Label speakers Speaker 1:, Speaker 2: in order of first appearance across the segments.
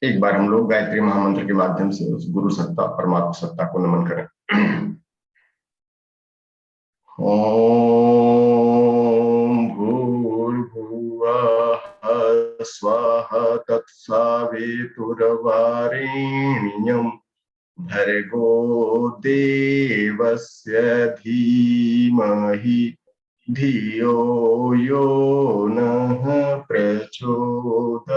Speaker 1: एक बार हम लोग गायत्री महामंत्र के माध्यम से उस गुरु सत्ता परमात्मा सत्ता को नमन करें। ओम भूर्भुवः स्वः तत्सवितुर्वरेण्यं भर्गो देवस्य धीमहि धियो यो नः प्रचोदयात्।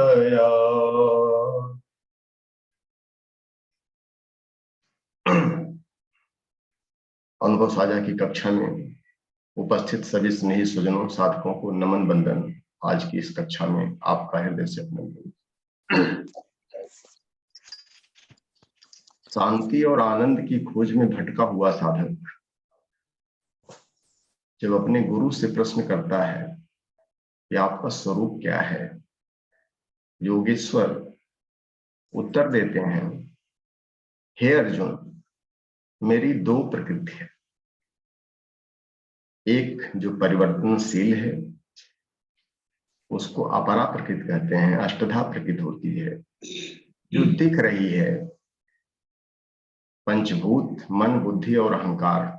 Speaker 1: अनुभव साझा की कक्षा में उपस्थित सभी स्नेही स्वजनों साधकों को नमन बंदन। आज की इस कक्षा में आपका हृदय से अभिनंदन। शांति और आनंद की खोज में भटका हुआ साधक जब अपने गुरु से प्रश्न करता है कि आपका स्वरूप क्या है, योगेश्वर उत्तर देते हैं, हे अर्जुन, मेरी दो प्रकृति है। एक जो परिवर्तनशील है उसको अपरा प्रकृति कहते हैं, अष्टधा प्रकृति होती है। जो दिख रही है पंचभूत, मन, बुद्धि और अहंकार,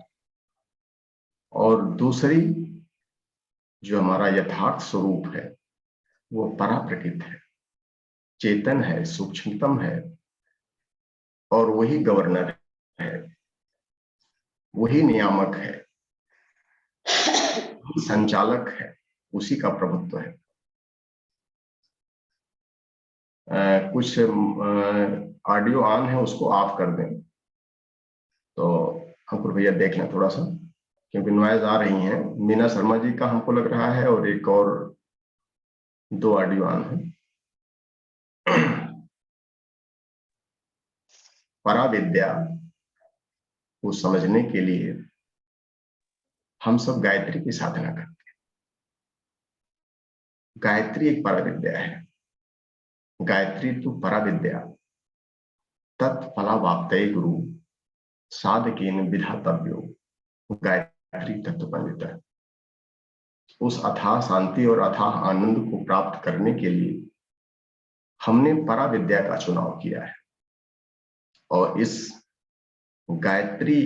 Speaker 1: और दूसरी जो हमारा यथार्थ स्वरूप है वो परा प्रकृति है, चेतन है, सूक्ष्मतम है, और वही गवर्नर है, वही नियामक है, संचालक है, उसी का प्रभुत्व है। कुछ ऑडियो ऑन है, उसको ऑफ कर दें तो अंकुर भैया देख लें थोड़ा सा, क्योंकि नॉइज आ रही हैं। मीना शर्मा जी का हमको लग रहा है, और एक और दो ऑडियो ऑन है। पराविद्या को समझने के लिए हम सब गायत्री की साधना करते हैं। गायत्री एक पराविद्या है। गायत्री तो पराविद्या तत्फलावाप्तये गुरु साधकेन विधातव्यो। गायत्री तत्व पंडित है। उस अथाह शांति और अथाह आनंद को प्राप्त करने के लिए हमने पराविद्या का चुनाव किया है, और इस गायत्री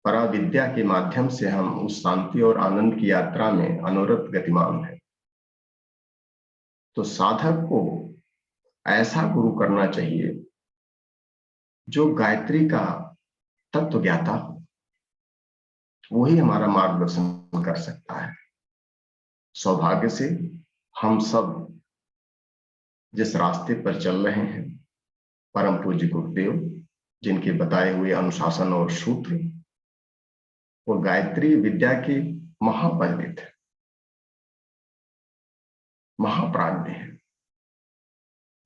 Speaker 1: पराविद्या के माध्यम से हम उस शांति और आनंद की यात्रा में अनवरत गतिमान है। तो साधक को ऐसा गुरु करना चाहिए जो गायत्री का तत्व ज्ञाता हो, वही हमारा मार्गदर्शन कर सकता है। सौभाग्य से हम सब जिस रास्ते पर चल रहे हैं, परम पूज्य गुरुदेव जिनके बताए हुए अनुशासन और सूत्र, वो गायत्री विद्या के महापंडित है, महाप्राज्ञ है।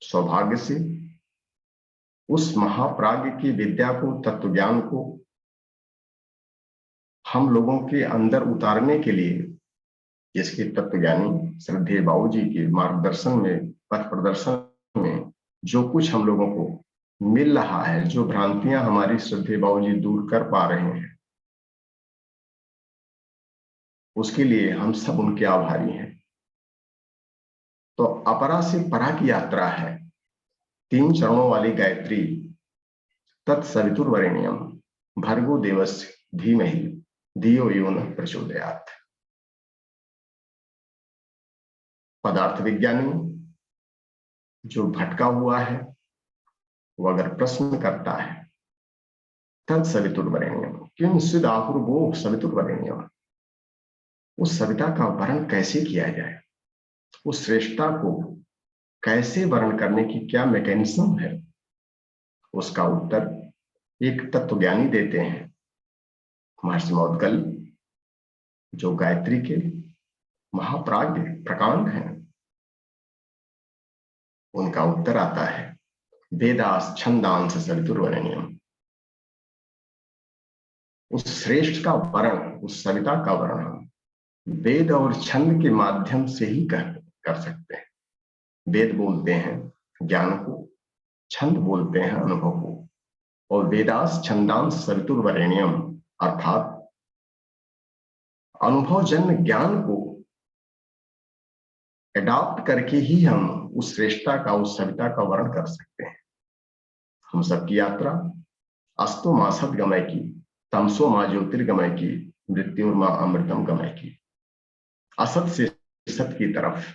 Speaker 1: सौभाग्य से उस महाप्राज्ञ की विद्या को, तत्व ज्ञान को हम लोगों के अंदर उतारने के लिए इसके तत्वज्ञानी श्रद्धेय बाबूजी के मार्गदर्शन में, पथ प्रदर्शन में जो कुछ हम लोगों को मिल रहा है, जो भ्रांतियां हमारी श्रद्धेय बाबूजी दूर कर पा रहे हैं, उसके लिए हम सब उनके आभारी हैं। तो अपरा से परा की यात्रा है। 3 चरणों वाली गायत्री तत्सवितुर्वरेण्यम भर्गो देवस्य धीमहि धियो यो नः प्रचोदयात्। पदार्थ विज्ञानी जो भटका हुआ है वो अगर प्रश्न करता है तत्सवितुर्वरेण्यम किम स्विदाहुर्गो सवितुर्वरेण्यम, उस सविता का वर्ण कैसे किया जाए, उस श्रेष्ठता को कैसे वर्ण करने की क्या मैकेनिज्म है, उसका उत्तर एक तत्वज्ञानी देते हैं, महर्षि मौद्गल, जो गायत्री के महाप्राज्ञ प्रकांड हैं। उनका उत्तर आता है वेदास छंदांश सवितुर्वरेण्यम। उस श्रेष्ठ का वर्ण, उस सविता का वर्ण हम वेद और छंद के माध्यम से ही कर सकते हैं। वेद बोलते हैं ज्ञान को, छंद बोलते हैं अनुभव को, और वेदास छंदांश सवितुर्वरेण्यम अर्थात अनुभवजन्य ज्ञान को अडॉप्ट करके ही हम उस श्रेष्ठता का, उस सविता का वर्ण कर सकते हैं। हम सबकी यात्रा अस्तु मां सद्गमय की, तमसो मां ज्योतिर्गमय की, मृत्यु मां अमृतम गमय की। असत से सत की तरफ,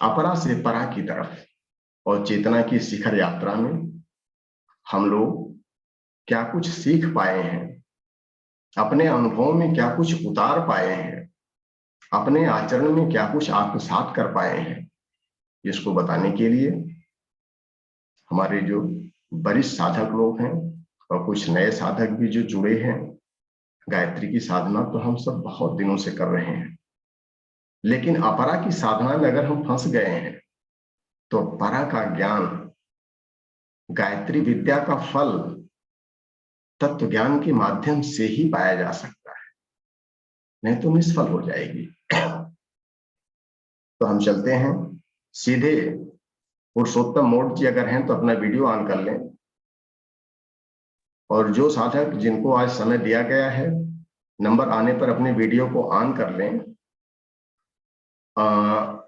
Speaker 1: अपरा से परा की तरफ, और चेतना की शिखर यात्रा में हम लोग क्या कुछ सीख पाए हैं, अपने अनुभवों में क्या कुछ उतार पाए हैं, अपने आचरण में क्या कुछ आत्मसात कर पाए हैं, इसको बताने के लिए हमारे जो वरिष्ठ साधक लोग हैं और कुछ नए साधक भी जो जुड़े हैं। गायत्री की साधना तो हम सब बहुत दिनों से कर रहे हैं, लेकिन अपरा की साधना में अगर हम फंस गए हैं तो परा का ज्ञान, गायत्री विद्या का फल तत्व ज्ञान के माध्यम से ही पाया जा सकता है, नहीं तो निष्फल हो जाएगी। तो हम चलते हैं सीधे। पुरुषोत्तम मोड जी अगर हैं तो अपना वीडियो ऑन कर लें, और जो साधक जिनको आज समय दिया गया है, नंबर आने पर अपने वीडियो को ऑन कर लें।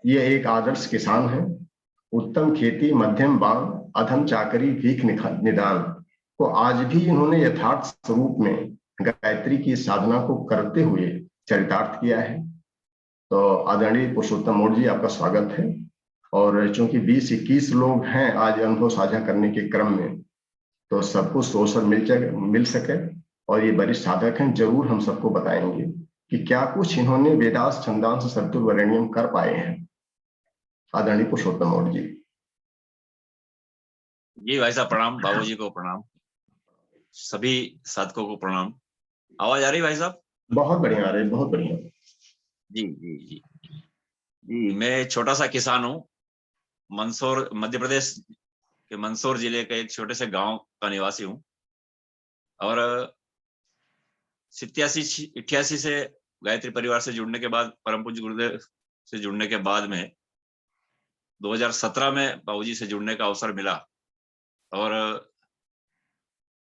Speaker 1: ये एक आदर्श किसान है। उत्तम खेती, मध्यम बाण, अधम चाकरी, भीख निदान को आज भी इन्होंने यथार्थ स्वरूप में गायत्री की साधना को करते हुए चरितार्थ किया है। तो आदरणीय पुरुषोत्तम मोड जी, आपका स्वागत है। और चूंकि 20-21 लोग हैं आज अनुभव साझा करने के क्रम में, तो सबको अवसर मिल सके, और ये वरिष्ठ साधक हैं, जरूर हम सबको बताएंगे कि क्या कुछ इन्होंने वेदास छंदांश सत्तुर्वरेण्यम कर पाए हैं। आदरणीय पुरुषोत्तम मोड जी।
Speaker 2: जी भाई साहब प्रणाम, बाबूजी को प्रणाम, सभी साधकों को प्रणाम। आवाज आ रही भाई साहब?
Speaker 1: बहुत बढ़िया आ रही, बहुत बढ़िया।
Speaker 2: जी जी जी जी। मैं छोटा सा किसान हूँ, मंदसौर मध्य प्रदेश के मंदसौर जिले के एक छोटे से गांव का निवासी हूँ। और 87-88 से गायत्री परिवार से जुड़ने के बाद, परम पूज्य गुरुदेव से जुड़ने के बाद में 2017 में बाबूजी से जुड़ने का अवसर मिला। और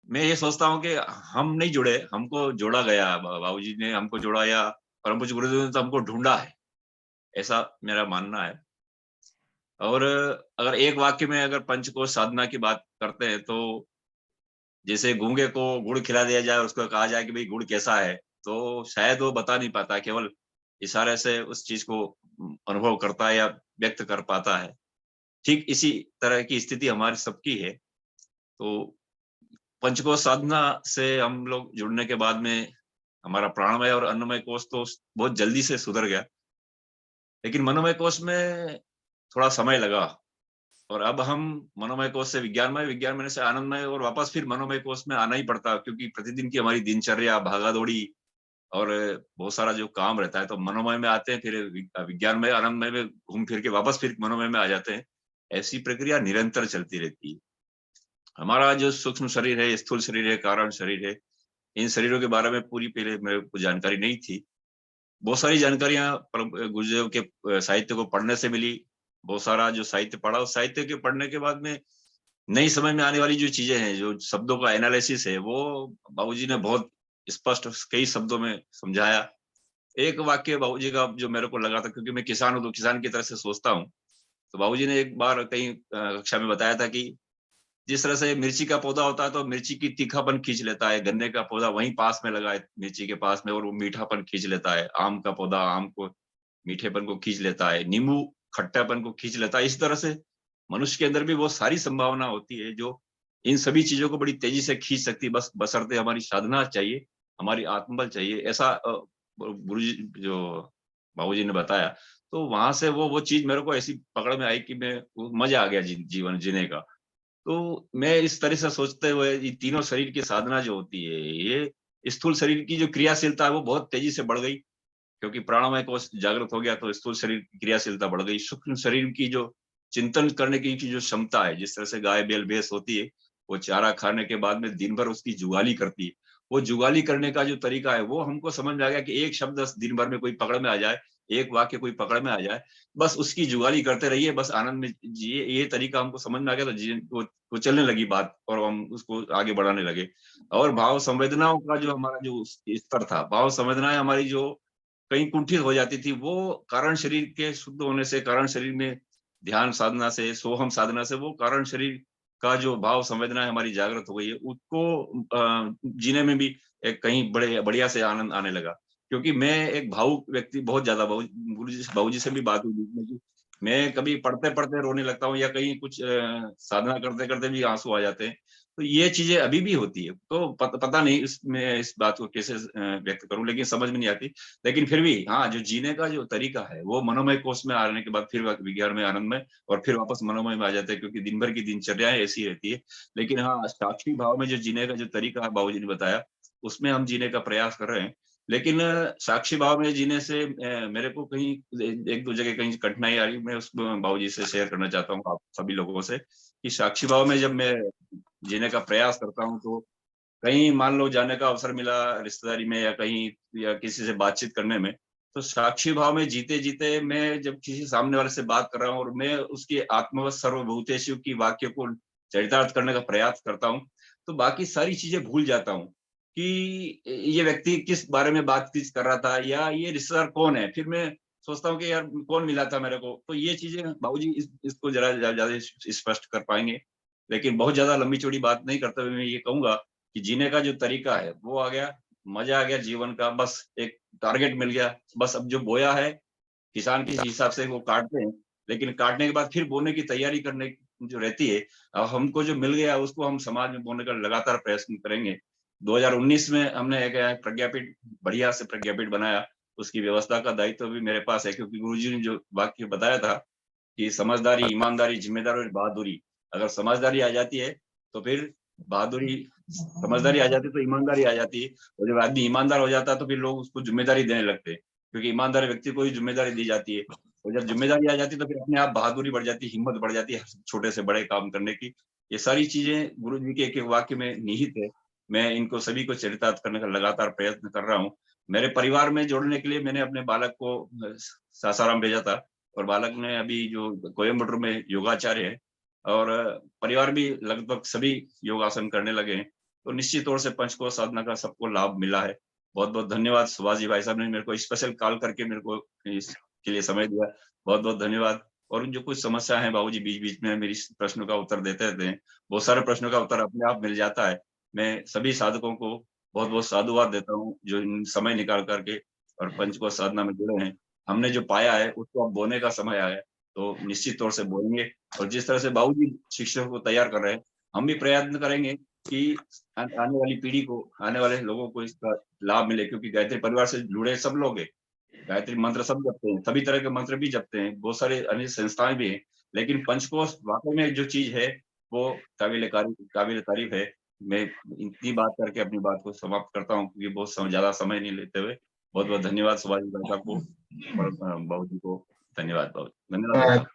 Speaker 2: मैं ये सोचता हूँ कि हम नहीं जुड़े, हमको जोड़ा गया, बाबूजी ने हमको जोड़ा, या परम पूज्य गुरुदेव ने तो हमको ढूंढा है, ऐसा मेरा मानना है। और अगर एक वाक्य में अगर पंचकोश साधना की बात करते हैं, तो जैसे गूंगे को गुड़ खिला दिया जाए और उसको कहा जाए कि भाई गुड़ कैसा है, तो शायद वो बता नहीं पाता, केवल इशारे से उस चीज को अनुभव करता है या व्यक्त कर पाता है। ठीक इसी तरह की स्थिति हमारी सबकी है। तो पंचकोश साधना से हम लोग जुड़ने के बाद में हमारा प्राणमय और अन्नमय कोश तो बहुत जल्दी से सुधर गया, लेकिन मनोमय कोश में थोड़ा समय लगा। और अब हम मनोमय कोश से विज्ञानमय, विज्ञानमय से आनंदमय, और वापस फिर मनोमय कोश में आना ही पड़ता, क्योंकि प्रतिदिन की हमारी दिनचर्या, भागादौड़ी और बहुत सारा जो काम रहता है, तो मनोमय में आते हैं, फिर विज्ञानमय, आनंदमय में घूम फिर के वापस फिर मनोमय में आ जाते हैं। ऐसी प्रक्रिया निरंतर चलती रहती है। हमारा जो सूक्ष्म शरीर है, स्थूल शरीर है, कारण शरीर है, इन शरीरों के बारे में पूरी पहले मेरे को जानकारी नहीं थी। बहुत सारी जानकारियां गुरुदेव के साहित्य को पढ़ने से मिली। बहुत सारा जो साहित्य पढ़ा, उस साहित्य के पढ़ने के बाद में नई समझ में आने वाली जो चीजें हैं, जो शब्दों का एनालिसिस है, वो बाबूजी ने बहुत स्पष्ट कई शब्दों में समझाया। एक वाक्य बाबूजी का जो मेरे को लगा था, क्योंकि मैं किसान हूं तो किसान की तरह से सोचता हूँ, तो बाबूजी ने एक बार कहीं कक्षा में बताया था कि जिस तरह से मिर्ची का पौधा होता है तो मिर्ची की तीखापन खींच लेता है, गन्ने का पौधा वहीं पास में लगा है मिर्ची के पास में, और वो मीठापन खींच लेता है। आम का पौधा आम को मीठेपन को खींच लेता है, नींबू खट्टापन को खींच लेता है। इस तरह से मनुष्य के अंदर भी बहुत सारी संभावना होती है जो इन सभी चीजों को बड़ी तेजी से खींच सकती है, बस बशर्ते हमारी साधना चाहिए, हमारी आत्मबल चाहिए। ऐसा गुरु जी जो बाबूजी ने बताया, तो वहां से वो चीज मेरे को ऐसी पकड़ में आई कि मैं मजा आ गया जीवन जीने का। तो मैं इस तरह से सोचते हुए ये तीनों शरीर की साधना जो होती है, ये स्थूल शरीर की जो क्रियाशीलता है वो बहुत तेजी से बढ़ गई, क्योंकि प्राणमय कोश जागृत हो गया, तो स्थूल शरीर की क्रियाशीलता बढ़ गई। सूक्ष्म शरीर की जो चिंतन करने की जो क्षमता है, जिस तरह से गाय बैल भैंस होती है, वो चारा खाने के बाद में दिन भर उसकी जुगाली करती है, वो जुगाली करने का जो तरीका है वो हमको समझ में आ गया कि एक शब्द दिन भर में कोई पकड़ में आ जाए, एक वाक्य कोई पकड़ में आ जाए, बस उसकी जुगाली करते रहिए, बस आनंद में जिए, ये तरीका हमको समझ में आ गया। तो वो चलने लगी बात, और हम उसको आगे बढ़ाने लगे। और भाव संवेदनाओं का जो हमारा जो स्तर था, भाव संवेदनाएं हमारी जो कहीं कुंठित हो जाती थी, वो कारण शरीर के शुद्ध होने से, कारण शरीर में ध्यान साधना से, सोहम साधना से वो कारण शरीर का जो भाव संवेदना हमारी जागृत हो गई है, उसको जीने में भी एक कहीं बढ़िया से आनंद आने लगा। क्योंकि मैं एक भावुक व्यक्ति, बहुत ज्यादा बाबूजी से भी बात हुई बीच में कि मैं कभी पढ़ते पढ़ते रोने लगता हूँ, या कहीं कुछ साधना करते करते भी आंसू आ जाते हैं। तो ये चीजें अभी भी होती है, तो पता नहीं मैं इस बात को कैसे व्यक्त करूं, लेकिन समझ में नहीं आती। लेकिन फिर भी हाँ, जो जीने का जो तरीका है वो मनोमय कोष में आने के बाद फिर विज्ञान में आनंदमय, और फिर वापस मनोमय में आ जाते हैं, क्योंकि दिन भर की दिनचर्याएं ऐसी रहती है। लेकिन हाँ, साक्षी भाव में जो जीने का जो तरीका बाबूजी ने बताया, उसमें हम जीने का प्रयास कर रहे हैं। लेकिन साक्षी भाव में जीने से मेरे को कहीं एक दो जगह कहीं कठिनाई आ रही, मैं उसको बाबूजी से शेयर करना चाहता हूँ आप सभी लोगों से, कि साक्षी भाव में जब मैं जीने का प्रयास करता हूँ, तो कहीं मान लो जाने का अवसर मिला रिश्तेदारी में, या कहीं या किसी से बातचीत करने में, तो साक्षी भाव में जीते जीते मैं जब किसी सामने वाले से बात कर रहा हूँ और मैं उसकी आत्मवत सर्वभूतेषु की वाक्य को चरितार्थ करने का प्रयास करता हूँ, तो बाकी सारी चीजें भूल जाता हूँ कि ये व्यक्ति किस बारे में बातचीत कर रहा था, या ये रिश्तेदार कौन है। फिर मैं सोचता हूँ कि यार कौन मिला था मेरे को। तो ये चीजें बाबूजी इसको जरा ज्यादा स्पष्ट कर पाएंगे। लेकिन बहुत ज्यादा लंबी चौड़ी बात नहीं करते हुए मैं ये कहूंगा कि जीने का जो तरीका है वो आ गया, मजा आ गया जीवन का, बस एक टारगेट मिल गया। बस अब जो बोया है किसान किस हिसाब से वो काटते हैं, लेकिन काटने के बाद फिर बोने की तैयारी करने जो रहती है, अब हमको जो मिल गया उसको हम समाज में बोने का लगातार प्रयत्न करेंगे। 2019 में हमने एक प्रज्ञापीठ, बढ़िया से प्रज्ञापीठ बनाया, उसकी व्यवस्था का दायित्व भी मेरे पास है, क्योंकि गुरुजी ने जो वाक्य बताया था कि समझदारी, ईमानदारी, जिम्मेदारी और बहादुरी, अगर समझदारी आ जाती है तो फिर बहादुरी, समझदारी आ जाती है तो ईमानदारी आ जाती है, और जब आदमी ईमानदार हो जाता है तो फिर लोग उसको जिम्मेदारी देने लगते हैं, क्योंकि ईमानदार व्यक्ति को ही जिम्मेदारी दी जाती है। और जब जिम्मेदारी आ जाती है तो फिर अपने आप बहादुरी बढ़ जाती है, हिम्मत बढ़ जाती है छोटे से बड़े काम करने की। ये सारी चीजें गुरु जी के एक एक वाक्य में निहित है। मैं इनको सभी को चरितार्थ करने का लगातार प्रयत्न कर रहा हूँ। मेरे परिवार में जोड़ने के लिए मैंने अपने बालक को सासाराम भेजा था, और बालक ने अभी जो कोयम्बटूर में योगाचार्य है, और परिवार भी लगभग सभी योगासन करने लगे हैं। तो निश्चित तौर से पंचकोश साधना का सबको लाभ मिला है। बहुत बहुत धन्यवाद। सुभाष जी भाई साहब ने मेरे को स्पेशल कॉल करके मेरे को इसके लिए समय दिया, बहुत बहुत धन्यवाद। और जो कुछ समस्या है बाबूजी बीच बीच में मेरी प्रश्नों का उत्तर देते रहते हैं, बहुत सारे प्रश्नों का उत्तर अपने आप मिल जाता है। मैं सभी साधकों को बहुत बहुत साधुवाद देता हूँ जो समय निकाल करके और पंचकोश साधना में जुड़े हैं। हमने जो पाया है उसको अब बोने का समय आया है, तो निश्चित तौर से बोलेंगे। और जिस तरह से बाबूजी शिक्षकों को तैयार कर रहे हैं, हम भी प्रयत्न करेंगे कि आने वाली पीढ़ी को, आने वाले लोगों को इसका लाभ मिले, क्योंकि गायत्री परिवार से जुड़े सब लोग हैं, गायत्री मंत्र सब जपते हैं, सभी तरह के मंत्र भी जपते हैं, बहुत सारे अन्य संस्थाएं भी हैं। लेकिन पंचकोश वाकई में जो चीज है वो काबिल तारीफ है। मैं इतनी बात करके अपनी बात को समाप्त करता हूँ, क्योंकि बहुत ज्यादा समय नहीं लेते हुए। बहुत बहुत धन्यवाद सुभाष भाई साहब को और बाबूजी को धन्यवाद। धन्यवाद भाई साहब।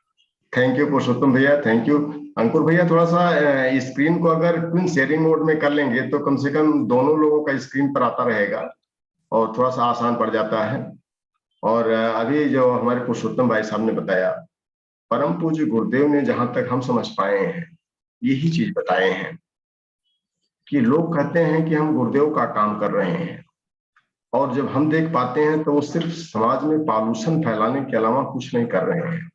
Speaker 1: थैंक यू पुरुषोत्तम भैया, थैंक यू। अंकुर भैया थोड़ा सा स्क्रीन को अगर क्विक शेयरिंग मोड में कर लेंगे तो कम से कम दोनों लोगों का स्क्रीन पर आता रहेगा और थोड़ा सा आसान पड़ जाता है। और अभी जो हमारे पुरुषोत्तम भाई साहब ने बताया, परम पूज्य गुरुदेव ने जहां तक हम समझ पाए हैं यही चीज बताए हैं कि लोग कहते हैं कि हम गुरुदेव का काम कर रहे हैं, और जब हम देख पाते हैं तो वो सिर्फ समाज में पॉल्यूशन फैलाने के अलावा कुछ नहीं कर रहे हैं।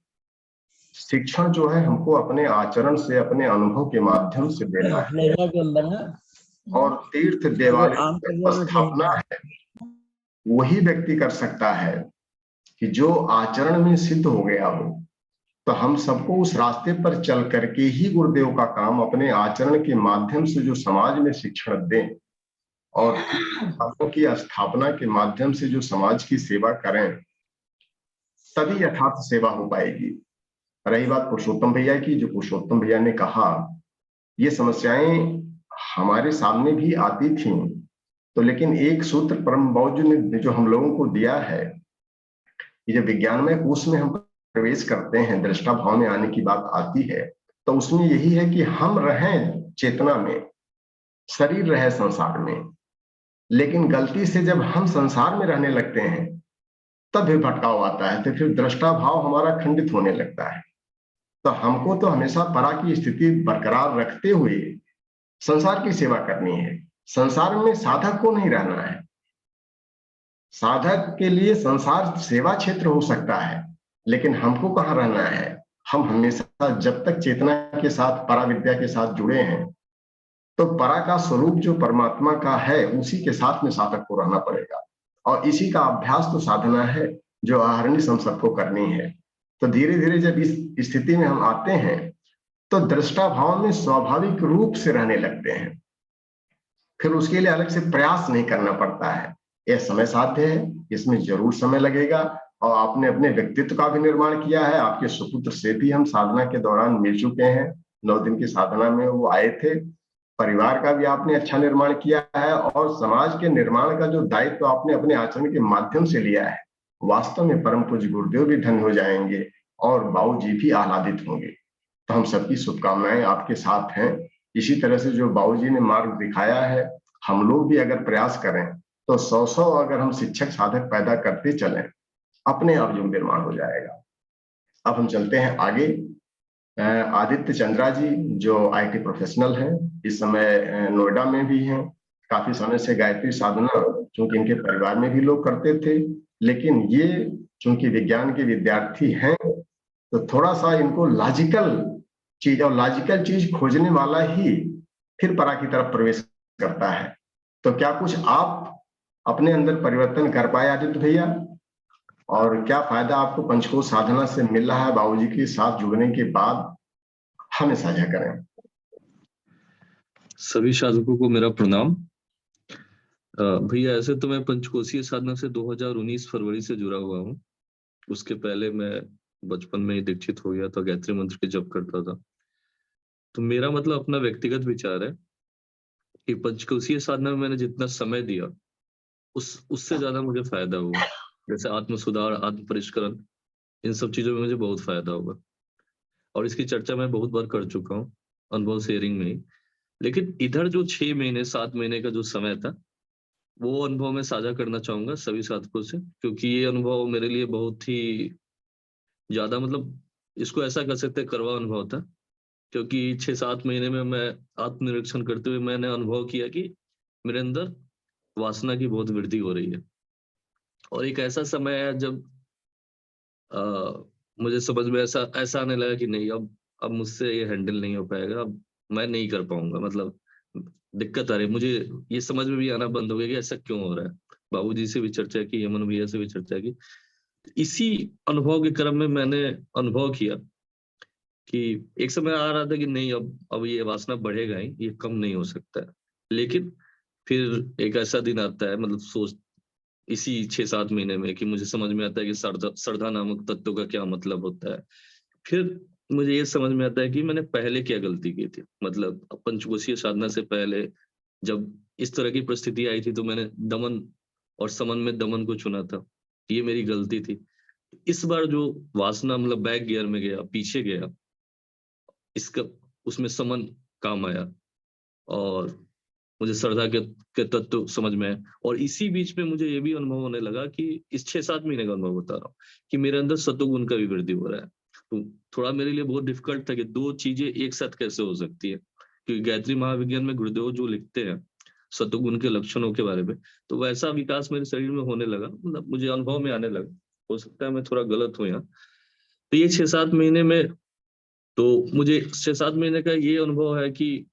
Speaker 1: शिक्षण जो है हमको अपने आचरण से, अपने अनुभव के माध्यम से देना है, और तीर्थ देवालय की स्थापना है वही व्यक्ति कर सकता है कि जो आचरण में सिद्ध हो गया हो। तो हम सबको उस रास्ते पर चल करके ही गुरुदेव का काम अपने आचरण के माध्यम से जो समाज में शिक्षण दें, और की स्थापना के माध्यम से जो समाज की सेवा करें, तभी यथार्थ सेवा हो पाएगी। रही बात पुरुषोत्तम भैया की, जो पुरुषोत्तम भैया ने कहा, ये समस्याएं हमारे सामने भी आती थीं, तो लेकिन एक सूत्र परम बाबूजी ने जो हम लोगों को दिया है, ये जो विज्ञानमय कोश में हम प्रवेश करते हैं, दृष्टा भाव में आने की बात आती है, तो उसमें यही है कि हम रहें चेतना में, शरीर रहे संसार में। लेकिन गलती से जब हम संसार में रहने लगते हैं तब भी भटकाव आता है, तो फिर दृष्टा भाव हमारा खंडित होने लगता है। तो हमको तो हमेशा परा की स्थिति बरकरार रखते हुए संसार की सेवा करनी है। संसार में साधक को नहीं रहना है, साधक के लिए संसार सेवा क्षेत्र हो सकता है, लेकिन हमको कहाँ रहना है। हम हमेशा जब तक चेतना के साथ, पराविद्या के साथ जुड़े हैं, तो परा का स्वरूप जो परमात्मा का है, उसी के साथ में साधक को रहना पड़ेगा। और इसी का अभ्यास तो साधना है, जो अहरनिश हम सबको करनी है। तो धीरे धीरे जब इस स्थिति में हम आते हैं, तो दृष्टा भाव में स्वाभाविक रूप से रहने लगते हैं। फिर उसके लिए अलग से प्रयास नहीं करना पड़ता है। यह समय साध्य है, इसमें जरूर समय लगेगा। और आपने अपने व्यक्तित्व का भी निर्माण किया है। आपके सुपुत्र से भी हम साधना के दौरान मिल चुके हैं। 9 दिन की साधना में वो आए थे। परिवार का भी आपने अच्छा निर्माण किया है, और समाज के निर्माण का जो दायित्व आपने अपने आचरण के माध्यम से लिया है, वास्तव में परम पूज्य गुरुदेव भी धन्य हो जाएंगे और बाबू जी भी आह्लादित होंगे। तो हम सबकी शुभकामनाएं आपके साथ हैं। इसी तरह से जो बाबूजी ने मार्ग दिखाया है, हम लोग भी अगर प्रयास करें, तो 100 अगर हम शिक्षक साधक पैदा करते चलें, अपने आप युग निर्माण हो जाएगा। अब हम चलते हैं आगे। आदित्य चंद्रा जी, जो आईटी प्रोफेशनल हैं, इस समय नोएडा में भी हैं। काफी समय से गायत्री साधना चूंकि इनके परिवार में भी लोग करते थे, लेकिन ये चूंकि विज्ञान के विद्यार्थी हैं, तो थोड़ा सा इनको लॉजिकल चीज, और लॉजिकल चीज खोजने वाला ही फिर परा की तरफ प्रवेश करता है। तो क्या कुछ आप अपने अंदर परिवर्तन कर पाए आदित्य भैया, और क्या फायदा आपको पंचकोश साधना से मिल रहा है बाबूजी के साथ जुड़ने के बाद, हमें साझा करें।
Speaker 3: सभी साधकों को मेरा प्रणाम। भैया, ऐसे तो मैं पंचकोशीय साधना से 2019 फरवरी से जुड़ा हुआ हूँ। उसके पहले मैं बचपन में ही दीक्षित हो गया था, गायत्री मंत्र के जप करता था। तो मेरा मतलब अपना व्यक्तिगत विचार है कि पंचकोशीय साधना में मैंने जितना समय दिया, उससे ज्यादा मुझे फायदा हुआ। जैसे आत्म सुधार, आत्म परिष्करण, इन सब चीजों में मुझे बहुत फायदा हुआ, और इसकी चर्चा मैं बहुत बार कर चुका हूँ अनुभव शेयरिंग में ही। लेकिन इधर जो 6 महीने 7 महीने का जो समय था, वो अनुभव मैं साझा करना चाहूंगा सभी साधकों से, क्योंकि ये अनुभव मेरे लिए बहुत ही ज्यादा, मतलब इसको ऐसा कर सकते हैं, कड़वा अनुभव था। क्योंकि 6-7 महीने में मैं आत्मनिरीक्षण करते हुए मैंने अनुभव किया कि मेरे अंदर वासना की बहुत वृद्धि हो रही है। और एक ऐसा समय है जब मुझे समझ में ऐसा आने लगा कि नहीं, अब मुझसे ये हैंडल नहीं हो पाएगा, अब मैं नहीं कर पाऊंगा। मतलब दिक्कत आ रही है मुझे। ये समझ में भी आना बंद हो गया कि ऐसा क्यों हो रहा है। बाबूजी से भी चर्चा की, यमन भैया से भी चर्चा की। इसी अनुभव के क्रम में मैंने अनुभव किया कि एक समय आ रहा था कि नहीं, अब ये वासना बढ़ेगा ही, ये कम नहीं हो सकता है। लेकिन फिर एक ऐसा दिन आता है, मतलब सोच इसी 6-7 महीने में, कि मुझे समझ में आता है कि श्रद्धा नामक तत्व का क्या मतलब होता है। फिर मुझे ये समझ में आता है कि मैंने पहले क्या गलती की थी। मतलब पंचकोशीय साधना से पहले जब इस तरह की परिस्थिति आई थी, तो मैंने दमन और समन में दमन को चुना था। ये मेरी गलती थी। इस बार जो वासना मतलब बैक गियर में गया, पीछे गया, इसका उसमें समन काम आया, और मुझे श्रद्धा के तत्व समझ में आए। और इसी बीच में मुझे ये भी अनुभव होने लगा कि इस 6-7 महीने का अनुभव बता रहा हूँ कि मेरे अंदर सत्वगुण का भी वृद्धि हो रहा है। तो थोड़ा मेरे लिए बहुत डिफिकल्ट था कि दो चीजें एक साथ कैसे हो सकती है, क्योंकि गायत्री महाविज्ञान में गुरुदेव जो लिखते हैं सत्वगुण के लक्षणों के बारे में, तो वैसा विकास मेरे शरीर में होने लगा। मतलब मुझे अनुभव में आने लगा। हो सकता है मैं थोड़ा गलत हूँ यहाँ। तो ये 6-7 महीने में, तो मुझे 6-7 महीने का ये अनुभव है कि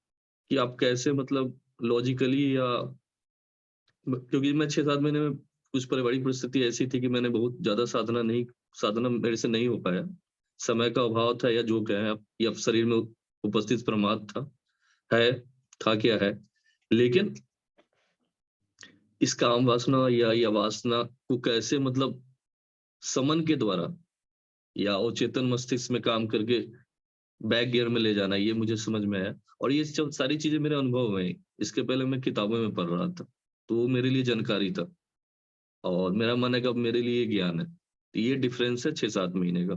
Speaker 3: आप कैसे, मतलब लॉजिकली, या क्योंकि मैं 6-7 महीने में कुछ पारिवारिक परिस्थिति ऐसी थी कि मैंने बहुत ज्यादा साधना मेरे से नहीं हो पाया। समय का अभाव था, या जो कहें आप, या शरीर में उपस्थित प्रमाद था क्या है। लेकिन इस काम वासना या वासना को कैसे, मतलब समन के द्वारा या अवचेतन मस्तिष्क में काम करके बैक गियर में ले जाना, ये मुझे समझ में आया। और ये सारी चीजें मेरे अनुभव में हैं। इसके पहले मैं किताबों में पढ़ रहा था, तो वो मेरे लिए जानकारी था, और मेरा मन है कि अब मेरे लिए ज्ञान है। तो ये डिफरेंस है 6-7 महीने का।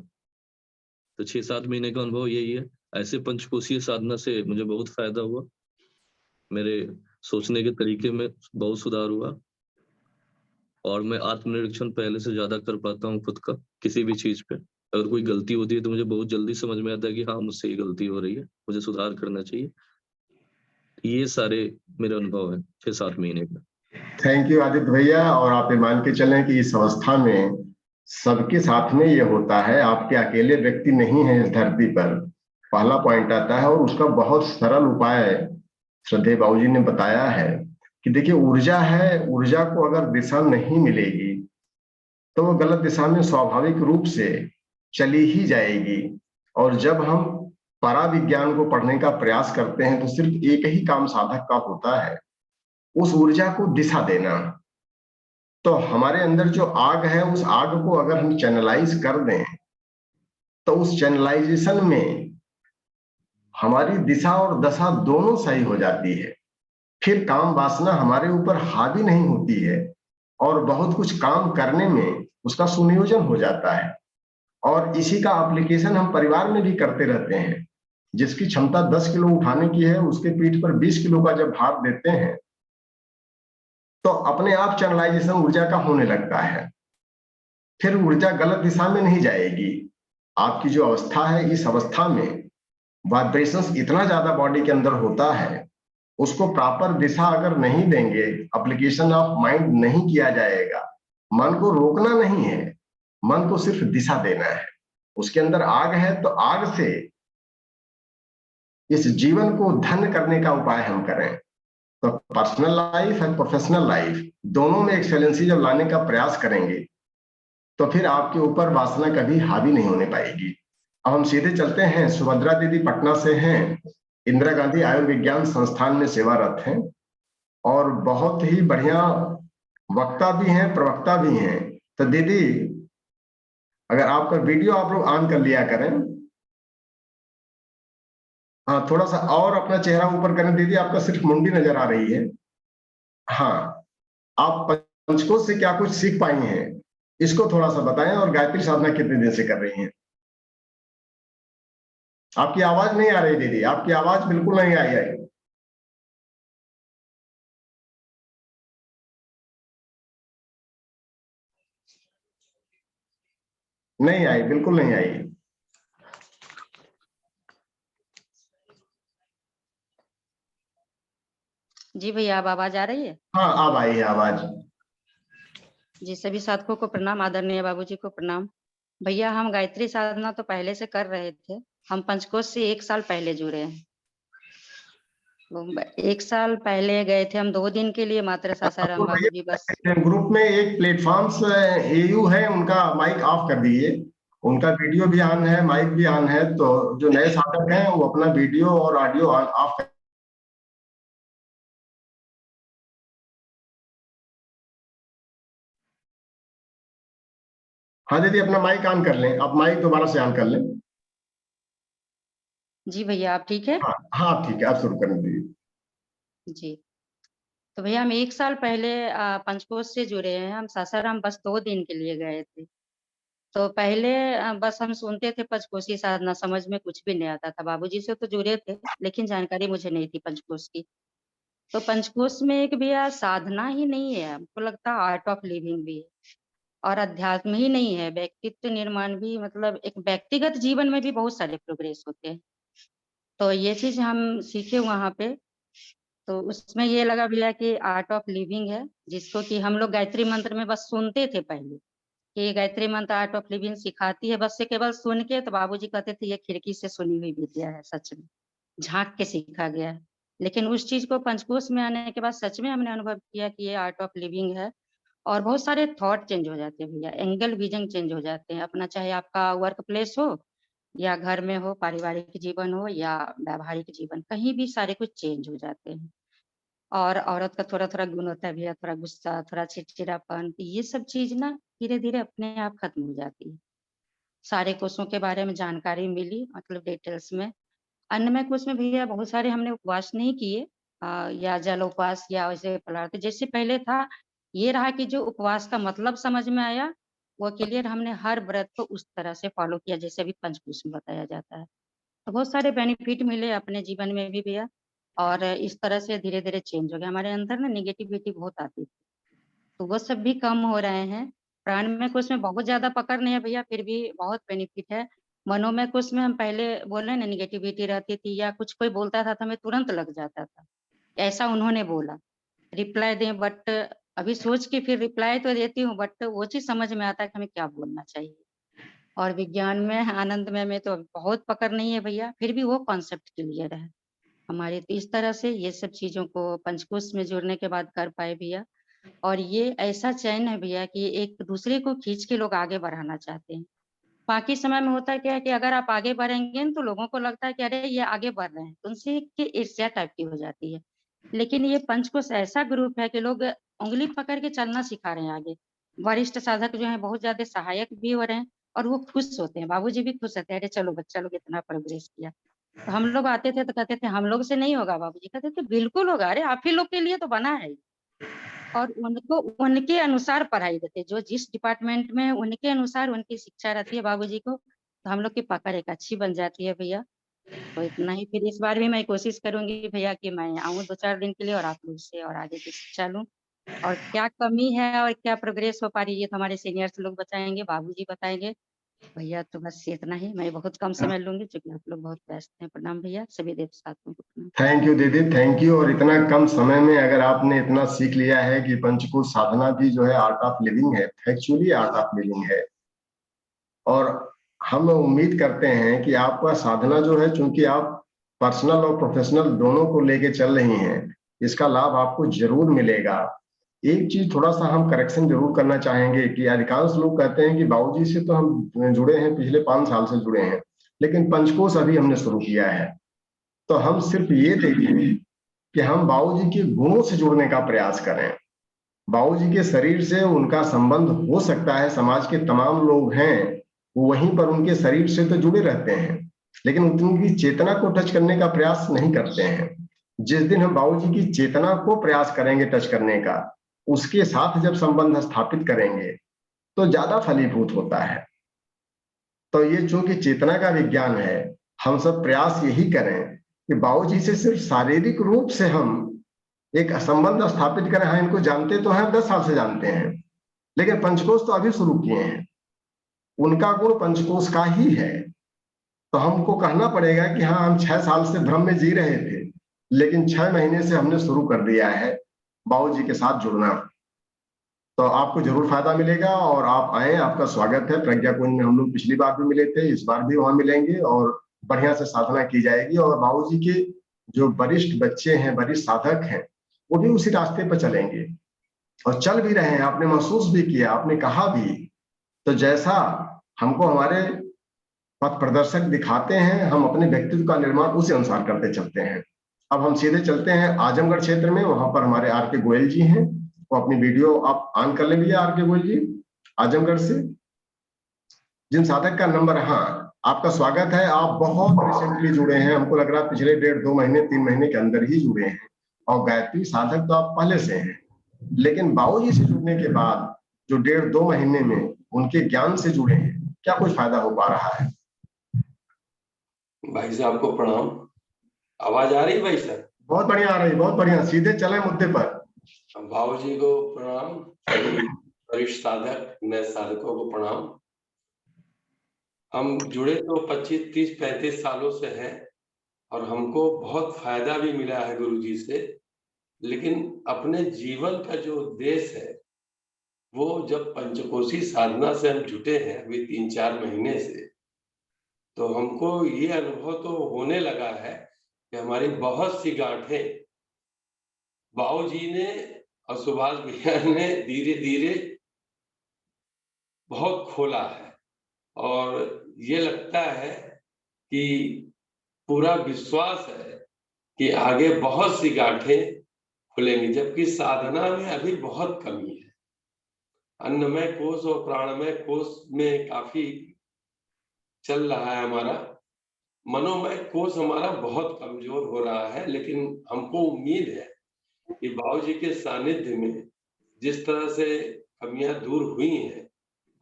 Speaker 3: तो 6-7 महीने का अनुभव यही है। ऐसे पंचकोशीय साधना से मुझे बहुत फायदा हुआ। मेरे सोचने के तरीके में बहुत सुधार हुआ, और मैं आत्मनिरीक्षण पहले से ज्यादा कर पाता हूँ खुद का। किसी भी चीज पे अगर कोई गलती होती है, तो मुझे बहुत जल्दी समझ में आता है कि हाँ, मुझसे ये गलती हो रही है, मुझे सुधार करना चाहिए। ये सारे मेरे अनुभव है 6-7 महीने का।
Speaker 1: थैंक यू आदित्य भैया। और आप ये मान के चलें कि इस अवस्था में सबके साथ में ये होता है, आपके अकेले व्यक्ति नहीं है इस धरती पर। पहला पॉइंट आता है और उसका बहुत सरल उपाय श्रद्धेय बाबूजी ने बताया है कि देखिए, ऊर्जा है, ऊर्जा को अगर दिशा नहीं मिलेगी तो वो गलत दिशा में स्वाभाविक रूप से चली ही जाएगी। और जब हम पराविज्ञान को पढ़ने का प्रयास करते हैं तो सिर्फ एक ही काम साधक का होता है, उस ऊर्जा को दिशा देना। तो हमारे अंदर जो आग है, उस आग को अगर हम चैनलाइज कर दें तो उस चैनलाइजेशन में हमारी दिशा और दशा दोनों सही हो जाती है। फिर काम वासना हमारे ऊपर हावी नहीं होती है और बहुत कुछ काम करने में उसका सुनियोजन हो जाता है। और इसी का एप्लीकेशन हम परिवार में भी करते रहते हैं। जिसकी क्षमता 10 किलो उठाने की है, उसके पीठ पर 20 किलो का जब भार देते हैं तो अपने आप चैनलाइजेशन ऊर्जा का होने लगता है। फिर ऊर्जा गलत दिशा में नहीं जाएगी। आपकी जो अवस्था है, इस अवस्था में वाइब्रेशंस इतना ज्यादा बॉडी के अंदर होता है, उसको प्रॉपर दिशा अगर नहीं देंगे, एप्लीकेशन ऑफ माइंड नहीं किया जाएगा। मन को रोकना नहीं है, मन को सिर्फ दिशा देना है। उसके अंदर आग है तो आग से इस जीवन को धन्य करने का उपाय हम करें। तो पर्सनल लाइफ और प्रोफेशनल लाइफ दोनों में एक्सेलेंसी जब लाने का प्रयास करेंगे तो फिर आपके ऊपर वासना कभी हावी नहीं होने पाएगी। अब हम सीधे चलते हैं। सुभद्रा दीदी पटना से हैं, इंदिरा गांधी आयुर्विज्ञान संस्थान में सेवारत हैं और बहुत ही बढ़िया वक्ता भी हैं, प्रवक्ता भी हैं। तो दीदी, अगर आपका वीडियो आप लोग ऑन कर लिया करें। हाँ, थोड़ा सा और अपना चेहरा ऊपर करें दीदी, आपका सिर्फ मुंडी नजर आ रही है। हाँ, आप पंचकोश से क्या कुछ सीख पाई हैं, इसको थोड़ा सा बताएं। और गायत्री साधना कितने दिन से कर रही हैं? आपकी आवाज नहीं आ रही दीदी, आपकी आवाज बिल्कुल नहीं आई है। नहीं आई, बिल्कुल नहीं आई।
Speaker 4: जी भैया, अब आवाज आ रही है?
Speaker 1: हाँ, अब आई है आवाज।
Speaker 4: जी, सभी साधकों को प्रणाम, आदरणीय बाबूजी को प्रणाम। भैया, हम गायत्री साधना तो पहले से कर रहे थे। हम पंचकोश से 1 साल पहले जुड़े हैं। तो 1 साल पहले गए थे हम 2 दिन के लिए मात्र सासाराम बाबूजी बस।
Speaker 1: ग्रुप में एक प्लेटफॉर्म्स एयू है, उनका माइक ऑफ कर दीजिए। उनका वीडियो भी ऑन है, माइक भी ऑन है। तो जो नए साधक हैं वो अपना वीडियो और ऑडियो ऑफ कर। हाँ दीदी, अपना माइक ऑन कर लें, आप माइक दोबारा से ऑन कर लें।
Speaker 4: जी भैया, आप ठीक है?
Speaker 1: हाँ हाँ, ठीक है, आप शुरू करें दीदी।
Speaker 4: जी। तो भैया, हम 1 साल पहले पंचकोश से जुड़े हैं। हम सासाराम बस 2 दिन के लिए गए थे। तो पहले बस हम सुनते थे पंचकोशी साधना, समझ में कुछ भी नहीं आता था। बाबूजी से तो जुड़े थे, लेकिन जानकारी मुझे नहीं थी पंचकोश की। तो पंचकोश में एक भैया साधना ही नहीं है, हमको लगता है आर्ट ऑफ लिविंग भी है। और अध्यात्म ही नहीं है, व्यक्तित्व निर्माण भी, मतलब एक व्यक्तिगत जीवन में भी बहुत सारे प्रोग्रेस होते हैं। तो ये चीज हम सीखे वहां पे। तो उसमें ये लगा भैया कि आर्ट ऑफ लिविंग है, जिसको कि हम लोग गायत्री मंत्र में बस सुनते थे पहले कि गायत्री मंत्र आर्ट ऑफ लिविंग सिखाती है। बस से केवल सुन के, तो बाबूजी कहते थे ये खिड़की से सुनी हुई विद्या है, सच में झांक के सीखा गया है। लेकिन उस चीज को पंचकोश में आने के बाद सच में हमने अनुभव किया कि ये आर्ट ऑफ लिविंग है। और बहुत सारे थॉट चेंज हो जाते हैं भैया, एंगल विजन चेंज हो जाते हैं अपना, चाहे आपका वर्क प्लेस हो या घर में हो, पारिवारिक जीवन हो या व्यावहारिक जीवन, कहीं भी सारे कुछ चेंज हो जाते हैं। और औरत का थोड़ा थोड़ा गुण होता है भैया, थोड़ा गुस्सा, थोड़ा चिड़चिड़ापन, तो ये सब चीज ना धीरे धीरे अपने आप खत्म हो जाती है। सारे कोषों के बारे में जानकारी मिली, मतलब डिटेल्स में। अन्नमय कोश में भैया बहुत सारे हमने उपवास नहीं किए, या जल उपवास या वैसे पदार्थ जैसे पहले था। ये रहा कि जो उपवास का मतलब समझ में आया, वो क्लियर, हमने हर व्रत को उस तरह से फॉलो किया जैसे अभी पंचकोश में बताया जाता है। तो बहुत सारे बेनिफिट मिले अपने जीवन में भी भैया। और इस तरह से धीरे धीरे चेंज हो गया हमारे अंदर ना, निगेटिविटी बहुत आती थी, तो वो सब भी कम हो रहे हैं। प्राणमय कोश में बहुत ज्यादा पकड़ नहीं है भैया, फिर भी बहुत बेनिफिट है। मनोमय कोश में हम पहले बोल रहे ना, निगेटिविटी रहती थी या कुछ कोई बोलता था तो हमें तुरंत लग जाता था, ऐसा उन्होंने बोला। रिप्लाई दें, बट अभी सोच के फिर रिप्लाई तो देती हूँ, बट वो चीज़ समझ में आता है कि हमें क्या बोलना चाहिए। और विज्ञान में, आनंदमय में तो बहुत पकड़ नहीं है भैया, फिर भी वो कॉन्सेप्ट क्लियर है हमारे। तो इस तरह से ये सब चीज़ों को पंचकोश में जुड़ने के बाद कर पाए भैया। और ये ऐसा चैन है भैया कि एक दूसरे को खींच के लोग आगे बढ़ाना चाहते हैं। बाकी समय में होता क्या है कि अगर आप आगे बढ़ेंगे न, तो लोगों को लगता है कि अरे ये आगे बढ़ रहे हैं, तो उनसे एक ईर्ष्या टाइप की हो जाती है। लेकिन ये पंचकोश ऐसा ग्रुप है कि लोग उँगली पकड़ के चलना सिखा रहे हैं आगे। वरिष्ठ साधक जो हैं बहुत ज़्यादा सहायक भी हो रहे हैं और वो खुश होते हैं, बाबूजी भी खुश होते हैं, अरे चलो बच्चा लोग इतना प्रोग्रेस किया। तो हम लोग आते थे तो कहते थे हम लोग से नहीं होगा बाबूजी, कहते थे बिल्कुल होगा, अरे आप ही लोग के लिए तो बना है ये। और उनको उनके अनुसार पढ़ाई देते, जो जिस डिपार्टमेंट में है उनके अनुसार उनकी शिक्षा रहती है बाबूजी को, तो हम लोग की पकड़ एक अच्छी बन जाती है भैया। तो इतना ही, फिर इस बार भी मैं कोशिश करूँगी भैया कि मैं आऊँ 2-4 दिन के लिए और आप लोग से और आगे की शिक्षा लूँ। और क्या कमी है और क्या प्रोग्रेस हो पा रही है, ये तो हमारे सीनियर्स लोग बताएँगे, बाबूजी बताएँगे। भैया तो बस इतना ही, मैं बहुत कम समय लूँगी क्योंकि आप लोग बहुत व्यस्त हैं। प्रणाम भैया, सभी देव साथियों को प्रणाम।
Speaker 1: थैंक यू दीदी, थैंक यू। और इतना कम समय में अगर आपने इतना सीख लिया है कि पंचकोश साधना भी जो है आर्ट ऑफ लिविंग है, एक्चुअली आर्ट ऑफ लिविंग है। और हम उम्मीद करते हैं कि आपका साधना जो है, चूंकि आप पर्सनल और प्रोफेशनल दोनों को लेके चल रही हैं, इसका लाभ आपको जरूर मिलेगा। एक चीज थोड़ा सा हम करेक्शन जरूर करना चाहेंगे कि अधिकांश लोग कहते हैं कि बाबूजी से तो हम जुड़े हैं, पिछले 5 साल से जुड़े हैं, लेकिन पंचकोश अभी हमने शुरू किया है। तो हम सिर्फ ये देखें कि हम बाबूजी के गुणों से जुड़ने का प्रयास करें। बाबूजी के शरीर से उनका संबंध हो सकता है, समाज के तमाम लोग हैं वो वहीं पर उनके शरीर से तो जुड़े रहते हैं, लेकिन उनकी चेतना को टच करने का प्रयास नहीं करते हैं। जिस दिन हम बाबूजी की चेतना को प्रयास करेंगे टच करने का, उसके साथ जब संबंध स्थापित करेंगे तो ज्यादा फलीभूत होता है। तो ये चूंकि चेतना का विज्ञान है, हम सब प्रयास यही करें कि बाबूजी से सिर्फ शारीरिक रूप से हम एक संबंध स्थापित करें। हाँ, इनको जानते तो हैं, 10 साल से जानते हैं, लेकिन पंचकोश तो अभी शुरू किए हैं। उनका गुण पंचकोश का ही है। तो हमको कहना पड़ेगा कि हाँ, हम 6 साल से भ्रम में जी रहे थे, लेकिन 6 महीने से हमने शुरू कर दिया है बाबूजी के साथ जुड़ना। तो आपको जरूर फायदा मिलेगा और आप आए, आपका स्वागत है। प्रज्ञा कुंज में हम लोग पिछली बार भी मिले थे, इस बार भी वहां मिलेंगे और बढ़िया से साधना की जाएगी। और बाबूजी के जो वरिष्ठ बच्चे हैं, वरिष्ठ साधक हैं, वो भी उसी रास्ते पर चलेंगे और चल भी रहे हैं। आपने महसूस भी किया, आपने कहा भी। तो जैसा हमको हमारे पथ प्रदर्शक दिखाते हैं, हम अपने व्यक्तित्व का निर्माण उसी अनुसार करते चलते हैं। अब हम सीधे चलते हैं आजमगढ़ क्षेत्र में, वहां पर हमारे आर.के. गोयल जी हैं। वो अपनी वीडियो आप ऑन कर लेंगे। आर.के. गोयल जी आजमगढ़ से, जिन साधक का नंबर, हाँ आपका स्वागत है। आप बहुत रिसेंटली जुड़े हैं, हमको लग रहा है पिछले 1.5-2 महीने 3 महीने के अंदर ही जुड़े हैं। और गायत्री साधक तो आप पहले से हैं, लेकिन बाबूजी से जुड़ने के बाद जो 1.5-2 महीने में उनके ज्ञान से जुड़े हैं, क्या कुछ फायदा हो पा रहा है?
Speaker 5: भाई साहब को प्रणाम। आवाज आ रही भाई साहब? बहुत
Speaker 1: बढ़िया आ रही, बहुत बढ़िया। सीधे चले मुद्दे पर।
Speaker 5: बाबूजी को प्रणाम, सभी वरिष्ठ साधक, नए साधकों को प्रणाम। हम जुड़े तो 25, 30, 35 सालों से हैं और हमको बहुत फायदा भी मिला है गुरुजी से। लेकिन अपने जीवन का जो उद्देश्य है, वो जब पंचकोशी साधना से हम जुटे हैं अभी 3-4 महीने से, तो हमको ये अनुभव तो होने लगा है कि हमारी बहुत सी गांठें बाबूजी ने और सुभाष भैया ने धीरे धीरे बहुत खोला है। और ये लगता है कि पूरा विश्वास है कि आगे बहुत सी गांठें खुलेंगी, जबकि साधना में अभी बहुत कमी है। अन्नमय कोश और प्राणमय कोश में काफी चल रहा है हमारा, मनोमय कोश हमारा बहुत कमजोर हो रहा है। लेकिन हमको उम्मीद है कि बाबूजी के सानिध्य में जिस तरह से कमियां दूर हुई हैं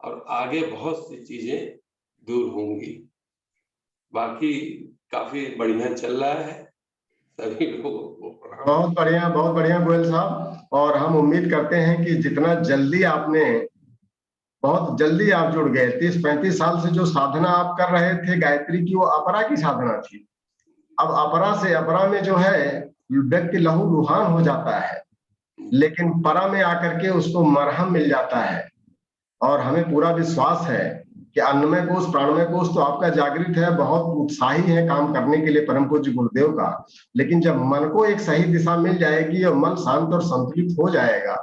Speaker 5: और आगे बहुत सी चीजें दूर होंगी। बाकी काफी बढ़िया चल रहा है, सभी लोगों को
Speaker 1: बहुत बढ़िया गोयल साहब। और हम उम्मीद करते हैं कि जितना जल्दी आपने, बहुत जल्दी आप जुड़ गए। 30-35 साल से जो साधना आप कर रहे थे गायत्री की, वो अपरा की साधना थी। अब अपरा से अपरा में जो है व्यक्ति लहू लुहान हो जाता है। लेकिन परा में आकर के उसको मरहम मिल जाता है। और हमें पूरा विश्वास है कि अन्नमय कोश प्राणमय कोश तो आपका जागृत है, बहुत उत्साही है काम करने के लिए परम पूज्य गुरुदेव का। लेकिन जब मन को एक सही दिशा मिल जाएगी और मन शांत और संतुलित हो जाएगा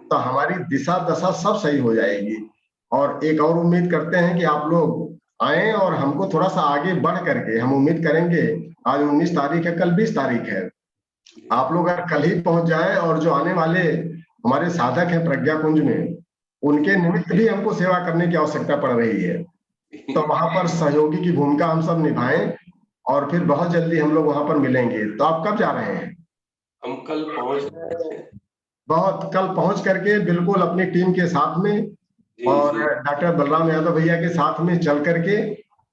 Speaker 1: तो हमारी दिशा दशा सब सही हो जाएगी। और एक और उम्मीद करते हैं कि आप लोग आए और हमको थोड़ा सा आगे बढ़ करके, हम उम्मीद करेंगे, आज 19 तारीख है, कल 20 तारीख है, आप लोग अगर कल ही पहुंच जाए और जो आने वाले हमारे साधक हैं प्रज्ञा कुंज में, उनके निमित्त भी हमको सेवा करने की आवश्यकता पड़ रही है। तो वहां पर सहयोगी की भूमिका हम सब निभाएं और फिर बहुत जल्दी हम लोग वहां पर मिलेंगे। तो आप कब जा रहे हैं?
Speaker 5: हम कल पहुंच रहे हैं।
Speaker 1: बहुत कल पहुंच करके बिल्कुल अपनी टीम के साथ में और डॉक्टर बलराम यादव भैया के साथ में चल करके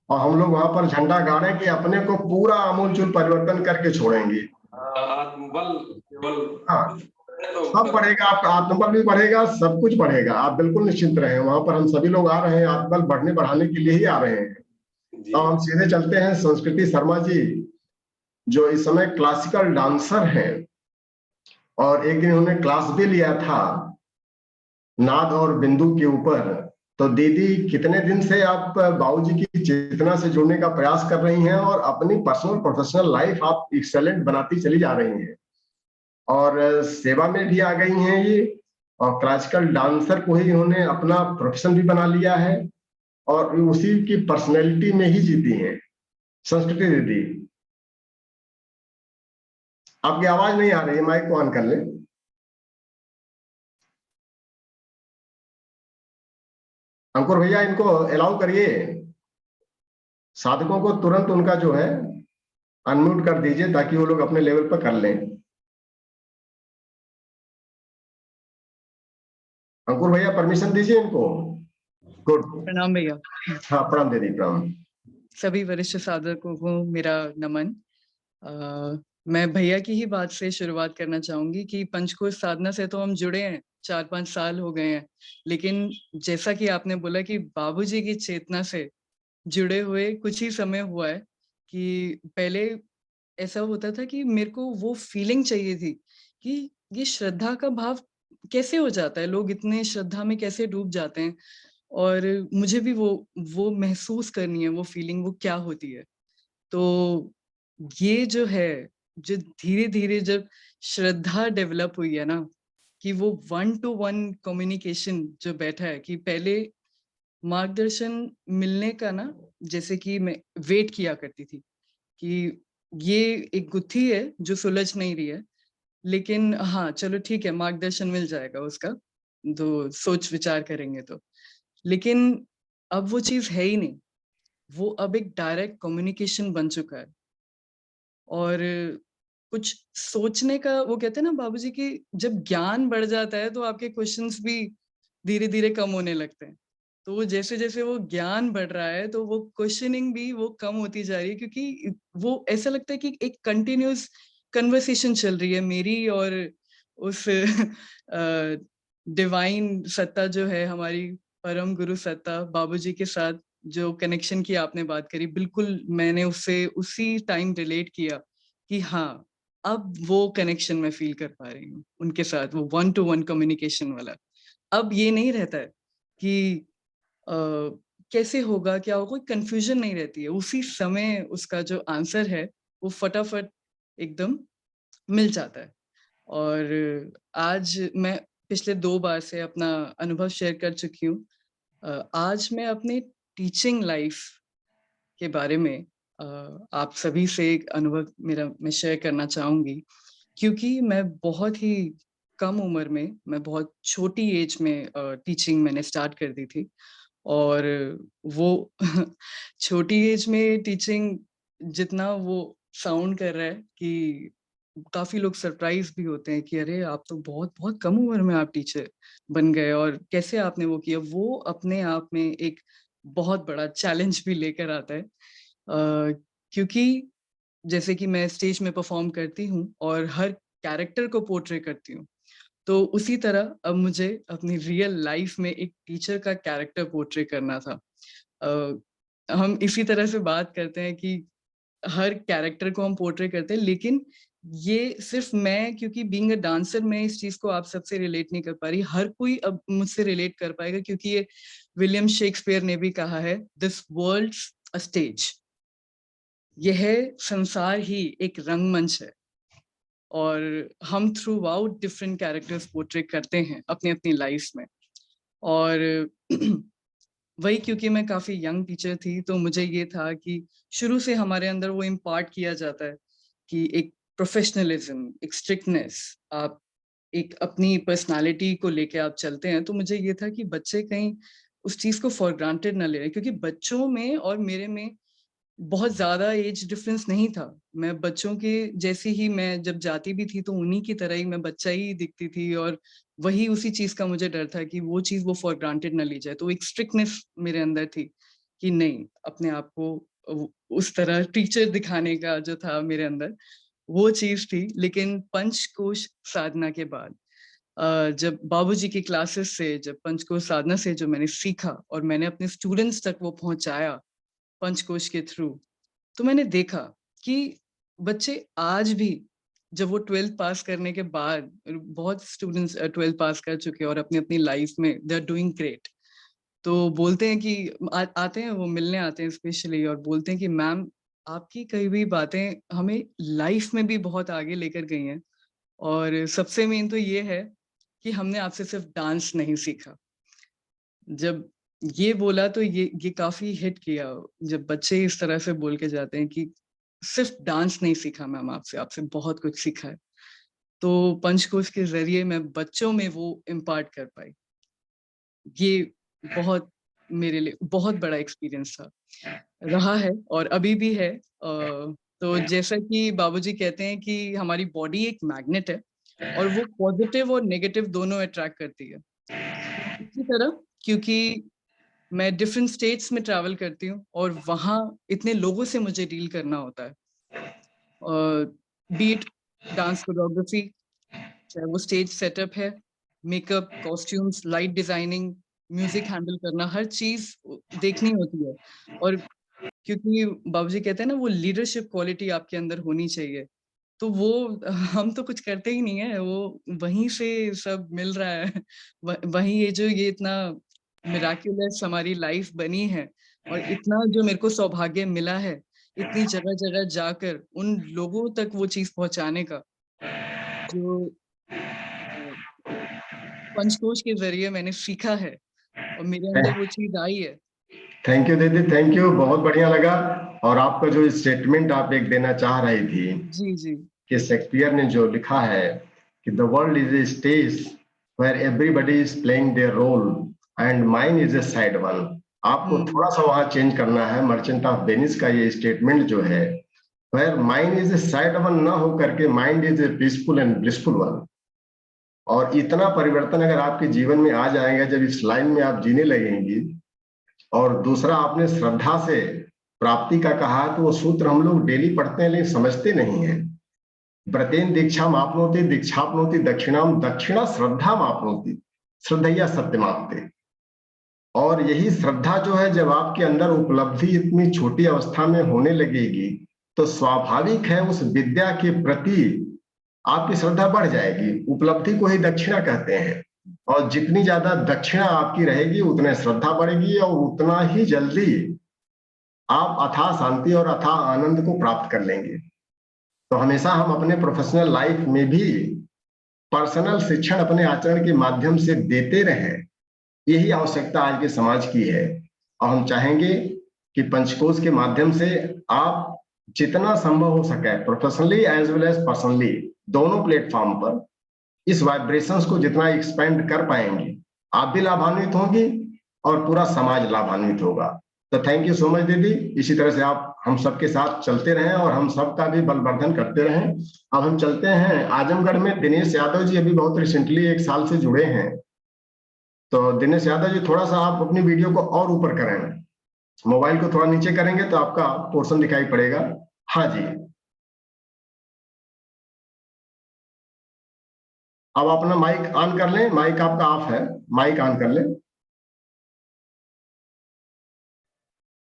Speaker 1: और हम लोग वहां पर झंडा गाड़े कि अपने को पूरा आमूलचूल परिवर्तन करके छोड़ेंगे।
Speaker 5: आत्मबल केवल
Speaker 1: हाँ, सब बढ़ेगा, आपका आत्मबल भी बढ़ेगा, सब कुछ बढ़ेगा, आप बिल्कुल निश्चिंत रहें। वहां पर हम सभी लोग आ रहे हैं, आत्मबल बढ़ने बढ़ाने के लिए ही आ रहे हैं। तो हम सीधे चलते हैं संस्कृति शर्मा जी, जो इस समय क्लासिकल डांसर हैं और एक दिन उन्होंने क्लास भी लिया था नाद और बिंदु के ऊपर। तो दीदी, कितने दिन से आप बाबूजी की चेतना से जुड़ने का प्रयास कर रही हैं और अपनी पर्सनल प्रोफेशनल लाइफ आप एक्सेलेंट बनाती चली जा रही हैं और सेवा में भी आ गई हैं ये, और क्लासिकल डांसर को ही इन्होंने अपना प्रोफेशन भी बना लिया है और उसी की पर्सनैलिटी में ही जीती हैं। संस्कृति दीदी, आपकी आवाज नहीं आ रही है, माइक को ऑन कर लें। अंकुर भैया, इनको अलाउ करिए, साधकों को तुरंत उनका जो है अनम्यूट कर दीजिए ताकि वो लोग अपने लेवल पर कर लें। अंकुर भैया परमिशन दीजिए इनको। गुड।
Speaker 6: प्रणाम भैया।
Speaker 1: हाँ, प्रणाम दीदी, प्रणाम।
Speaker 6: सभी वरिष्ठ साधकों को मेरा नमन। मैं भैया की ही बात से शुरुआत करना चाहूंगी कि पंचकोश साधना से तो हम जुड़े हैं, 4-5 साल हो गए हैं, लेकिन जैसा कि आपने बोला कि बाबूजी की चेतना से जुड़े हुए कुछ ही समय हुआ है कि पहले ऐसा होता था कि मेरे को वो फीलिंग चाहिए थी कि ये श्रद्धा का भाव कैसे हो जाता है, लोग इतने श्रद्धा में कैसे डूब जाते हैं, और मुझे भी वो महसूस करनी है, वो फीलिंग वो क्या होती है। तो ये जो है, जो धीरे-धीरे जब श्रद्धा डेवलप हुई है ना, कि वो 1 टू 1 कम्युनिकेशन जो बैठा है, कि पहले मार्गदर्शन मिलने का ना, जैसे कि मैं वेट किया करती थी कि ये एक गुत्थी है जो सुलझ नहीं रही है, लेकिन हाँ, चलो ठीक है, मार्गदर्शन मिल जाएगा उसका, तो सोच विचार करेंगे तो। लेकिन अब वो चीज़ है ही नहीं, वो अब एक डायरेक्ट कम्युनिकेशन बन चुका है। और कुछ सोचने का, वो कहते हैं ना बाबूजी कि जब ज्ञान बढ़ जाता है तो आपके क्वेश्चंस भी धीरे-धीरे कम होने लगते हैं। तो वो जैसे-जैसे वो ज्ञान बढ़ रहा है तो वो क्वेश्चनिंग भी वो कम होती जा रही है, क्योंकि वो ऐसा लगता है कि एक कंटिन्यूअस कन्वर्सेशन चल रही है मेरी और उस डिवाइन सत्ता जो है हमारी, परम गुरु सत्ता बाबूजी के साथ जो कनेक्शन की आपने बात करी, बिल्कुल मैंने उससे उसी टाइम रिलेट किया कि हाँ, अब वो कनेक्शन मैं फील कर पा रही हूँ उनके साथ, वो 1 टू 1 कम्युनिकेशन वाला। अब ये नहीं रहता है कि कैसे होगा, क्या होगा, कोई कन्फ्यूजन नहीं रहती है। उसी समय उसका जो आंसर है, वो फटाफट एकदम मिल जाता है। और आज मैं पिछले 2 बार से अपना अनुभव शेयर कर चुकी हूँ। आज मैं अपनी टीचिंग लाइफ के बारे में आप सभी से एक अनुभव मेरा मैं शेयर करना चाहूँगी, क्योंकि मैं बहुत ही कम उम्र में, मैं बहुत छोटी एज में टीचिंग मैंने स्टार्ट कर दी थी। और वो छोटी एज में टीचिंग जितना वो साउंड कर रहा है कि काफ़ी लोग सरप्राइज़ भी होते हैं कि अरे! आप तो बहुत-बहुत कम उम्र में आप टीचर बन गए और कैसे आपने वो किया? वो अपने आप में एक बहुत बड़ा चैलेंज भी लेकर आता है। क्योंकि जैसे कि मैं स्टेज में परफ़ॉर्म करती हूँ और हर कैरेक्टर को पोर्ट्रे करती हूँ, तो उसी तरह अब मुझे अपनी रियल लाइफ़ में एक टीचर का कैरेक्टर पोर्ट्रे करना था। हम इसी तरह से बात करते हैं कि हर कैरेक्टर को हम पोर्ट्रे करते हैं, लेकिन ये सिर्फ मैं, क्योंकि बीइंग अ डांसर मैं इस चीज को आप सबसे रिलेट नहीं कर पा रही, हर कोई अब मुझसे रिलेट कर पाएगा, क्योंकि ये विलियम शेक्सपियर ने भी कहा है, दिस वर्ल्ड्स अ स्टेज। यह संसार ही एक रंगमंच है और हम through out different characters portrait करते हैं अपनी अपनी लाइफ में। और वही, क्योंकि मैं काफी यंग टीचर थी तो मुझे ये था कि शुरू से हमारे अंदर वो इम्पार्ट किया जाता है कि एक प्रोफेशनलिज्म, एक स्ट्रिक्टनेस, आप एक अपनी पर्सनालिटी को लेके आप चलते हैं। तो मुझे ये था कि बच्चे कहीं उस चीज को फॉर ग्रांटेड ना ले रहे, क्योंकि बच्चों में और मेरे में बहुत ज्यादा एज डिफरेंस नहीं था। मैं बच्चों के जैसी ही, मैं जब जाती भी थी तो उन्हीं की तरह ही मैं बच्चा ही दिखती थी, और वही उसी चीज का मुझे डर था कि वो चीज वो फॉर ग्रांटेड ना ली जाए। तो एक स्ट्रिक्टनेस मेरे अंदर थी कि नहीं, अपने आप को उस तरह टीचर दिखाने का जो था मेरे अंदर, वो चीज थी। लेकिन पंचकोश साधना के बाद जब बाबूजी की क्लासेस से, जब पंचकोश साधना से जो मैंने सीखा और मैंने अपने स्टूडेंट्स तक वो पहुंचाया पंचकोश के थ्रू, तो मैंने देखा कि बच्चे आज भी, जब वो 12th पास करने के बाद, बहुत स्टूडेंट्स 12th पास कर चुके हैं और अपनी अपनी लाइफ में दे आर डूइंग ग्रेट, तो बोलते हैं कि आते हैं, वो मिलने आते हैं स्पेशली और बोलते हैं कि मैम, आपकी कही हुई बातें हमें लाइफ में भी बहुत आगे लेकर गई हैं, और सबसे मेन तो ये है कि हमने आपसे सिर्फ डांस नहीं सीखा। जब ये बोला तो ये काफी हिट किया, जब बच्चे इस तरह से बोल के जाते हैं कि सिर्फ डांस नहीं सीखा मैम आपसे, आपसे बहुत कुछ सीखा है। तो पंचकोश के जरिए मैं बच्चों में वो इम्पार्ट कर पाई। ये बहुत मेरे लिए बहुत बड़ा एक्सपीरियंस था, रहा है और अभी भी है। तो जैसा कि बाबूजी कहते हैं कि हमारी बॉडी एक मैग्नेट है और वो पॉजिटिव और नेगेटिव दोनों अट्रैक्ट करती है। इसी तरह, क्योंकि मैं डिफरेंट स्टेट्स में ट्रैवल करती हूँ और वहाँ इतने लोगों से मुझे डील करना होता है, बीट डांस कोरियोग्राफी, चाहे वो स्टेज सेटअप है, makeup, costumes, light designing, music handle करना, हर चीज देखनी होती है। और क्योंकि बाबूजी कहते हैं ना, वो लीडरशिप क्वालिटी आपके अंदर होनी चाहिए, तो वो हम तो कुछ करते ही नहीं है, वो वहीं से सब मिल रहा है। वहीं ये इतना मिराक्युलस हमारी लाइफ बनी है, और इतना जो मेरे को सौभाग्य मिला है इतनी जगह जगह जाकर उन लोगों तक वो चीज पहुंचाने का, जो पंचकोश के जरिए मैंने सीखा है और मेरे अंदर वो चीज आई है।
Speaker 1: थैंक यू दीदी, थैंक यू, बहुत बढ़िया लगा। और आपका जो स्टेटमेंट आप एक देना चाह रही थी
Speaker 6: जी जी
Speaker 1: कि शेक्सपियर ने जो लिखा है कि the world is a stage where everybody is playing their role and mine is a side one, आपको थोड़ा सा वहां चेंज करना है। मर्चेंट ऑफ वेनिस का ये स्टेटमेंट जो है, where mind is a side one ना हो करके mind is a peaceful and blissful one. और इतना परिवर्तन अगर आपके जीवन में आ जाएगा जब इस लाइन में आप जीने लगेंगी। और दूसरा, आपने श्रद्धा से प्राप्ति का कहा, तो वो सूत्र हम लोग डेली पढ़ते हैं लेकिन समझते नहीं है। व्रतेन दीक्षाम आपनोति दीक्षापनोति दक्षिणाम दक्षिणा श्रद्धाम आपनोति श्रद्धया सत्यमाप्ते। और यही श्रद्धा जो है, जब आपके अंदर उपलब्धि इतनी छोटी अवस्था में होने लगेगी तो स्वाभाविक है उस विद्या के प्रति आपकी श्रद्धा बढ़ जाएगी। उपलब्धि को ही दक्षिणा कहते हैं, और जितनी ज्यादा दक्षिणा आपकी रहेगी उतने श्रद्धा बढ़ेगी और उतना ही जल्दी आप अथाह शांति और अथाह आनंद को प्राप्त कर लेंगे। तो हमेशा हम अपने प्रोफेशनल लाइफ में भी पर्सनल शिक्षण अपने आचरण के माध्यम से देते रहें, यही आवश्यकता आज के समाज की है। और हम चाहेंगे कि पंचकोश के माध्यम से आप जितना संभव हो सके professionally as well as personally दोनों प्लेटफॉर्म पर इस वाइब्रेशंस को जितना एक्सपेंड कर पाएंगे, आप भी लाभान्वित होंगी और पूरा समाज लाभान्वित होगा। तो थैंक यू सो मच दीदी, इसी तरह से आप हम सबके साथ चलते रहें और हम सबका भी बलवर्धन करते रहें। अब हम चलते हैं आजमगढ़ में। दिनेश यादव जी अभी बहुत रिसेंटली 1 साल से जुड़े हैं, तो दिनेश यादव जी थोड़ा सा आप अपनी वीडियो को और ऊपर करें, मोबाइल को थोड़ा नीचे करेंगे तो आपका पोर्शन दिखाई पड़ेगा। हाँ जी, अब अपना माइक ऑन कर लें, माइक आपका ऑफ है, माइक ऑन कर लें।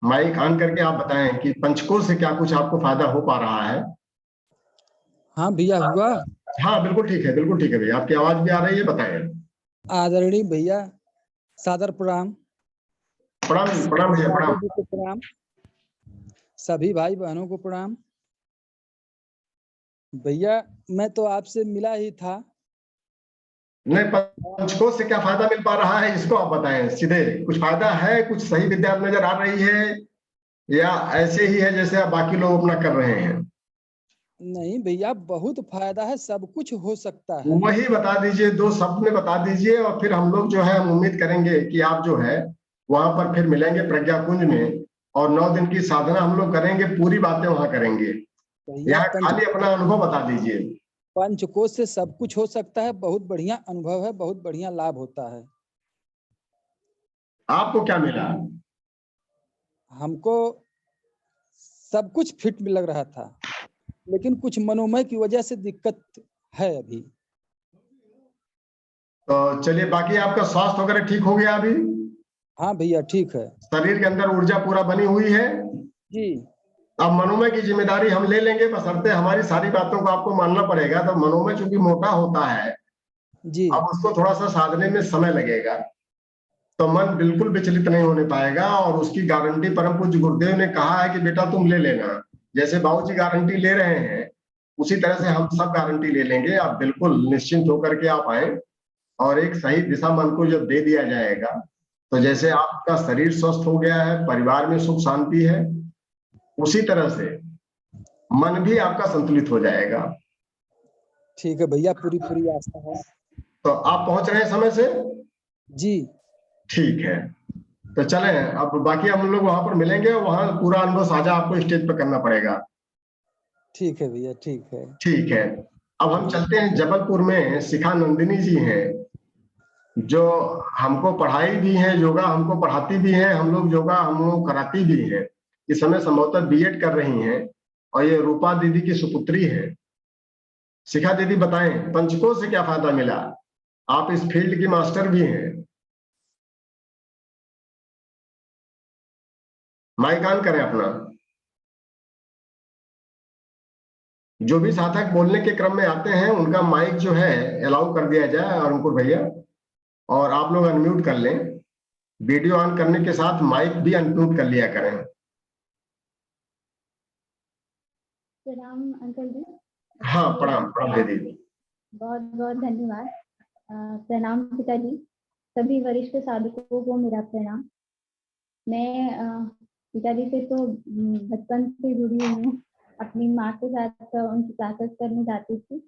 Speaker 1: माइक ऑन करके आप बताएं कि पंचकोश से क्या कुछ आपको फायदा हो पा रहा है।
Speaker 7: हाँ भैया हुआ।
Speaker 1: हाँ बिल्कुल ठीक है, बिल्कुल ठीक है भैया, आपकी आवाज भी आ रही है, बताएं।
Speaker 7: आदरणीय भैया सादर प्रणाम।
Speaker 1: प्रणाम प्रणाम भैया, प्रणाम।
Speaker 7: जी को प्रणाम, सभी भाई बहनों को प्रणाम। भैया मैं तो आपसे मिला ही था।
Speaker 1: नहीं, पंचकोश से क्या फायदा मिल पा रहा है, इसको आप बताएं सीधे। कुछ फायदा है, कुछ सही विद्या नजर आ रही है, या ऐसे ही है जैसे आप बाकी लोग अपना कर रहे हैं?
Speaker 7: नहीं भैया बहुत फायदा है, सब कुछ हो सकता है।
Speaker 1: वही बता दीजिए, 2 शब्द में बता दीजिए, और फिर हम लोग जो है हम उम्मीद करेंगे कि आप जो है वहां पर फिर मिलेंगे प्रज्ञा कुंज में, और 9 दिन की साधना हम लोग करेंगे, पूरी बातें वहां करेंगे।
Speaker 7: भैया
Speaker 1: यहाँ खाली अपना अनुभव बता दीजिए।
Speaker 7: पंचकोश से सब कुछ हो सकता है, बहुत बढ़िया अनुभव है, बहुत बढ़िया लाभ होता है।
Speaker 1: आपको क्या मिला?
Speaker 7: हमको सब कुछ फिट में लग रहा था, लेकिन कुछ मनोमय की वजह से दिक्कत है अभी।
Speaker 1: तो चलिए, बाकी आपका स्वास्थ्य वगैरह ठीक हो गया अभी?
Speaker 7: हाँ भैया ठीक है
Speaker 1: शरीर के अंदर ऊर्जा पूरा बनी हुई है?
Speaker 7: जी।
Speaker 1: अब मनोमय की जिम्मेदारी हम ले लेंगे, बशर्ते हमारी सारी बातों को आपको मानना पड़ेगा। तो मनोमय चूंकि मोटा होता है,
Speaker 7: जी
Speaker 1: अब उसको थोड़ा सा साधने में समय लगेगा, तो मन बिल्कुल विचलित नहीं होने पाएगा। और उसकी गारंटी परम पूज्य गुरुदेव ने कहा है कि बेटा तुम ले लेना। जैसे बाबूजी गारंटी ले रहे हैं, उसी तरह से हम सब गारंटी ले लेंगे। आप बिल्कुल निश्चिंत होकर के आप आए, और एक सही दिशा मन को जब दे दिया जाएगा, तो जैसे आपका शरीर स्वस्थ हो गया है, परिवार में सुख शांति है, उसी तरह से मन भी आपका संतुलित हो जाएगा।
Speaker 7: ठीक है भैया, पूरी पूरी आस्था है।
Speaker 1: तो आप पहुंच रहे हैं समय से?
Speaker 7: जी
Speaker 1: ठीक है, तो चलें। अब बाकी हम लोग वहां पर मिलेंगे, वहां पूरा अनुभव साझा आपको स्टेज पर करना पड़ेगा।
Speaker 7: ठीक है भैया ठीक है।
Speaker 1: ठीक है, अब हम चलते हैं जबलपुर में। शिखा नंदिनी जी हैं, जो हमको पढ़ाई भी है, योगा हमको पढ़ाती भी है, हम लोग योगा हम लोग कराती भी है। इस समय संभवतः बीएड कर रही हैं, और ये रूपा दीदी की सुपुत्री है। शिखा दीदी बताएं, पंचकोश से क्या फायदा मिला? आप इस फील्ड की मास्टर भी हैं। माइक ऑन करें अपना। जो भी साधक बोलने के क्रम में आते हैं, उनका माइक जो है अलाउ कर दिया जाए, और अंकुर भैया, और आप लोग अनम्यूट कर लें। वीडियो ऑन करने के साथ माइक भी अनम्यूट कर लिया करें।
Speaker 8: प्रणाम अंकल जी।
Speaker 1: हाँ प्रणाम प्रणाम दीदी।
Speaker 8: बहुत बहुत धन्यवाद। प्रणाम पिताजी, सभी वरिष्ठ साधकों को मेरा प्रणाम। मैं पिताजी से तो बचपन से जुड़ी हुई हूँ। अपनी माँ के साथ उनकी क्लासेस करने जाती थी,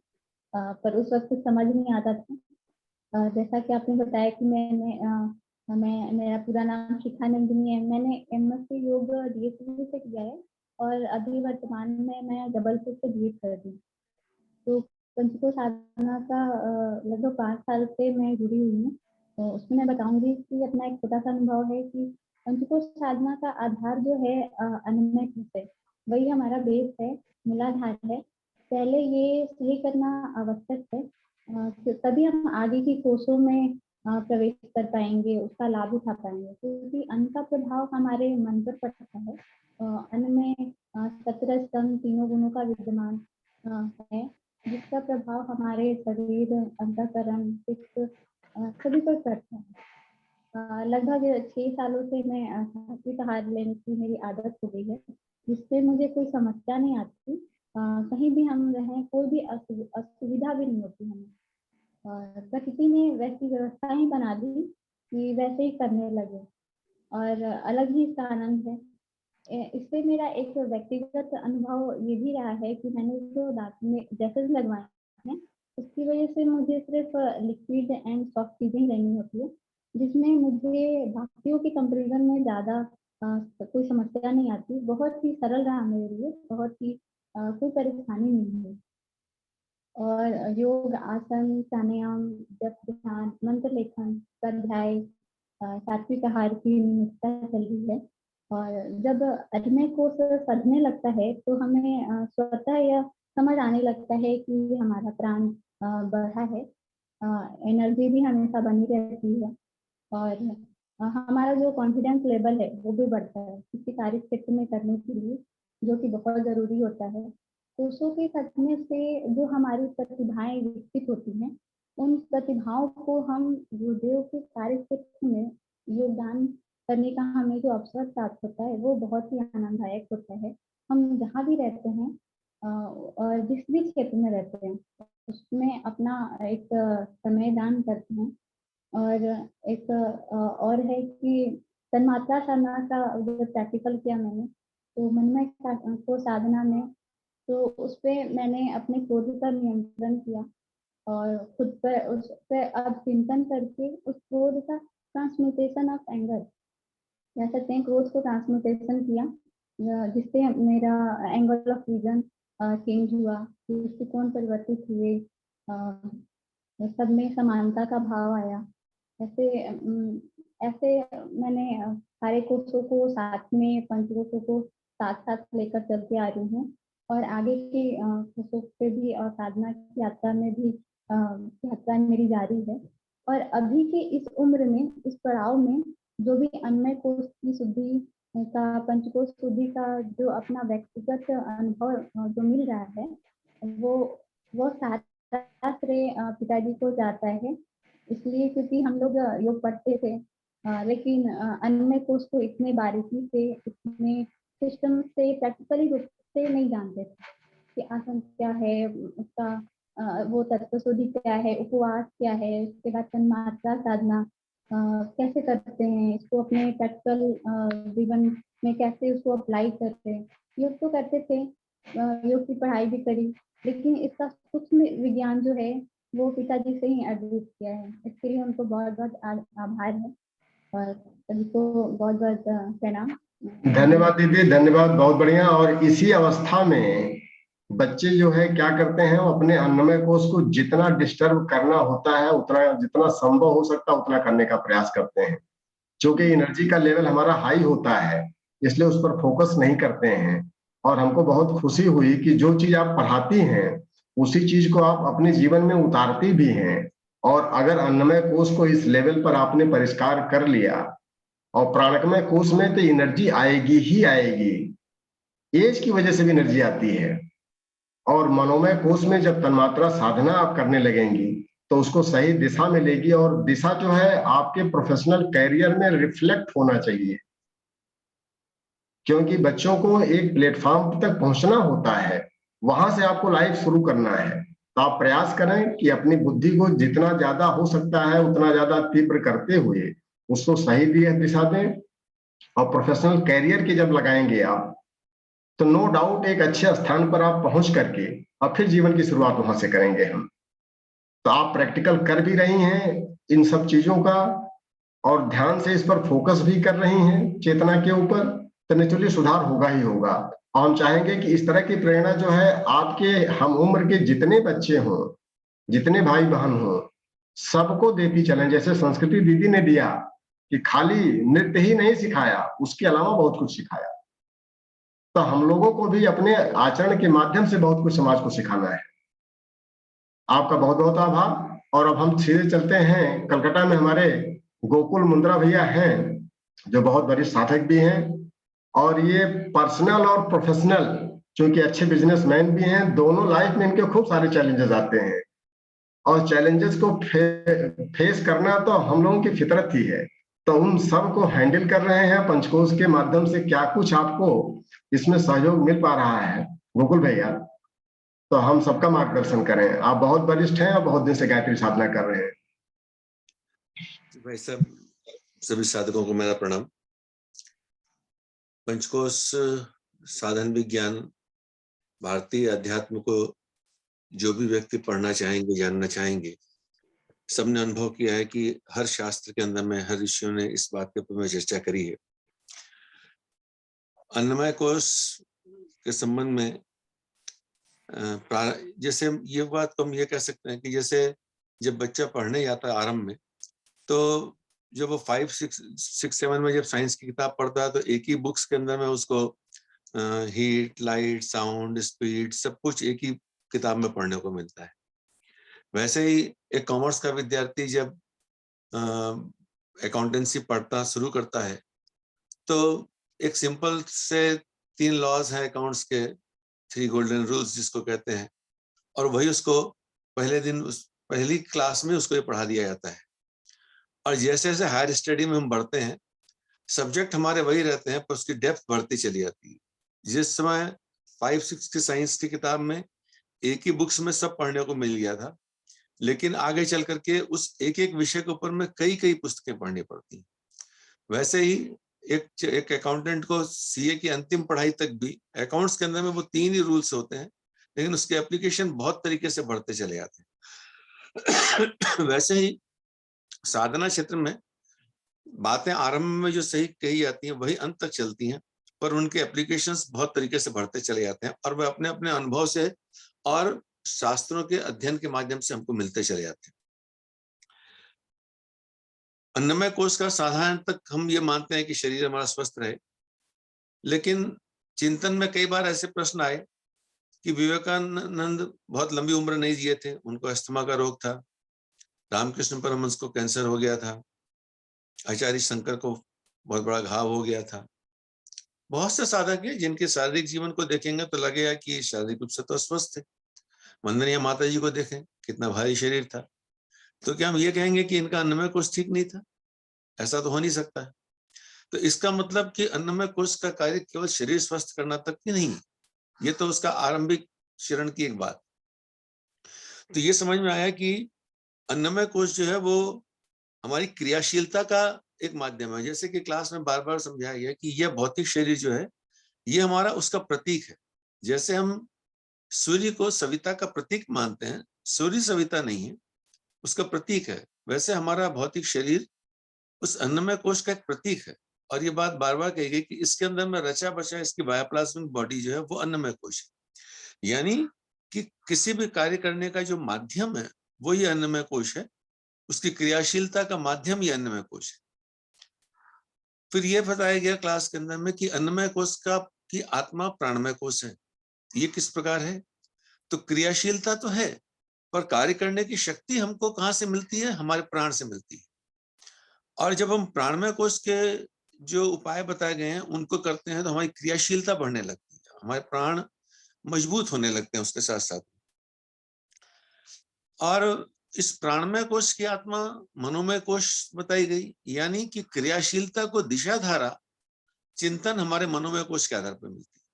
Speaker 8: पर उस वक्त समझ नहीं आता था। जैसा कि आपने बताया कि मैं मेरा पूरा नाम शिखा नंदिनी है। मैंने एमएससी योग डीएससी से किया है, और अभी वर्तमान में मैं जबलपुर से बीएड कर रही हूँ। तो पंचकोश साधना का लगभग 5 साल से मैं जुड़ी हुई हूँ। तो उसमें मैं बताऊंगी कि अपना एक छोटा सा अनुभव है कि पंचकोश साधना का आधार जो है अन्नमय कोश है, वही हमारा बेस है, मूलाधार है। पहले ये सही करना आवश्यक है, तभी हम आगे की कोषों में प्रवेश कर पाएंगे, उसका लाभ उठा पाएंगे। क्योंकि अन्न का प्रभाव हमारे मन पर पड़ता है। अन्न में 17 स्तंभ, तीनों गुणों का विद्यमान है, जिसका प्रभाव हमारे शरीर, अंतःकरण, चित्त सभी पर पड़ता है। लगभग 6 सालों से मैं सात्विक आहार लेने की मेरी आदत हो गई है, जिससे मुझे कोई समस्या नहीं आती। कहीं भी हम रहें, कोई भी असुविधा भी नहीं होती हमें। प्रकृति ने वैसी व्यवस्था ही बना दी कि वैसे ही करने लगे, और अलग ही इसका आनंद है। इससे मेरा एक व्यक्तिगत अनुभव ये भी रहा है कि मैंने जो दांत में जैसे लगवाए हैं, उसकी वजह से मुझे सिर्फ लिक्विड एंड सॉफ्ट चीजें ही लेनी होती है, जिसमें मुझे बाकियों के कंपेरिजन में ज़्यादा कोई समस्या नहीं आती। बहुत ही सरल रहा मेरे लिए, बहुत ही कोई परेशानी नहीं हुई। और योग, आसन, प्राणायाम, जप, ध्यान, मंत्र लेखन, स्वाध्याय, सात्विक आहार की नियमितता चल रही है। और जब अध्ययन को सधने लगता है, तो हमें स्वतः यह समझ आने लगता है कि हमारा प्राण बढ़ा है, एनर्जी भी हमेशा बनी रहती है, और हमारा जो कॉन्फिडेंस लेवल है वो भी बढ़ता है किसी कार्य क्षेत्र में करने के लिए, जो कि बहुत ज़रूरी होता है। कोषों के कटने से जो हमारी प्रतिभाएं विकसित होती हैं, उन प्रतिभाओं को हम गुरुदेव के कार्य क्षेत्र में योगदान करने का हमें जो अवसर प्राप्त होता है, वो बहुत ही आनंददायक होता है। हम जहाँ भी रहते हैं और जिस भी क्षेत्र में रहते हैं, उसमें अपना एक समय दान करते हैं। और एक और है कि तन्मात्रा साधना का जो प्रैक्टिकल किया मैंने, तो मनमय को साधना में, तो उस पे मैंने अपने क्रोध पर नियंत्रण किया और खुद पर उस पे अब चिंतन करके उस क्रोध का ट्रांसम्यूटेशन ऑफ एंगर कह सकते हैं, क्रोध को ट्रांसम्यूटेशन किया, जिससे मेरा एंगल ऑफ विजन चेंज हुआ, दृष्टिकोण परिवर्तित हुए, सब में समानता का भाव आया। ऐसे मैंने सारे कोर्सों को साथ में, पंचकोशों को साथ साथ लेकर चलते आ रही हूँ और आगे की कोर्सों पे भी और साधना की यात्रा में भी यात्रा मेरी जारी है। और अभी की इस उम्र में, इस पड़ाव में जो भी अन्य कोर्स की शुद्धि का, पंचकोश शुद्धि का जो अपना व्यक्तिगत अनुभव जो मिल रहा है, वो सारा श्रेय पिताजी को जाता है। इसलिए क्योंकि हम लोग योग पढ़ते थे, लेकिन अन्य कोर्स को इतने बारीकी से, इतने सिस्टम से, प्रैक्टिकली रूप से नहीं जानते थे कि आसन क्या है, उसका वो तत्व शुद्धि क्या है, उपवास क्या है, उसके बाद तन्मात्रा साधना कैसे करते हैं, इसको अपने प्रैक्टिकल जीवन में कैसे उसको अप्लाई करते हैं। योग तो करते थे, योग की पढ़ाई भी करी, लेकिन इसका सूक्ष्म विज्ञान जो है वो पिताजी से ही अर्जित किया है। इसके लिए उनको बहुत बहुत आभार है और सभी को बहुत बहुत प्रणाम।
Speaker 1: धन्यवाद दीदी, धन्यवाद, बहुत बढ़िया। और इसी अवस्था में बच्चे जो है क्या करते हैं, वो अपने अन्नमय कोश को जितना डिस्टर्ब करना होता है, उतना, जितना संभव हो सकता है उतना करने का प्रयास करते हैं। क्योंकि एनर्जी का लेवल हमारा हाई होता है, इसलिए उस पर फोकस नहीं करते हैं। और हमको बहुत खुशी हुई कि जो चीज आप पढ़ाती हैं उसी चीज को आप अपने जीवन में उतारती भी हैं। और अगर अन्नमय कोश को इस लेवल पर आपने परिष्कार कर लिया, और प्राणकमय कोश में तो एनर्जी आएगी ही आएगी, एज की वजह से भी एनर्जी आती है। और मनोमय कोश में जब तन्मात्रा साधना आप करने लगेंगी तो उसको सही दिशा में लेगी, और दिशा जो है आपके प्रोफेशनल कैरियर में रिफ्लेक्ट होना चाहिए। क्योंकि बच्चों को एक प्लेटफॉर्म तक पहुंचना होता है, वहां से आपको लाइफ शुरू करना है। तो आप प्रयास करें कि अपनी बुद्धि को जितना ज्यादा हो सकता है उतना ज्यादा तीव्र करते हुए उसको सही दिशा दें। और प्रोफेशनल कैरियर के जब लगाएंगे आप, तो नो डाउट एक अच्छे स्थान पर आप पहुंच करके और फिर जीवन की शुरुआत वहां से करेंगे हम। तो आप प्रैक्टिकल कर भी रही हैं इन सब चीजों का, और ध्यान से इस पर फोकस भी कर रही हैं चेतना के ऊपर, तो नेचुरली सुधार होगा ही होगा। और हम चाहेंगे कि इस तरह की प्रेरणा जो है आपके हम उम्र के जितने बच्चे हों, जितने भाई बहन हों, सबको देती चलें। जैसे संस्कृति दीदी ने दिया कि खाली नृत्य ही नहीं सिखाया, उसके अलावा बहुत कुछ सिखाया। तो हम लोगों को भी अपने आचरण के माध्यम से बहुत कुछ समाज को सिखाना है। आपका बहुत बहुत आभार। और अब हम सीधे चलते हैं, कलकत्ता में हमारे गोकुल मुंद्रा भैया हैं जो बहुत बड़े साधक भी हैं, और ये पर्सनल और प्रोफेशनल, चूंकि अच्छे बिजनेसमैन भी हैं, दोनों लाइफ में इनके खूब सारे चैलेंजेस आते हैं। और चैलेंजेस को फेस करना तो हम लोगों की फितरत ही है। तो उन सब को हैंडल कर रहे हैं पंचकोश के माध्यम से। क्या कुछ आपको इसमें सहयोग मिल पा रहा है गोकुल भैया? तो हम सबका मार्गदर्शन करें। आप बहुत वरिष्ठ हैं और बहुत दिन से गायत्री साधना कर रहे हैं।
Speaker 9: भाई साहब, सभी साधकों को मेरा प्रणाम। पंचकोश साधन विज्ञान, भारतीय अध्यात्म को जो भी व्यक्ति पढ़ना चाहेंगे, जानना चाहेंगे, सबने अनुभव किया है कि हर शास्त्र के अंदर में, हर ऋषियों ने इस बात के ऊपर में चर्चा करी है। अन्नमय कोश के संबंध में जैसे ये बात को हम ये कह सकते हैं कि जैसे जब बच्चा पढ़ने जाता है आरंभ में, तो जब वो 5, 6, 7 में जब साइंस की किताब पढ़ता है तो एक ही बुक्स के अंदर में उसको हीट, लाइट, साउंड, स्पीड, सब कुछ एक ही किताब में पढ़ने को मिलता है। वैसे ही एक कॉमर्स का विद्यार्थी जब अकाउंटेंसी पढ़ता शुरू करता है तो एक सिंपल से 3 लॉज है अकाउंट्स के, 3 गोल्डन रूल्स जिसको कहते हैं, और वही उसको पहले दिन उस पहली क्लास में उसको ये पढ़ा दिया जाता है। और जैसे जैसे हायर स्टडी में हम बढ़ते हैं, सब्जेक्ट हमारे वही रहते हैं पर उसकी डेप्थ बढ़ती चली जाती है। जिस समय 5-6 की साइंस की किताब में एक ही बुक्स में सब पढ़ने को मिल गया था, लेकिन आगे चल करके उस एक एक विषय के ऊपर में कई कई पुस्तकें पढ़नी पड़ती हैं। वैसे ही एक अकाउंटेंट को सीए की अंतिम पढ़ाई तक भी अकाउंट्स के अंदर में वो 3 ही रूल्स होते हैं, लेकिन उसके एप्लीकेशन बहुत तरीके से बढ़ते चले जाते हैं। वैसे ही साधना क्षेत्र में बातें आरंभ में जो सही कही जाती हैं वही अंत तक चलती हैं, पर उनके एप्लीकेशंस बहुत तरीके से बढ़ते चले जाते हैं और वह अपने अपने अनुभव से और शास्त्रों के अध्ययन के माध्यम से हमको मिलते चले जाते हैं। अन्नमय कोश का साधारण तक हम ये मानते हैं कि शरीर हमारा स्वस्थ रहे, लेकिन चिंतन में कई बार ऐसे प्रश्न आए कि विवेकानंद बहुत लंबी उम्र नहीं जिए थे, उनको अस्थमा का रोग था, रामकृष्ण परमहंस को कैंसर हो गया था, आचार्य शंकर को बहुत बड़ा घाव हो गया था। बहुत से साधक हैं जिनके शारीरिक जीवन को देखेंगे तो लगेगा कि शारीरिक रूप से तो स्वस्थ थे। वंदनीय माता जी को देखें, कितना भारी शरीर था, तो क्या हम ये कहेंगे कि इनका अन्नमय कोश ठीक नहीं था? ऐसा तो हो नहीं सकता है। तो इसका मतलब कि अन्नमय कोश का कार्य केवल शरीर स्वस्थ करना तक ही नहीं, ये तो उसका आरंभिक चरण की एक बात। तो ये समझ में आया कि अन्नमय कोश जो है वो हमारी क्रियाशीलता का एक माध्यम है। जैसे कि क्लास में बार बार समझाया गया कि यह भौतिक शरीर जो है ये हमारा उसका प्रतीक है। जैसे हम सूर्य को सविता का प्रतीक मानते हैं, सूर्य सविता नहीं है, उसका प्रतीक है, वैसे हमारा भौतिक शरीर उस अन्नमय कोश का एक प्रतीक है। और ये बात बार बार कही गई कि इसके अंदर में रचा बचा इसकी बायोप्लाज्मिक बॉडी जो है वो अन्नमय कोश है, यानी कि किसी भी कार्य करने का जो माध्यम है वो ये अन्नमय कोश है, उसकी क्रियाशीलता का माध्यम ये अन्नमय कोश है। फिर ये बताया गया क्लास के अंदर में कि अन्नमय कोश की आत्मा प्राणमय कोश है। ये किस प्रकार है? तो क्रियाशीलता तो है, पर कार्य करने की शक्ति हमको कहाँ से मिलती है? हमारे प्राण से मिलती है। और जब हम प्राणमय कोश के जो उपाय बताए गए हैं उनको करते हैं तो हमारी क्रियाशीलता बढ़ने लगती है, हमारे प्राण मजबूत होने लगते हैं उसके साथ साथ। और इस प्राणमय कोश की आत्मा मनोमय कोश बताई गई, यानी कि क्रियाशीलता को दिशा धारा चिंतन हमारे मनोमय कोश के आधार पर मिलती है।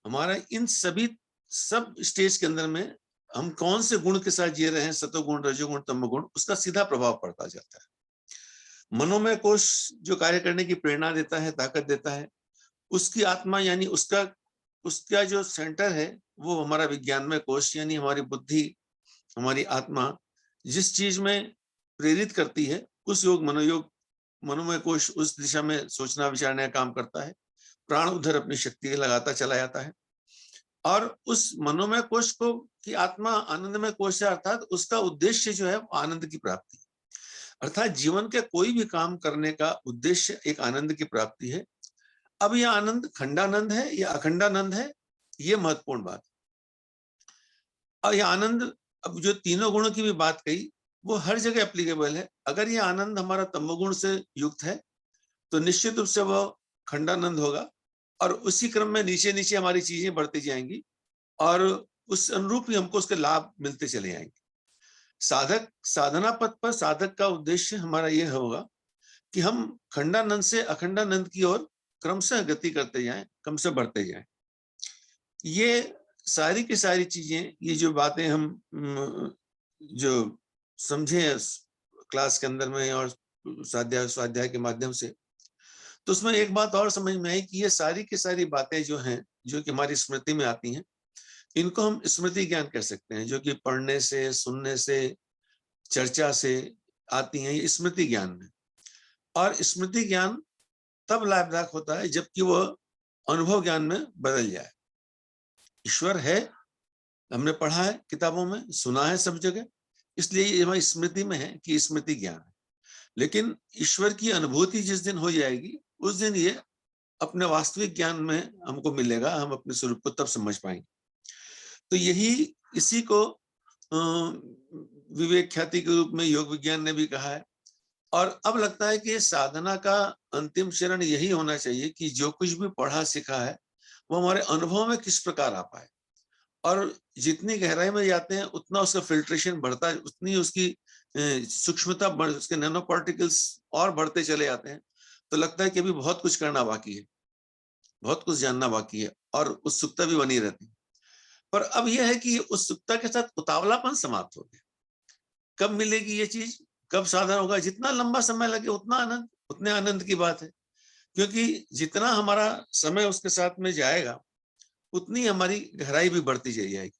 Speaker 9: हमारा इन सब स्टेज के अंदर में हम कौन से गुण के साथ जी रहे हैं, सतोगुण, रजोगुण, तमोगुण, उसका सीधा प्रभाव पड़ता जाता है। मनोमय कोश जो कार्य करने की प्रेरणा देता है, ताकत देता है, उसकी आत्मा यानी उसका जो सेंटर है वो हमारा विज्ञानमय कोश, यानी हमारी बुद्धि, हमारी आत्मा जिस चीज में प्रेरित करती है उस मनोमय कोश उस दिशा में सोचना विचारने का काम करता है। प्राण उधर अपनी शक्ति लगाता चला जाता है और उस मनोमय कोश को की आत्मा आनंदमय कोश है, अर्थात उसका उद्देश्य जो है वो आनंद की प्राप्ति, अर्थात जीवन के कोई भी काम करने का उद्देश्य एक आनंद की प्राप्ति है। अब यह आनंद खंडानंद है या अखंडानंद है, ये महत्वपूर्ण बात। और यह आनंद, अब जो तीनों गुणों की भी बात कही वो हर जगह एप्लीकेबल है। अगर ये आनंद हमारा तमोगुण से युक्त है तो निश्चित रूप से वो खंडानंद होगा और उसी क्रम में नीचे नीचे हमारी चीजें बढ़ती जाएंगी और उस अनुरूप ही हमको उसके लाभ मिलते चले जाएंगे। साधना पथ पर साधक का उद्देश्य हमारा यह होगा कि हम खंडानंद से अखंडानंद की ओर क्रमशः गति करते जाएं, क्रमशः बढ़ते जाएं। ये सारी की सारी चीजें, ये जो बातें हम जो समझे क्लास के अंदर में और स्वाध्याय के माध्यम से, तो उसमें एक बात और समझ में आई कि ये सारी की सारी बातें जो हैं, जो कि हमारी स्मृति में आती हैं, इनको हम स्मृति ज्ञान कह सकते हैं, जो कि पढ़ने से, सुनने से, चर्चा से आती हैं, ये स्मृति ज्ञान है। और स्मृति ज्ञान तब लाभदायक होता है जबकि वो अनुभव ज्ञान में बदल जाए। ईश्वर है, हमने पढ़ा है किताबों में, सुना है सब जगह, इसलिए ये हमारी स्मृति में है कि स्मृति ज्ञान है। लेकिन ईश्वर की अनुभूति जिस दिन हो जाएगी उस दिन ये अपने वास्तविक ज्ञान में हमको मिलेगा, हम अपने स्वरूप को तब समझ पाएंगे। तो इसी को विवेक ख्याति के रूप में योग विज्ञान ने भी कहा है। और अब लगता है कि साधना का अंतिम चरण यही होना चाहिए कि जो कुछ भी पढ़ा सीखा है वो हमारे अनुभव में किस प्रकार आ पाए। और जितनी गहराई में जाते हैं उतना उसका फिल्ट्रेशन बढ़ता है, उतनी उसकी सूक्ष्मता उसके नैनो पार्टिकल्स और बढ़ते चले जाते हैं। तो लगता है कि अभी बहुत कुछ करना बाकी है, बहुत कुछ जानना बाकी है, और उत्सुकता भी बनी रहती है। पर अब यह है कि उत्सुकता के साथ उतावलापन समाप्त हो गया। कब मिलेगी ये चीज, कब साधन होगा? जितना लंबा समय लगे उतना आनंद, उतने आनंद की बात है। क्योंकि जितना हमारा समय उसके साथ में जाएगा उतनी हमारी गहराई भी बढ़ती चली जाएगी।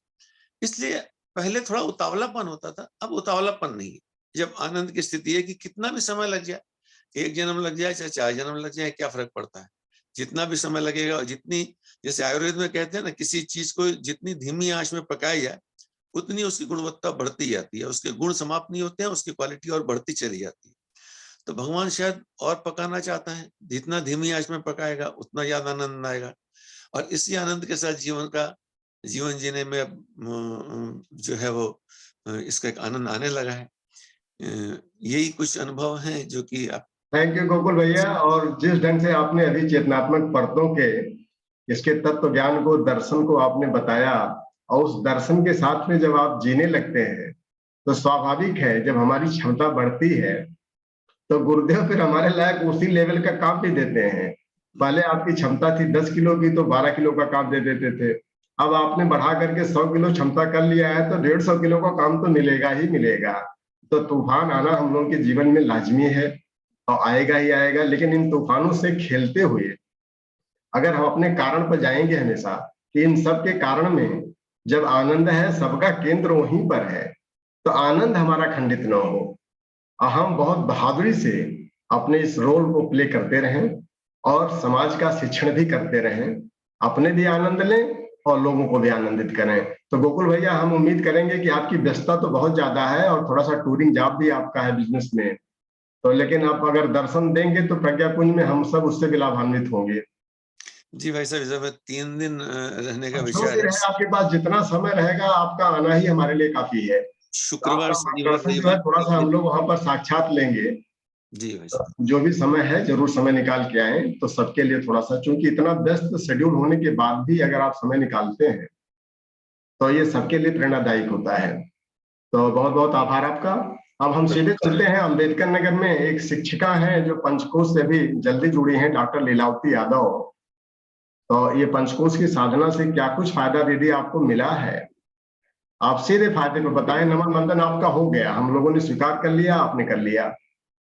Speaker 9: इसलिए पहले थोड़ा उतावलापन होता था, अब उतावलापन नहीं है। जब आनंद की स्थिति है कि कितना भी समय लग जाए, 1 जन्म लग जाए चाहे 4 जन्म लग जाए, क्या फर्क पड़ता है? जितना भी समय लगेगा, जितनी, जैसे आयुर्वेद में कहते हैं ना, किसी चीज को जितनी धीमी आंच में पकाई जाए उतनी उसकी गुणवत्ता बढ़ती जाती है, उसके गुण समाप्त नहीं होते हैं, उसकी क्वालिटी और बढ़ती चली जाती है। तो भगवान शायद और पकाना चाहता है, जितना धीमी आंच में पकाएगा उतना ज्यादा आनंद आएगा, और इसी आनंद के साथ जीवन जीने में जो है वो इसका एक आनंद आने लगा है। यही कुछ अनुभव हैं जो कि आप।
Speaker 1: थैंक यू गोकुल भैया। और जिस ढंग से आपने अभी चेतनात्मक परतों के इसके तत्व ज्ञान को, दर्शन को आपने बताया, और उस दर्शन के साथ में जब आप जीने लगते हैं तो स्वाभाविक है जब हमारी क्षमता बढ़ती है तो गुरुदेव फिर हमारे लायक उसी लेवल का काम भी देते हैं। पहले आपकी क्षमता थी 10 किलो की तो 12 किलो का काम दे देते थे, अब आपने बढ़ा करके 100 किलो क्षमता कर लिया है तो 150 किलो का काम तो मिलेगा ही मिलेगा। तो तूफान आना हम लोगों के जीवन में लाजमी है और आएगा ही आएगा, लेकिन इन तूफानों से खेलते हुए अगर हम अपने कारण पर जाएंगे हमेशा कि इन सब के कारण में जब आनंद है, सबका केंद्र वहीं पर है, तो आनंद हमारा खंडित न हो और हम बहुत बहादुरी से अपने इस रोल को प्ले करते रहें और समाज का शिक्षण भी करते रहें, अपने भी आनंद लें और लोगों को भी आनंदित करें। तो गोकुल भैया, हम उम्मीद करेंगे कि आपकी व्यस्तता तो बहुत ज्यादा है और थोड़ा सा टूरिंग जॉब भी आपका है बिजनेस में, तो लेकिन आप अगर दर्शन देंगे तो प्रज्ञापुंज में हम सब उससे भी लाभान्वित होंगे।
Speaker 9: जी भाई साहब, जब 3 दिन रहने का
Speaker 1: जो
Speaker 9: विचार
Speaker 1: भी
Speaker 9: है,
Speaker 1: रहे आपके पास, जितना समय रहेगा आपका आना ही हमारे लिए काफी है।
Speaker 9: शुक्रवार,
Speaker 1: आपका
Speaker 9: शनिवार,
Speaker 1: मार्गदर्शन जो है थोड़ा सा हम लोग वहां पर साक्षात लेंगे।
Speaker 9: जी भाई साहब,
Speaker 1: जो भी समय है जरूर समय निकाल के आए, तो सबके लिए थोड़ा सा, चूंकि इतना व्यस्त शेड्यूल होने के बाद भी अगर आप समय निकालते हैं तो ये सबके लिए प्रेरणादायक होता है। तो बहुत बहुत आभार आपका। अब हम सीधे चलते हैं अम्बेडकर नगर में, एक शिक्षिका हैं जो पंचकोश से भी जल्दी जुड़ी हैं, डॉक्टर लीलावती यादव। तो ये पंचकोश की साधना से क्या कुछ फायदा दीदी आपको मिला है, आप सीधे फायदे को बताएं। नमन बंधन आपका हो गया, हम लोगों ने स्वीकार कर लिया, आपने कर लिया।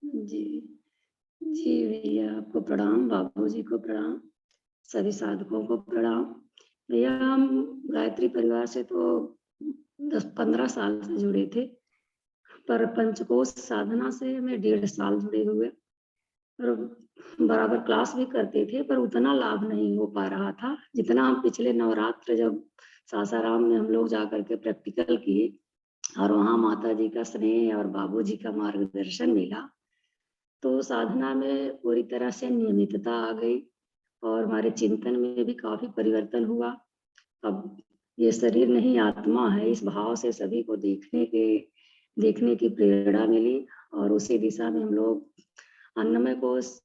Speaker 10: जी जी भैया, आपको प्रणाम, बाबूजी को प्रणाम, सभी साधकों को प्रणाम। भैया, हम गायत्री परिवार से तो 10-15 साल से जुड़े थे, पर पंचकोश साधना से हमें 1.5 साल जुड़े हुए, और बराबर क्लास भी करते थे, पर उतना लाभ नहीं हो पा रहा था जितना हम पिछले नवरात्र जब सासाराम में हम लोग जाकर के प्रैक्टिकल किए और वहाँ माता जी का स्नेह और बाबूजी का मार्गदर्शन मिला, तो साधना में पूरी तरह से नियमितता आ गई और हमारे चिंतन में भी काफी परिवर्तन हुआ। अब ये शरीर नहीं आत्मा है, इस भाव से सभी को देखने की प्रेरणा मिली, और उसी दिशा में हम लोग अन्नमय कोश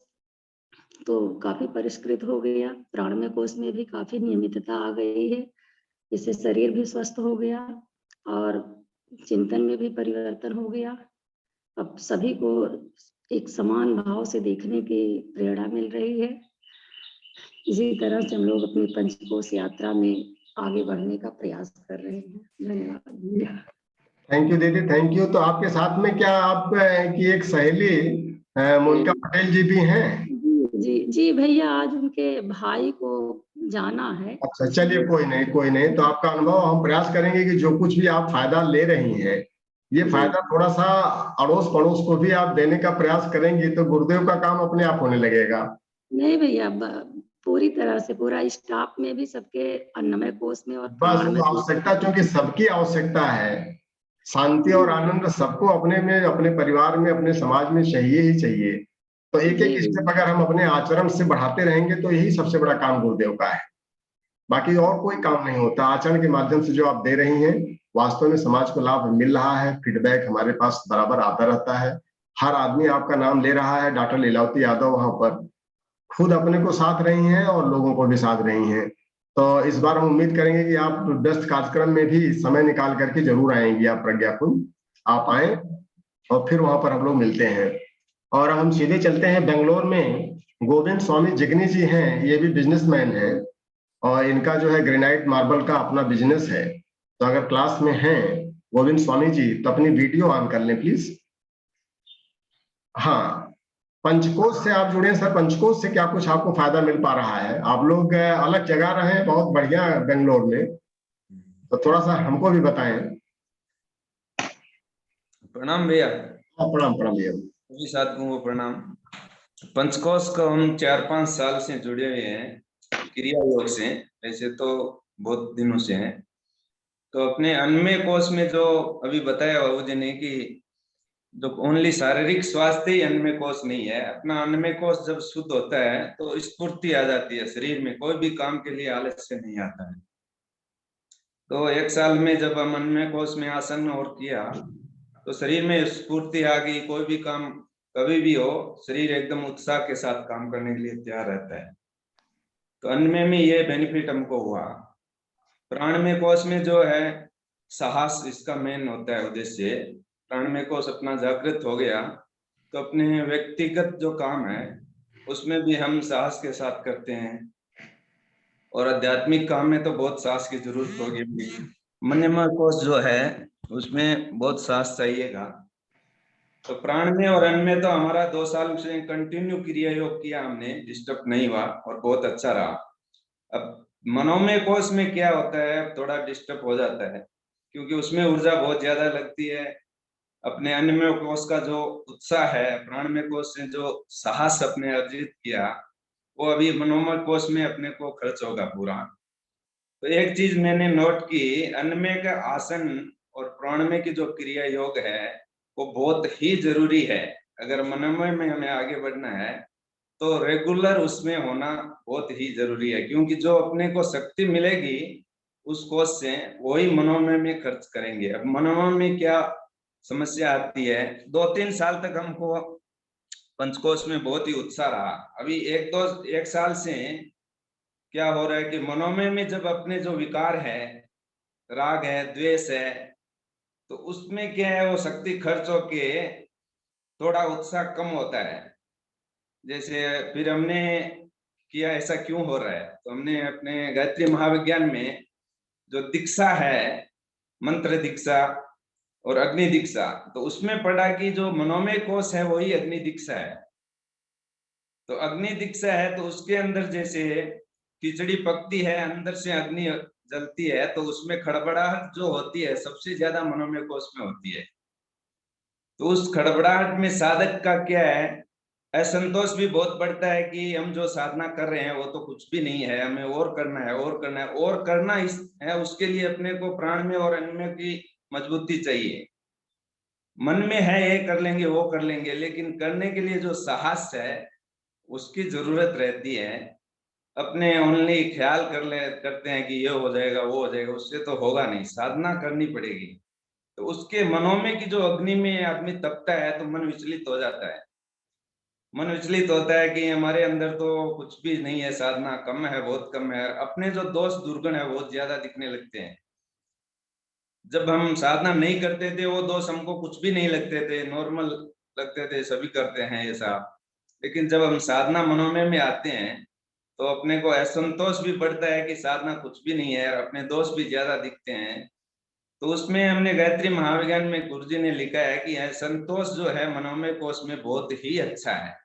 Speaker 10: तो काफी परिष्कृत हो गया, प्राणमय कोश में भी काफी नियमितता आ गई है। इससे शरीर भी स्वस्थ हो गया और चिंतन में भी परिवर्तन हो गया। अब सभी को एक समान भाव से देखने की प्रेरणा मिल रही है। इसी तरह से हम लोग अपनी पंचकोश यात्रा में आगे बढ़ने का प्रयास कर रहे हैं। धन्यवाद भैया।
Speaker 1: थैंक यू दीदी, थैंक यू। तो आपके साथ में क्या आप की एक सहेली मोनिका पटेल जी भी हैं?
Speaker 10: जी भैया, आज उनके भाई को जाना है।
Speaker 1: अच्छा, चलिए, कोई नहीं कोई नहीं। तो आपका अनुभव हम प्रयास करेंगे कि जो कुछ भी आप फायदा ले रही हैं, ये फायदा थोड़ा सा अड़ोस पड़ोस को भी आप देने का प्रयास करेंगे तो गुरुदेव का काम अपने आप होने लगेगा।
Speaker 10: नहीं भैया, पूरी तरह से पूरा स्टाफ में भी सबके अन्नमय कोश में और
Speaker 1: बस वो आवश्यकता, क्योंकि सबकी आवश्यकता है, शांति और आनंद सबको अपने में, अपने परिवार में, अपने समाज में चाहिए ही चाहिए। तो एक एक स्टेप अगर हम अपने आचरण से बढ़ाते रहेंगे तो यही सबसे बड़ा काम गुरुदेव का है, बाकी और कोई काम नहीं होता। आचरण के माध्यम से जो आप दे रही हैं, वास्तव में समाज को लाभ मिल रहा है, फीडबैक हमारे पास बराबर आता रहता है, हर आदमी आपका नाम ले रहा है। डॉक्टर लीलावती यादव वहां पर खुद अपने को साथ रही हैं और लोगों को भी साथ रही हैं। तो इस बार हम उम्मीद करेंगे कि आप व्यस्त कार्यक्रम में भी समय निकाल करके जरूर आएंगी आप प्रज्ञाकुंज। आप आए और फिर वहां पर हम लोग मिलते हैं। और हम सीधे चलते हैं बेंगलोर में। गोविंद स्वामी जिग्नी जी हैं, ये भी बिजनेसमैन है और इनका जो है ग्रेनाइट मार्बल का अपना बिजनेस है। तो अगर क्लास में हैं गोविंद स्वामी जी तो अपनी वीडियो ऑन कर लें प्लीज। हाँ, पंचकोश से आप जुड़े हैं सर। पंचकोश से क्या कुछ आपको फायदा मिल पा रहा है? आप लोग अलग जगह रहे हैं, बहुत बढ़िया बेंगलोर में, तो थोड़ा सा हमको भी बताएं।
Speaker 11: प्रणाम भैया।
Speaker 1: प्रणाम प्रणाम भैया।
Speaker 11: सभी साथियों को प्रणाम। पंचकोश को हम 4-5 साल से जुड़े हुए हैं क्रिया योग से, वैसे तो बहुत दिनों से हैं। तो अपने अन्नमय कोश में जो अभी बताया बाबू जी ने कि जो ओनली शारीरिक स्वास्थ्य ही अन्नमय कोश नहीं है, अपना अन्नमय कोश जब शुद्ध होता है तो स्फूर्ति आ जाती है शरीर में, कोई भी काम के लिए आलस्य नहीं आता है। तो 1 साल में जब हम अन्नमय कोश में आसन और किया तो शरीर में स्फूर्ति आ गई, कोई भी काम कभी भी हो शरीर एकदम उत्साह के साथ काम करने के लिए तैयार रहता है। तो अन्नमय में ये बेनिफिट हमको हुआ। प्राणमय कोश में जो है साहस इसका मेन होता है उद्देश्य। प्राणमय कोश अपना जागृत हो गया तो अपने व्यक्तिगत जो काम है उसमें भी हम साहस के साथ करते हैं, और आध्यात्मिक काम में तो बहुत साहस की जरूरत होगी। मनमय कोश जो है उसमें बहुत साहस चाहिएगा। तो प्राण में और अन्न में तो हमारा 2 साल से कंटिन्यू क्रिया योग किया हमने, डिस्टर्ब नहीं हुआ और बहुत अच्छा रहा। अब मनोमय कोश में क्या होता है, थोड़ा डिस्टर्ब हो जाता है क्योंकि उसमें ऊर्जा बहुत ज्यादा लगती है। अपने अन्नमय कोश का जो उत्साह है, प्राणमय कोश से जो साहस अपने अर्जित किया वो अभी मनोमय कोश में अपने को खर्च होगा पूरा। तो एक चीज मैंने नोट की, अन्नमय का आसन और प्राणमय की जो क्रिया योग है वो बहुत ही जरूरी है। अगर मनोमय में हमें आगे बढ़ना है तो रेगुलर उसमें होना बहुत ही जरूरी है, क्योंकि जो अपने को शक्ति मिलेगी उस कोश से वही मनोमय में खर्च करेंगे। अब मनोमय में क्या समस्या आती है, 2-3 साल तक हमको पंचकोश में बहुत ही उत्साह रहा। अभी 1 साल से क्या हो रहा है कि मनोमय में जब अपने जो विकार है, राग है, द्वेष है, तो उसमें क्या है वो शक्ति खर्च होके थोड़ा उत्साह कम होता है। जैसे फिर हमने किया ऐसा क्यों हो रहा है, तो हमने अपने गायत्री महाविज्ञान में जो दीक्षा है, मंत्र दीक्षा और अग्नि दीक्षा, तो उसमें पढ़ा कि जो मनोमय कोश है वही अग्नि दीक्षा है। तो अग्नि दीक्षा है तो उसके अंदर जैसे खिचड़ी पकती है, अंदर से अग्नि जलती है, तो उसमें खड़बड़ाहट जो होती है सबसे ज्यादा मनोमय कोश में होती है। तो उस खड़बड़ाहट में साधक का क्या है, असंतोष भी बहुत बढ़ता है कि हम जो साधना कर रहे हैं वो तो कुछ भी नहीं है, हमें और करना है और करना है और करना है। उसके लिए अपने को प्राण में और अन्न में की मजबूती चाहिए। मन में है ये कर लेंगे वो कर लेंगे, लेकिन करने के लिए जो साहस है उसकी जरूरत रहती है। अपने ओनली ख्याल करते हैं कि ये हो जाएगा वो हो जाएगा, उससे तो होगा नहीं, साधना करनी पड़ेगी। तो उसके मनोमय की जो अग्नि में आदमी तपता है तो मन विचलित हो जाता है। मन विचलित होता है कि हमारे अंदर तो कुछ भी नहीं है, साधना कम है, बहुत कम है, अपने जो दोष दुर्गुण है बहुत ज्यादा दिखने लगते हैं। जब हम साधना नहीं करते थे वो दोष हमको कुछ भी नहीं लगते थे, नॉर्मल लगते थे, सभी करते हैं ऐसा। लेकिन जब हम साधना मनोमय में आते हैं तो अपने को असंतोष भी बढ़ता है कि साधना कुछ भी नहीं है, और अपने दोष भी ज्यादा दिखते हैं। तो उसमें हमने गायत्री महाविज्ञान में गुरुजी ने लिखा है कि असंतोष जो है मनोमय कोश में बहुत ही अच्छा है।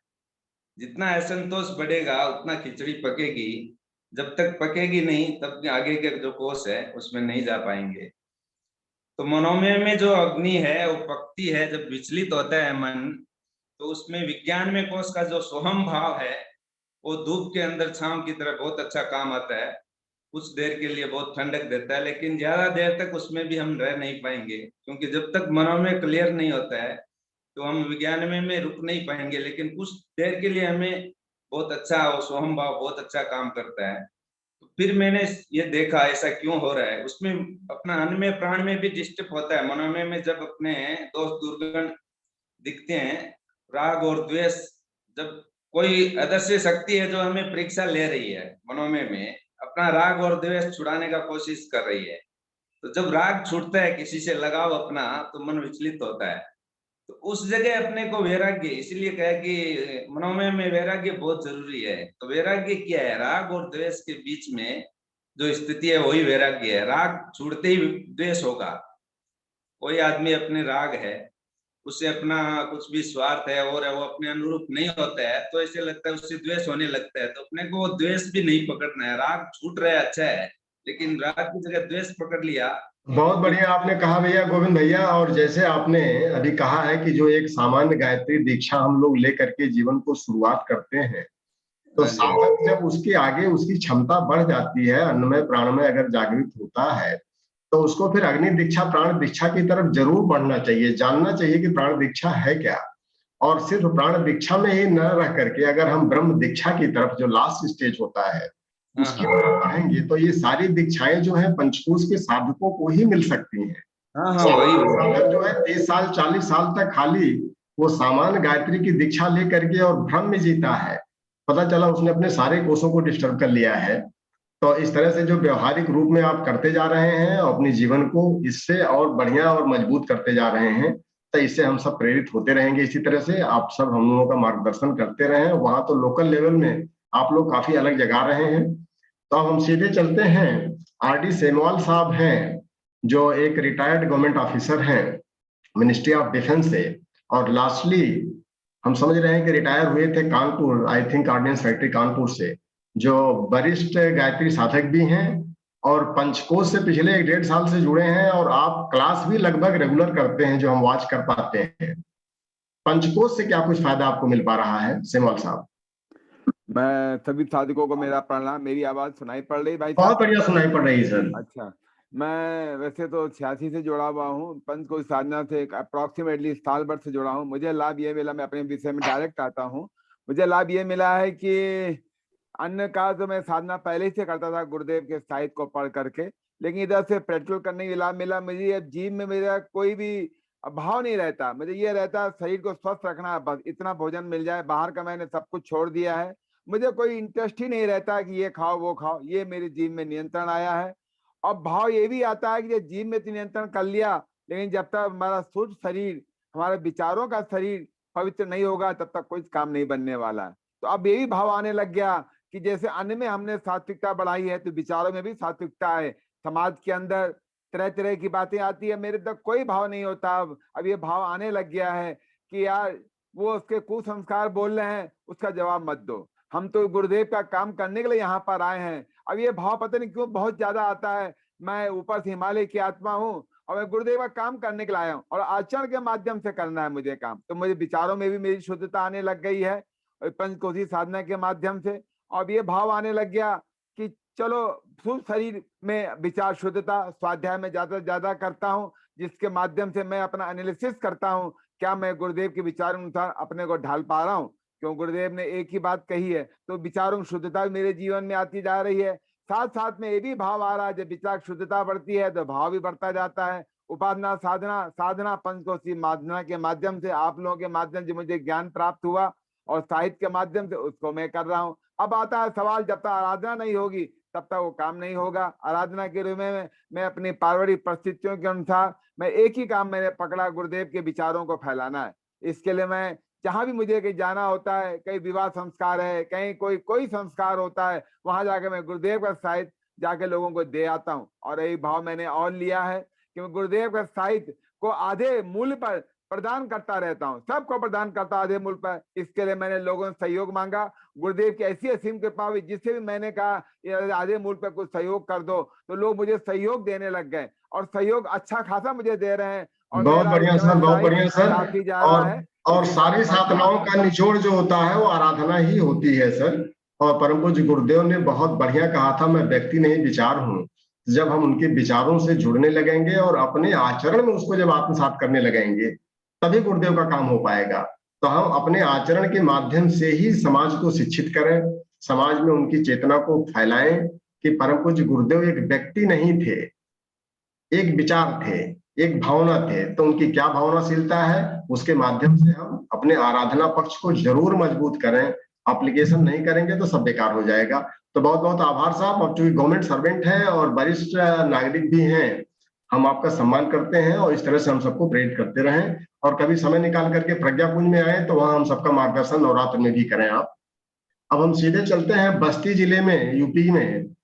Speaker 11: जितना असंतोष बढ़ेगा उतना खिचड़ी पकेगी, जब तक पकेगी नहीं तब आगे के जो कोश है उसमें नहीं जा पाएंगे। तो मनोमय में जो अग्नि है वो पकती है, जब विचलित होता है मन तो उसमें विज्ञान में कोश का जो सोहम भाव है वो धूप के अंदर छांव की तरह बहुत अच्छा काम आता है। कुछ देर के लिए बहुत ठंडक देता है, लेकिन ज्यादा देर तक उसमें भी हम रह नहीं पाएंगे, क्योंकि जब तक मनोमय क्लियर नहीं होता है तो हम विज्ञान में रुक नहीं पाएंगे। लेकिन कुछ देर के लिए हमें बहुत अच्छा, वो सोहम भाव बहुत अच्छा काम करता है। तो फिर मैंने ये देखा ऐसा क्यों हो रहा है, उसमें अपना अन्न में प्राण में भी डिस्टर्ब होता है। मनोमय में जब अपने दोष दुर्गुण दिखते हैं, राग और द्वेष, जब कोई अदृश्य शक्ति है जो हमें परीक्षा ले रही है मनोमय में, अपना राग और द्वेष छुड़ाने का कोशिश कर रही है। तो जब राग छूटता है, किसी से लगाव अपना, तो मन विचलित होता है। तो उस जगह अपने को वैराग्य, इसलिए कहा कि मनोमय में वैराग्य बहुत जरूरी है। तो वैराग्य क्या है? राग और द्वेष के बीच में जो स्थिति है वही वैराग्य है। राग छूटते ही द्वेष होगा। कोई आदमी अपने राग है, उससे अपना कुछ भी स्वार्थ है और वो अपने अनुरूप नहीं होता है, तो ऐसे लगता है उससे द्वेष होने लगता है। तो अपने को वो द्वेष भी नहीं पकड़ना है। राग छूट रहा है, अच्छा है, लेकिन राग की जगह द्वेष पकड़ लिया।
Speaker 1: बहुत बढ़िया आपने कहा भैया, गोविंद भैया। और जैसे आपने अभी कहा है कि जो एक सामान्य गायत्री दीक्षा हम लोग लेकर के जीवन को शुरुआत करते हैं, तो साधक जब उसके आगे उसकी क्षमता बढ़ जाती है, अन्नमय प्राणमय अगर जागृत होता है, तो उसको फिर अग्नि दीक्षा प्राण दीक्षा की तरफ जरूर बढ़ना चाहिए। जानना चाहिए कि प्राण दीक्षा है क्या, और सिर्फ प्राण दीक्षा में ही न रह करके अगर हम ब्रह्म दीक्षा की तरफ, जो लास्ट स्टेज होता है, उसकी तरफ बढ़ेंगे, तो ये सारी दीक्षाएं जो है पंचकोश के साधकों को ही मिल सकती हैं। साधक जो है 30 साल 40 साल तक खाली वो सामान्य गायत्री की दीक्षा लेकर के और भ्रम में जीता है, पता चला उसने अपने सारे कोषों को डिस्टर्ब कर लिया है। तो इस तरह से जो व्यवहारिक रूप में आप करते जा रहे हैं, अपने जीवन को इससे और बढ़िया और मजबूत करते जा रहे हैं, तो इससे हम सब प्रेरित होते रहेंगे। इसी तरह से आप सब हम लोगों का मार्गदर्शन करते रहे। वहां तो लोकल लेवल में आप लोग काफी अलग जगा रहे हैं। तो अब हम सीधे चलते हैं, आरडी सेमवाल साहब हैं, जो एक रिटायर्ड गवर्नमेंट ऑफिसर हैं मिनिस्ट्री ऑफ डिफेंस से, और लास्टली हम समझ रहे हैं कि रिटायर हुए थे Kanpur, I think ordnance factory Kanpur से, जो वरिष्ठ गायत्री साधक भी हैं और पंचकोश से पिछले 1.5 साल से जुड़े हैं, और आप क्लास भी लगभग रेगुलर करते हैं जो हम वॉच कर पाते हैं। पंचकोश से क्या कुछ फायदा आपको मिल पा रहा है सेमवाल साहब?
Speaker 12: मैं सभी साधकों को मेरा प्रणाम। मेरी आवाज सुनाई पड़ रही भाई?
Speaker 1: बहुत बढ़िया सुनाई पड़ रही सर।
Speaker 12: अच्छा, मैं वैसे तो 86 से जुड़ा हुआ हूँ, पंचकोश साधना से अप्रोक्सीमेटली साल भर से जुड़ा हूँ। मुझे लाभ ये मिला, मैं अपने विषय में डायरेक्ट आता हूँ, मुझे लाभ ये मिला है कि अन्य का जो मैं साधना पहले ही से करता था गुरुदेव के साहित्य को पढ़ करके, लेकिन इधर से प्रैक्टिकल करने का लाभ मिला। मुझे अब जीवन में मेरा कोई भी भाव नहीं रहता, मुझे ये रहता शरीर को स्वस्थ रखना, बस इतना भोजन मिल जाए। बाहर का मैंने सब कुछ छोड़ दिया है, मुझे कोई इंटरेस्ट ही नहीं रहता कि ये खाओ वो खाओ। ये मेरे जीवन में नियंत्रण आया है। अब भाव ये भी आता है कि जीवन में नियंत्रण कर लिया, लेकिन जब तक हमारा शुद्ध शरीर, हमारे विचारों का शरीर पवित्र नहीं होगा, तब तक कोई काम नहीं बनने वाला है। तो अब ये भी भाव आने लग गया कि जैसे अन्न में हमने सात्विकता बढ़ाई है, तो विचारों में भी सात्विकता है। समाज के अंदर तरह तरह की बातें आती है, मेरे तक कोई भाव नहीं होता। अब ये भाव आने लग गया है कि यार वो उसके कुसंस्कार बोल रहे हैं, उसका जवाब मत दो, हम तो गुरुदेव का काम करने के लिए यहाँ पर आए हैं। अब ये भाव पता नहीं क्यों बहुत ज्यादा आता है। मैं ऊपर से हिमालय की आत्मा हूँ और मैं गुरुदेव का काम करने के लिए आया हूँ, और आचरण के माध्यम से करना है मुझे काम। तो मुझे विचारों में भी मेरी शुद्धता आने लग गई है पंचकोशी साधना के माध्यम से। अब ये भाव आने लग गया कि चलो शुद्ध शरीर में विचार शुद्धता स्वाध्याय में ज्यादा से ज्यादा करता हूँ, जिसके माध्यम से मैं अपना एनालिसिस करता हूँ, क्या मैं गुरुदेव के विचार अनुसार अपने को ढाल पा रहा हूँ। क्यों गुरुदेव ने एक ही बात कही है, तो विचारों की शुद्धता मेरे जीवन में आती जा रही है। साथ साथ में ये भी भाव आ रहा है, जब विचार शुद्धता बढ़ती है तो भाव भी बढ़ता जाता है। उपासना साधना पंचकोशी साधना के माध्यम से, आप लोगों के माध्यम से मुझे ज्ञान प्राप्त हुआ, और साहित्य के माध्यम से उसको मैं कर रहा हूँ। अब आता है सवाल, जब तक आराधना नहीं होगी तब तक वो काम नहीं होगा। आराधना के रूप में मैं अपनी पारिवारिक परिस्थितियों के अनुसार मैं एक ही काम मैंने पकड़ा, गुरुदेव के विचारों को फैलाना है। इसके लिए मैं जहां भी मुझे कहीं जाना होता है, कहीं विवाह संस्कार है, कहीं कोई संस्कार होता है, वहां जाके मैं गुरुदेव का साहित्य जाके लोगों को दे आता हूँ। और यही भाव मैंने और लिया है कि मैं गुरुदेव का साहित्य को आधे मूल्य पर प्रदान करता रहता हूँ, सबको प्रदान करता आधे मूल्य पर। इसके लिए मैंने लोगों से सहयोग मांगा। गुरुदेव की ऐसी असीम कृपा हुई, जिससे भी मैंने कहा आधे मूल्य पर कुछ सहयोग कर दो, तो लोग मुझे सहयोग देने लग गए, और सहयोग अच्छा खासा मुझे दे रहे हैं। और
Speaker 1: बहुत बढ़िया सर, बहुत बढ़िया सर। और सारी साधनाओं का निचोड़ जो होता है वो आराधना ही होती है सर। और परम पूज्य गुरुदेव ने बहुत बढ़िया कहा था, मैं व्यक्ति नहीं विचार हूँ। जब हम उनके विचारों से जुड़ने लगेंगे और अपने आचरण में उसको जब आत्मसात करने लगेंगे, तभी गुरुदेव का काम हो पाएगा। तो हम अपने आचरण के माध्यम से ही समाज को शिक्षित करें, समाज में उनकी चेतना को फैलाएं कि परम पूज्य गुरुदेव एक व्यक्ति नहीं थे, एक विचार थे, एक भावना थे। तो उनकी क्या भावनाशीलता है, उसके माध्यम से हम अपने आराधना पक्ष को जरूर मजबूत करें। एप्लीकेशन नहीं करेंगे तो सब बेकार हो जाएगा। तो बहुत बहुत आभार साहब। अब चूंकि गवर्नमेंट सर्वेंट हैं और वरिष्ठ नागरिक भी हैं, हम आपका सम्मान करते हैं और इस तरह से हम सबको प्रेरित करते रहें, और कभी समय निकाल करके प्रज्ञापुंज में आए तो वहां हम सबका मार्गदर्शन नवरात्र में भी करें आप। अब हम सीधे चलते हैं बस्ती जिले में, यूपी में।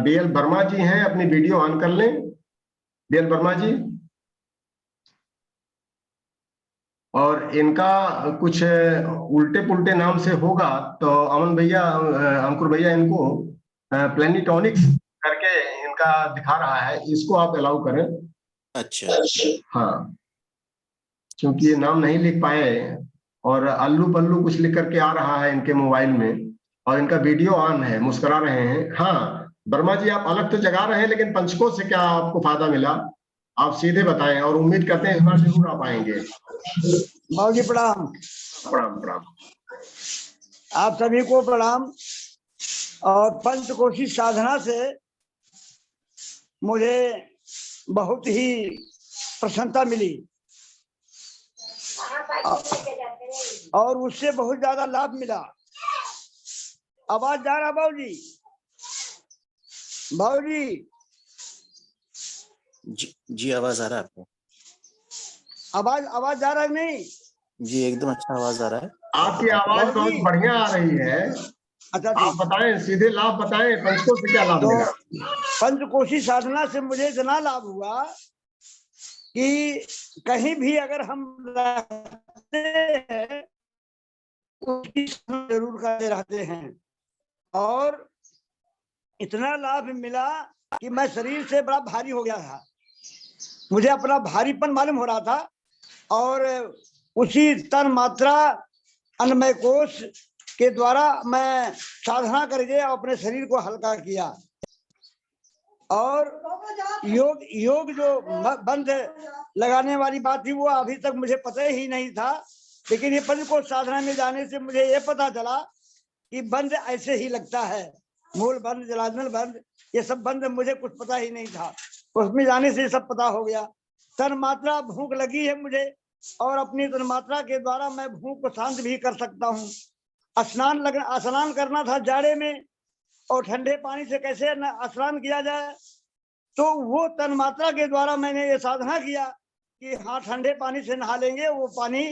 Speaker 1: बीएल वर्मा जी हैं, अपनी वीडियो ऑन कर लें। बीएल वर्मा जी, और इनका कुछ उल्टे पुल्टे नाम से होगा तो अमन भैया, अंकुर भैया इनको प्लेनिटॉनिक्स करके इनका दिखा रहा है, इसको आप अलाउ करें।
Speaker 13: अच्छा,
Speaker 1: हाँ, क्योंकि ये नाम नहीं लिख पाए और अल्लू पल्लू कुछ लिख करके आ रहा है इनके मोबाइल में, और इनका वीडियो ऑन है, मुस्कुरा रहे हैं। हाँ वर्मा जी, आप अलग तो जगा रहे हैं, लेकिन पंचकोश से क्या आपको फायदा मिला, आप सीधे बताएं, और उम्मीद करते हैं इस बार जरूर आप आएंगे।
Speaker 14: बाबूजी प्रणाम।
Speaker 1: प्रणाम प्रणाम।
Speaker 14: आप सभी को प्रणाम। और पंचकोशी साधना से मुझे बहुत ही प्रसन्नता मिली और उससे बहुत ज्यादा लाभ मिला। आवाज जा रहा बाबूजी? बाबूजी
Speaker 13: जी आवाज आ रहा है आपको?
Speaker 14: आवाज जा रहा है? नहीं
Speaker 13: जी, एकदम अच्छा आवाज आ रहा है।
Speaker 1: आपकी आवाज बहुत बढ़िया आ रही है।
Speaker 14: अच्छा,
Speaker 1: आप बताएं, सीधे लाभ बताएं, पंचकोश से क्या लाभ मिला?
Speaker 14: पंचकोशी साधना से मुझे इतना लाभ हुआ कि कहीं भी अगर हम रहते हैं उसकी जरूर करते रहते हैं, और इतना लाभ मिला कि मैं शरीर से बड़ा भारी हो गया था, मुझे अपना भारीपन मालूम हो रहा था, और उसी तन मात्रा अन्नमय कोश के द्वारा मैं साधना करके अपने शरीर को हल्का किया। और योग जो बंद लगाने वाली बात थी वो अभी तक मुझे पता ही नहीं था, लेकिन ये पंचकोश साधना में जाने से मुझे ये पता चला कि बंद ऐसे ही लगता है, मूल बंद, जलाजल बंद, ये सब बंद मुझे कुछ पता ही नहीं था। उसमें जाने से सब पता हो गया। तन मात्रा भूख लगी है मुझे, और अपनी तन मात्रा के द्वारा मैं भूख को शांत भी कर सकता हूँ। स्नान करना था जाड़े में, और ठंडे पानी से कैसे स्नान किया जाए, तो वो तन मात्रा के द्वारा मैंने ये साधना किया कि हाँ ठंडे पानी से नहा लेंगे, वो पानी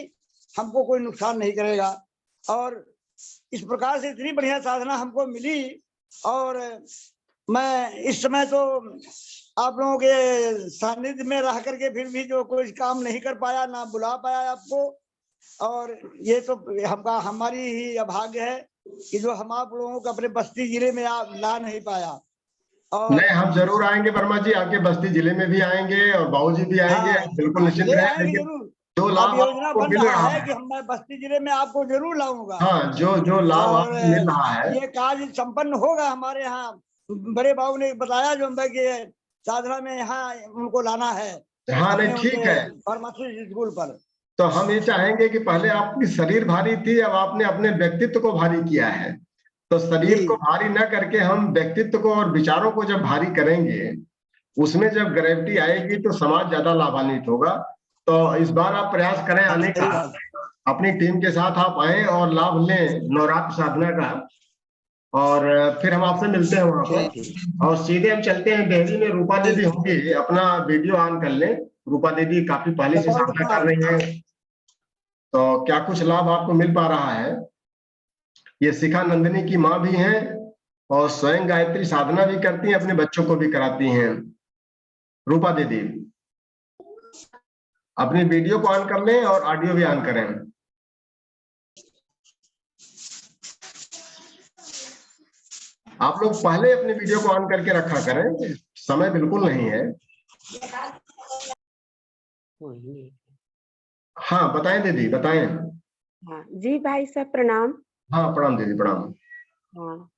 Speaker 14: हमको कोई नुकसान नहीं करेगा। और इस प्रकार से इतनी बढ़िया साधना हमको मिली, और मैं इस समय तो आप लोगों के सानिध्य में रह करके फिर भी जो कोई काम नहीं कर पाया, ना बुला पाया आपको, और ये तो हमारी ही अभाग्य है कि जो हम आप लोगों को अपने बस्ती जिले में आप ला नहीं पाया। और
Speaker 1: नहीं, हम जरूर आएंगे वर्मा जी, आपके बस्ती जिले में भी आएंगे और बाबूजी भी आएंगे। हाँ, बिल्कुल निश्चित रहें। लेकिन जो लाभ
Speaker 14: योजना बन रहा है कि मैं बस्ती जिले में आपको जरूर लाऊंगा।
Speaker 1: हाँ, जो लाभ आपको मिल रहा है,
Speaker 14: ये कार्य संपन्न होगा। हमारे यहाँ बड़े बाबू ने बताया जो कि साधना में यहाँ उनको लाना है।
Speaker 1: हाँ नहीं, ठीक है,
Speaker 14: फार्मासी स्कूल पर।
Speaker 1: तो हम ये चाहेंगे कि पहले आपकी शरीर भारी थी, अब आपने अपने व्यक्तित्व को भारी किया है, तो शरीर को भारी न करके हम व्यक्तित्व को और विचारों को जब भारी करेंगे, उसमें जब ग्रेविटी आएगी तो समाज ज्यादा लाभान्वित होगा। तो इस बार आप प्रयास करें आने का, अपनी टीम के साथ आप आए और लाभ लें नवरात्र साधना का, और फिर हम आपसे मिलते हैं वहां पर। और सीधे हम चलते हैं डेहरी में, रूपा दीदी होंगी, अपना वीडियो ऑन कर लें। रूपा दीदी काफी पहले से साधना कर रही है, तो क्या कुछ लाभ आपको मिल पा रहा है? ये शिखा नंदिनी की माँ भी हैं और स्वयं गायत्री साधना भी करती हैं, अपने बच्चों को भी कराती हैं। रूपा दीदी अपनी वीडियो को ऑन कर लें और ऑडियो भी ऑन करें। आप लोग पहले अपनी वीडियो को ऑन करके रखा करें, समय बिल्कुल नहीं है। हाँ बताएं दीदी, बताएं।
Speaker 15: हाँ जी भाई साहब प्रणाम।
Speaker 1: हाँ प्रणाम दीदी, प्रणाम।
Speaker 15: हाँ,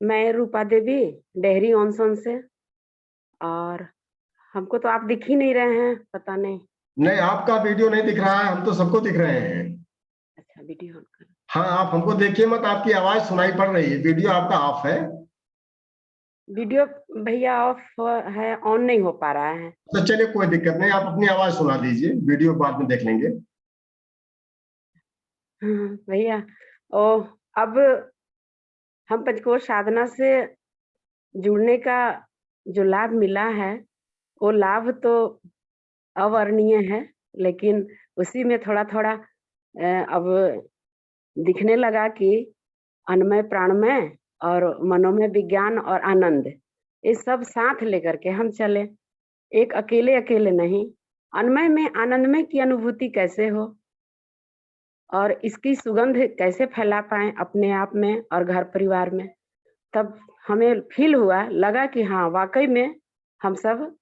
Speaker 15: मैं रूपा देवी डेहरी ऑनसन से, और हमको तो आप दिख ही नहीं रहे हैं, पता नहीं।
Speaker 1: नहीं, आपका वीडियो नहीं दिख रहा है, हम तो सबको दिख रहे हैं।
Speaker 15: अच्छा, वीडियो ऑन कर।
Speaker 1: हाँ, आप हमको देखिए मत, आपकी आवाज सुनाई पड़ रही है, वीडियो आपका ऑफ है।
Speaker 15: वीडियो भैया ऑफ है, ऑन नहीं हो पा रहा है।
Speaker 1: तो चलिए कोई दिक्कत नहीं, आप अपनी आवाज सुना दीजिए, वीडियो बाद में देख लेंगे।
Speaker 15: भैया ओ अब हम पंचकोश साधना से जुड़ने का जो लाभ मिला है, वो लाभ तो अवर्णनीय है, लेकिन उसी में थोड़ा-थोड़ा अब दिखने लगा कि अन्नमय, प्राणमय और मनोमय विज्ञान और आनंद, ये सब साथ लेकर के हम चले। एक अकेले-अकेले नहीं, अन्नमय में आनंदमय की अनुभूति कैसे हो और इसकी सुगंध कैसे फैला पाएँ अपने आप में और घर परिवार में। तब हमें फ़ील हुआ, लगा कि हाँ, वाक़ई में हम सब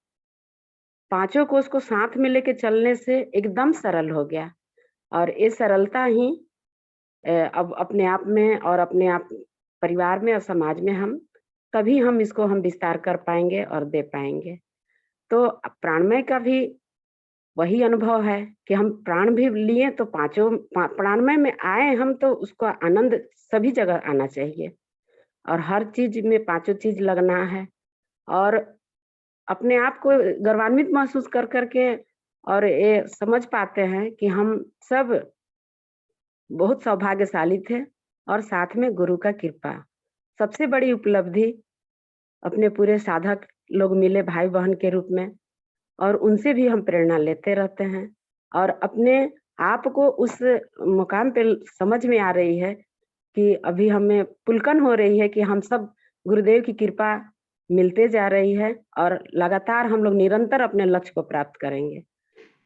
Speaker 15: पाँचों कोष को साथ में लेके चलने से एकदम सरल हो गया और ये सरलता ही अब अपने आप में और अपने आप परिवार में और समाज में तभी हम इसको विस्तार कर पाएँगे और दे पाएँगे। तो प्राणमय का भी वही अनुभव है कि हम प्राण भी लिए तो पाँचों प्राणमय में आए हम, तो उसको आनंद सभी जगह आना चाहिए और हर चीज़ में पाँचों चीज़ लगना है और अपने आप को गर्वान्वित महसूस कर के और ये समझ पाते हैं कि हम सब बहुत सौभाग्यशाली थे और साथ में गुरु का कृपा। सबसे बड़ी उपलब्धि अपने पूरे साधक लोग मिले भाई-बहन के रूप में और उनसे भी हम प्रेरणा लेते रहते हैं और अपने आप को उस मुकाम पे समझ में आ रही है कि अभी हमें पुलकन हो रही है कि हम सब गुरुदेव की कृपा मिलते जा रही है और लगातार हम लोग निरंतर अपने लक्ष्य को प्राप्त करेंगे।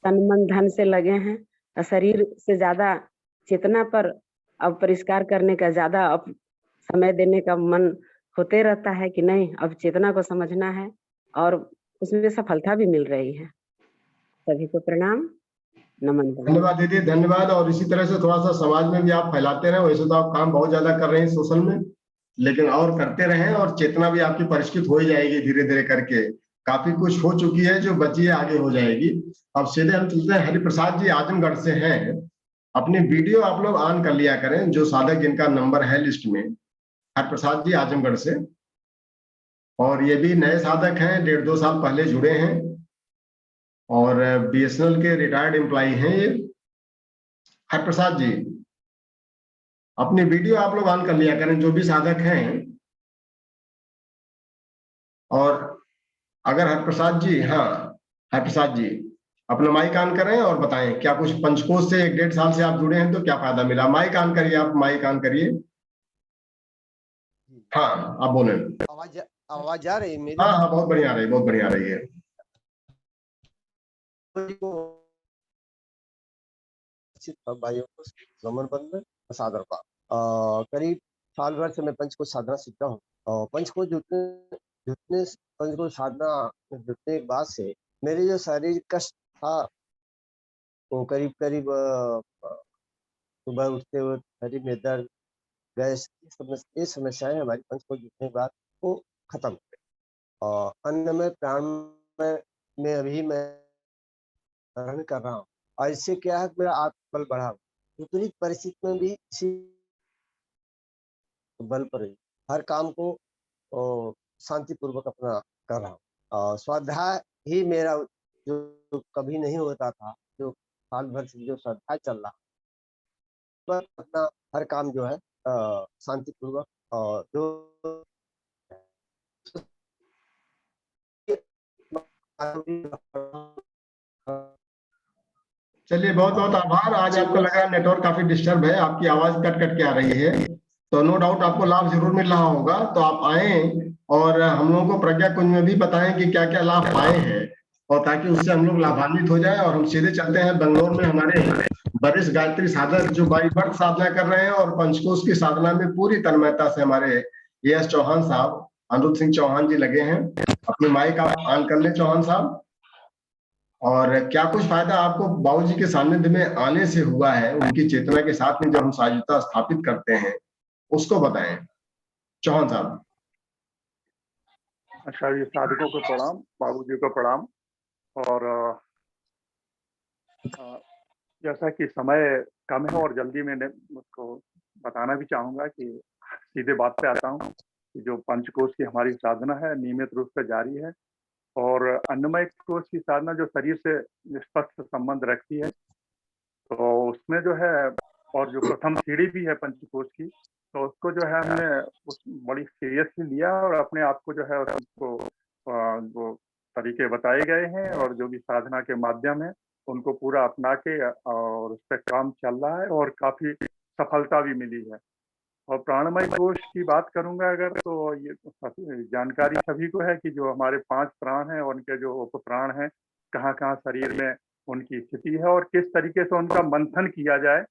Speaker 15: तन मन धन से लगे हैं और शरीर से ज़्यादा चेतना पर अब परिष्कार करने का ज़्यादा अब समय देने का मन होते रहता है कि नहीं, अब चेतना को समझना है और उसमें सफलता भी मिल रही है। सभी को प्रणाम, नमन।
Speaker 1: धन्यवाद दीदी, धन्यवाद। और इसी तरह से थोड़ा सा समाज में भी आप फैलाते रहें। वैसे तो आप काम बहुत ज्यादा कर रहे हैं सोशल में, लेकिन और करते रहें और चेतना भी आपकी परिष्कृत हो ही जाएगी धीरे धीरे करके। काफी कुछ हो चुकी है, जो बची है आगे हो जाएगी। अब सीधे हम चलते हैं, हरिप्रसाद जी आजमगढ़ से हैं। अपनी वीडियो आप लोग ऑन कर लिया करें, जो साधक जिनका नंबर है लिस्ट में, हरिप्रसाद जी आजमगढ़ से। और ये भी नए साधक हैं, 1.5-2 साल पहले जुड़े हैं और बीएसएनएल के रिटायर्ड एम्प्लॉई हैं ये। हरिप्रसाद जी अपनी वीडियो आप लोग ऑन कर लिया करें, जो भी साधक हैं। और अगर हरिप्रसाद जी, हाँ हरिप्रसाद जी अपना माइक ऑन करें और बताएं क्या कुछ पंचकोश से 1-1.5 साल से आप जुड़े हैं तो क्या फायदा मिला। माइक ऑन करिए, आप माइक ऑन करिए। हाँ आप बोले।
Speaker 16: आवाज आ रही है मेरी?
Speaker 1: हाँ हाँ बहुत बढ़िया आ रही है, बहुत बढ़िया आ रही है।
Speaker 16: भाइयों को नमन बंदन सादर का करीब साल भर से मैं पंचकोश साधना सीखता हूँ और पंचकोश पंचकोश साधना जुटने के बाद से मेरे जो शारीरिक कष्ट था वो करीब करीब सुबह उठते हुए शरीर में दर्द, गैस, ये समस्याएं हमारी पंचकोश जुटने के बाद वो खत्म हो गई। और अन्न में प्राण में अभी मैं ग्रहण कर रहा हूँ और इससे क्या है, मेरा आत्मबल बढ़ा। विपरीत परिस्थिति में भी इसी बल पर हर काम को शांतिपूर्वक अपना कर रहा हूँ। स्वाध्याय ही मेरा जो कभी नहीं होता था, जो साल भर से जो स्वाध्याय चल रहा, पर अपना हर काम जो है शांतिपूर्वक और जो
Speaker 1: चलिए बहुत बहुत आभार। आज आपको लगा नेटवर्क काफी डिस्टर्ब है, आपकी आवाज कट कट के आ रही है, तो नो डाउट आपको लाभ जरूर मिल रहा होगा। तो आप आए और हम लोगों को प्रज्ञा कुंज में भी बताएं कि क्या क्या लाभ पाए हैं, और ताकि उससे हम लोग लाभान्वित हो जाए। और हम सीधे चलते हैं बेंगलोर में, हमारे वरिष्ठ गायत्री साधक जो बाई बर्थ साधना कर रहे हैं और पंचकोश की साधना में पूरी तन्मयता से हमारे एस चौहान साहब, अनिरुद्ध सिंह चौहान जी लगे हैं। अपने माइक आप ऑन कर लें चौहान साहब। और क्या कुछ फायदा आपको बाबूजी के सानिध्य में आने से हुआ है, उनकी चेतना के साथ में जब हम साझता स्थापित करते हैं, उसको बताएं चौहान साहब।
Speaker 17: अच्छा, ये साधकों को प्रणाम, बाबूजी को प्रणाम। और जैसा कि समय कम है और जल्दी मैंने उसको बताना भी चाहूंगा कि सीधे बात पे आता हूँ कि जो पंचकोश की हमारी साधना है नियमित रूप से जारी है और अन्नमय कोश की साधना जो शरीर से स्पष्ट संबंध रखती है, तो उसमें जो है और जो प्रथम सीढ़ी भी है पंचकोश की, तो उसको जो है हमने उस बड़ी सीरियसली लिया और अपने आप को जो है उसको वो तरीके बताए गए हैं और जो भी साधना के माध्यम है उनको पूरा अपना के और उस पर काम चल रहा है और काफी सफलता भी मिली है। और प्राणमय कोश की बात करूंगा अगर, तो ये जानकारी सभी को है कि जो हमारे 5 प्राण हैं और उनके जो उप प्राण हैं, कहाँ-कहाँ शरीर में उनकी स्थिति है और किस तरीके से उनका मंथन किया जाए।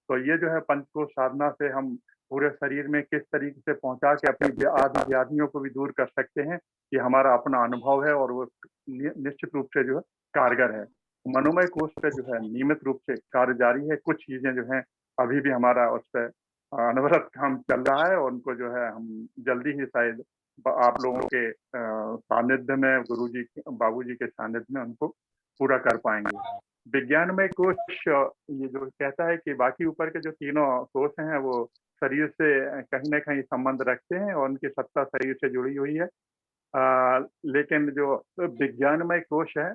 Speaker 17: तो ये जो है पंचकोश साधना से हम पूरे शरीर में किस तरीके से पहुंचा के अपनी आदि व्याधियों को भी दूर कर सकते हैं, ये हमारा अपना अनुभव है और वो निश्चित रूप से जो है कारगर है। मनोमय कोश पे जो है नियमित रूप से कार्य जारी है। कुछ चीजें जो हैं अभी भी हमारा उस पर अनवरत काम चल रहा है और उनको जो है हम जल्दी ही शायद आप लोगों के सानिध्य में, गुरुजी बाबूजी के सानिध्य में उनको पूरा कर पाएंगे। विज्ञानमय कोश ये जो कहता है कि बाकी ऊपर के जो तीनों कोश हैं वो शरीर से कहीं ना कहीं संबंध रखते हैं और उनकी सत्ता शरीर से जुड़ी हुई है, लेकिन जो विज्ञानमय कोश है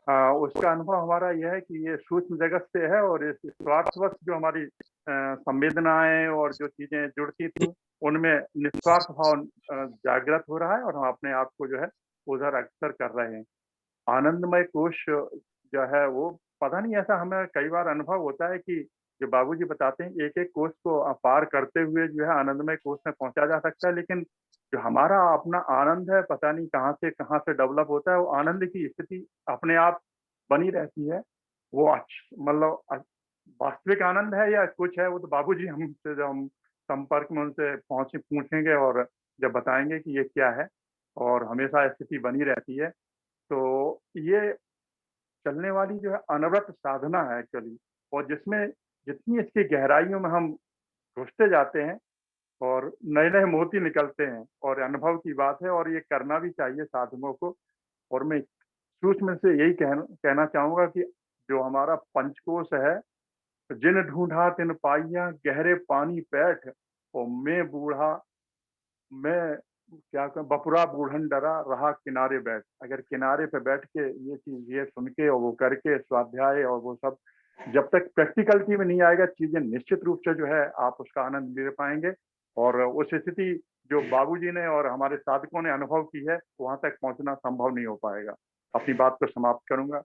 Speaker 17: उसका अनुभव हमारा यह है कि ये सूक्ष्म जगत से है और इस स्वार्थवश जो हमारी संवेदनाएं और जो चीजें जुड़ती थी उनमें निस्वार्थ भाव जागृत हो रहा है और हम अपने आप को जो है उधर अक्सर कर रहे हैं। आनंदमय कोश जो है वो पता नहीं, ऐसा हमें कई बार अनुभव होता है कि जो बाबूजी बताते हैं एक एक कोश को पार करते हुए जो है आनंदमय कोश में पहुंचा जा सकता है, लेकिन जो हमारा अपना आनंद है पता नहीं कहाँ से डेवलप होता है। वो आनंद की स्थिति अपने आप बनी रहती है। वो मतलब वास्तविक आनंद है या कुछ है, वो तो बाबूजी हमसे जब हम संपर्क में उनसे पूछेंगे और जब बताएंगे कि ये क्या है, और हमेशा स्थिति बनी रहती है। तो ये चलने वाली जो है अनवरत साधना है एक्चुअली, और जिसमें जितनी इसकी गहराइयों में हम घुसते जाते हैं और नए नए मोती निकलते हैं, और अनुभव की बात है और ये करना भी चाहिए साधकों को। और मैं सूक्ष्म से यही कहना चाहूंगा कि जो हमारा पंचकोश है, जिन ढूंढा तिन पाइया गहरे पानी बैठ, और मैं क्या कहूँ, बपुरा बूढ़न डरा रहा किनारे बैठ। अगर किनारे पे बैठ के ये चीज ये सुन के और वो करके स्वाध्याय और वो सब, जब तक प्रैक्टिकलिटी में नहीं आएगा चीजें, निश्चित रूप से जो है आप उसका आनंद ले पाएंगे। और उस स्थिति जो बाबूजी ने और हमारे साधकों ने अनुभव की है, वहां तक पहुंचना संभव नहीं हो पाएगा। अपनी बात को समाप्त करूंगा।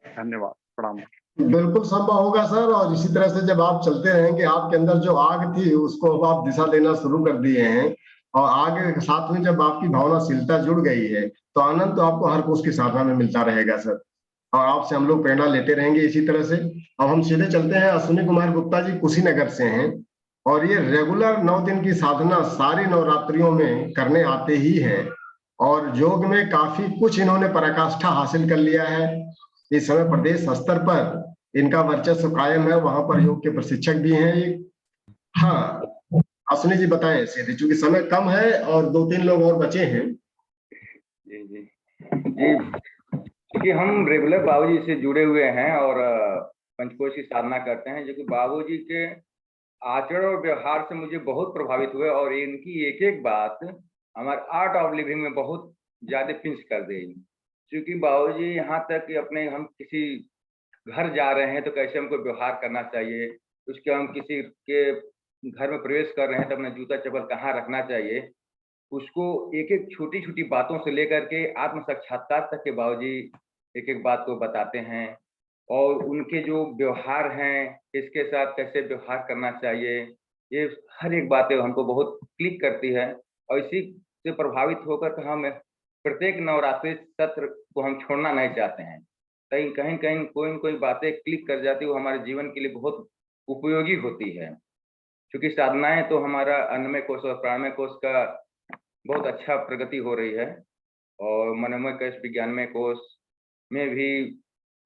Speaker 17: धन्यवाद, प्रणाम।
Speaker 1: बिल्कुल संभव होगा सर, और इसी तरह से जब आप चलते रहेंगे, आपके अंदर जो आग थी उसको अब आप दिशा देना शुरू कर दिए हैं, और आगे साथ में जब आपकी भावनाशीलता जुड़ गई है तो आनंद तो आपको हर कोश की साधना में मिलता रहेगा सर, और आपसे हम लोग प्रेरणा लेते रहेंगे इसी तरह से। अब हम सीधे चलते हैं, अश्विनी कुमार गुप्ता जी कुशीनगर से हैं, और ये रेगुलर 9 दिन की साधना सारी नवरात्रियों में करने आते ही हैं, और योग में काफी कुछ इन्होंने पराकाष्ठा हासिल कर लिया है। इस समय प्रदेश स्तर पर इनका वर्चस्व कायम है, वहां पर योग के प्रशिक्षक भी हैं ये। हाँ अश्विनी जी बताएं सीधे, चूंकि समय कम है और 2-3 लोग और बचे हैं।
Speaker 11: जी जी जी, क्योंकि हम रेगुलर बाबूजी से जुड़े हुए हैं और पंचकोश की साधना करते हैं, जो कि बाबूजी के आचरण और व्यवहार से मुझे बहुत प्रभावित हुए, और इनकी एक एक बात हमारे आर्ट ऑफ लिविंग में बहुत ज्यादा पिंच कर देगी। क्योंकि बाबूजी यहाँ तक कि अपने हम किसी घर जा रहे हैं तो कैसे हमको व्यवहार करना चाहिए, उसके हम किसी के घर में प्रवेश कर रहे हैं तो अपना जूता चप्पल कहाँ रखना चाहिए, उसको एक एक छोटी छोटी बातों से लेकर के आत्म साक्षात्कार तक के बाबूजी एक एक बात को बताते हैं। और उनके जो व्यवहार हैं, किसके साथ कैसे व्यवहार करना चाहिए, ये हर एक बातें हमको बहुत क्लिक करती है, और इसी से प्रभावित होकर हम प्रत्येक नवरात्रि सत्र को हम छोड़ना नहीं चाहते हैं। कहीं कहीं कहीं कोई न कोई बातें क्लिक कर जाती है, वो हमारे जीवन के लिए बहुत उपयोगी होती है। क्योंकि साधनाएं तो हमारा अन्नमय कोश और प्राणमय कोश का बहुत अच्छा प्रगति हो रही है, और मनोमय कोश विज्ञानमय कोश में भी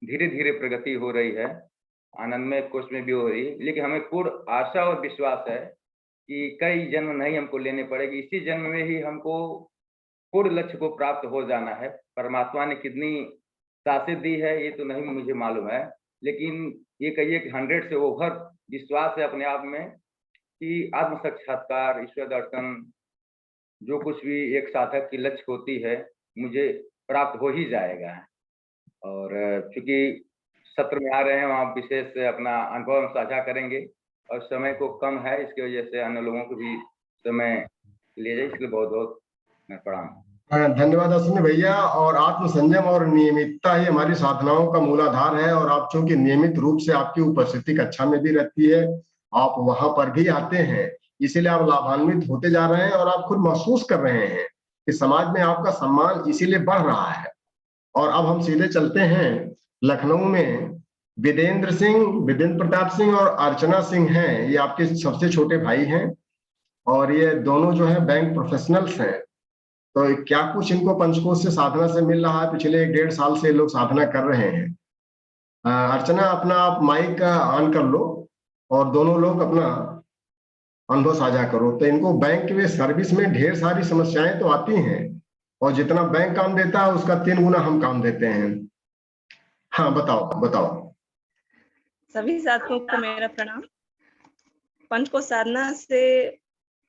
Speaker 11: धीरे धीरे प्रगति हो रही है, आनंदमय कोश में भी हो रही है। लेकिन हमें पूर्ण आशा और विश्वास है कि कई जन्म नहीं हमको लेने पड़ेगी, इसी जन्म में ही हमको पूर्ण लक्ष्य को प्राप्त हो जाना है। परमात्मा ने कितनी तासीर दी है ये तो नहीं मुझे मालूम है, लेकिन ये कहिए कि 100 से ओवर विश्वास है अपने आप में कि आत्म साक्षात्कार, ईश्वर दर्शन, जो कुछ भी एक साधक की लक्ष्य होती है मुझे प्राप्त हो ही जाएगा। और चूंकि सत्र में आ रहे हैं, वहाँ विशेष अपना अनुभव हम साझा करेंगे। और समय को कम है, इसकी वजह से अन्य लोगों को भी समय ले जाए, इसलिए बहुत बहुत मैं प्रणाम।
Speaker 1: धन्यवाद अश्विनी भैया। और आत्म संयम और नियमितता ही हमारी साधनाओं का मूलाधार है। और आप चूंकि नियमित रूप से आपकी उपस्थिति कक्षा में भी रहती है, आप वहां पर भी आते हैं, इसीलिए आप लाभान्वित होते जा रहे हैं और आप खुद महसूस कर रहे हैं कि समाज में आपका सम्मान इसीलिए बढ़ रहा है। और अब हम सीधे चलते हैं लखनऊ में विदेंद्र प्रताप सिंह और अर्चना सिंह हैं, ये आपके सबसे छोटे भाई हैं और ये दोनों जो है बैंक प्रोफेशनल्स हैं। तो क्या कुछ इनको पंचकोश से साधना से मिल रहा है? पिछले 1.5 साल से लोग साधना कर रहे हैं। अर्चना अपना आप माइक ऑन कर लो और दोनों लोग अपना अनुभव साझा करो। तो इनको बैंक में सर्विस में ढेर सारी समस्याएं तो आती हैं और जितना बैंक काम देता है उसका 3 गुना हम काम देते हैं। हाँ बताओ।
Speaker 18: सभी साथियों को मेरा प्रणाम। पंचकोश साधना से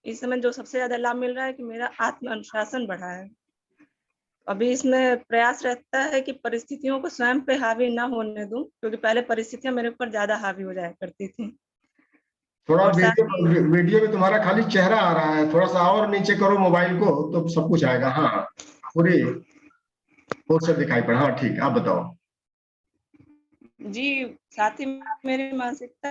Speaker 18: इस समय जो सबसे ज्यादा लाभ मिल रहा है कि मेरा आत्म अनुशासन बढ़ा है। अभी इसमें प्रयास रहता है कि परिस्थितियों को स्वयं पे हावी ना होने दूं, क्योंकि पहले परिस्थितियां मेरे ऊपर ज्यादा हावी हो जाया करती थी।
Speaker 1: थोड़ा वीडियो में तुम्हारा खाली चेहरा आ रहा है, थोड़ा सा और नीचे करो मोबाइल को तो सब कुछ आएगा। हाँ पूरी और सब दिखाई पड़ा। हाँ ठीक, आप बताओ।
Speaker 18: जी, साथ ही मेरी मानसिकता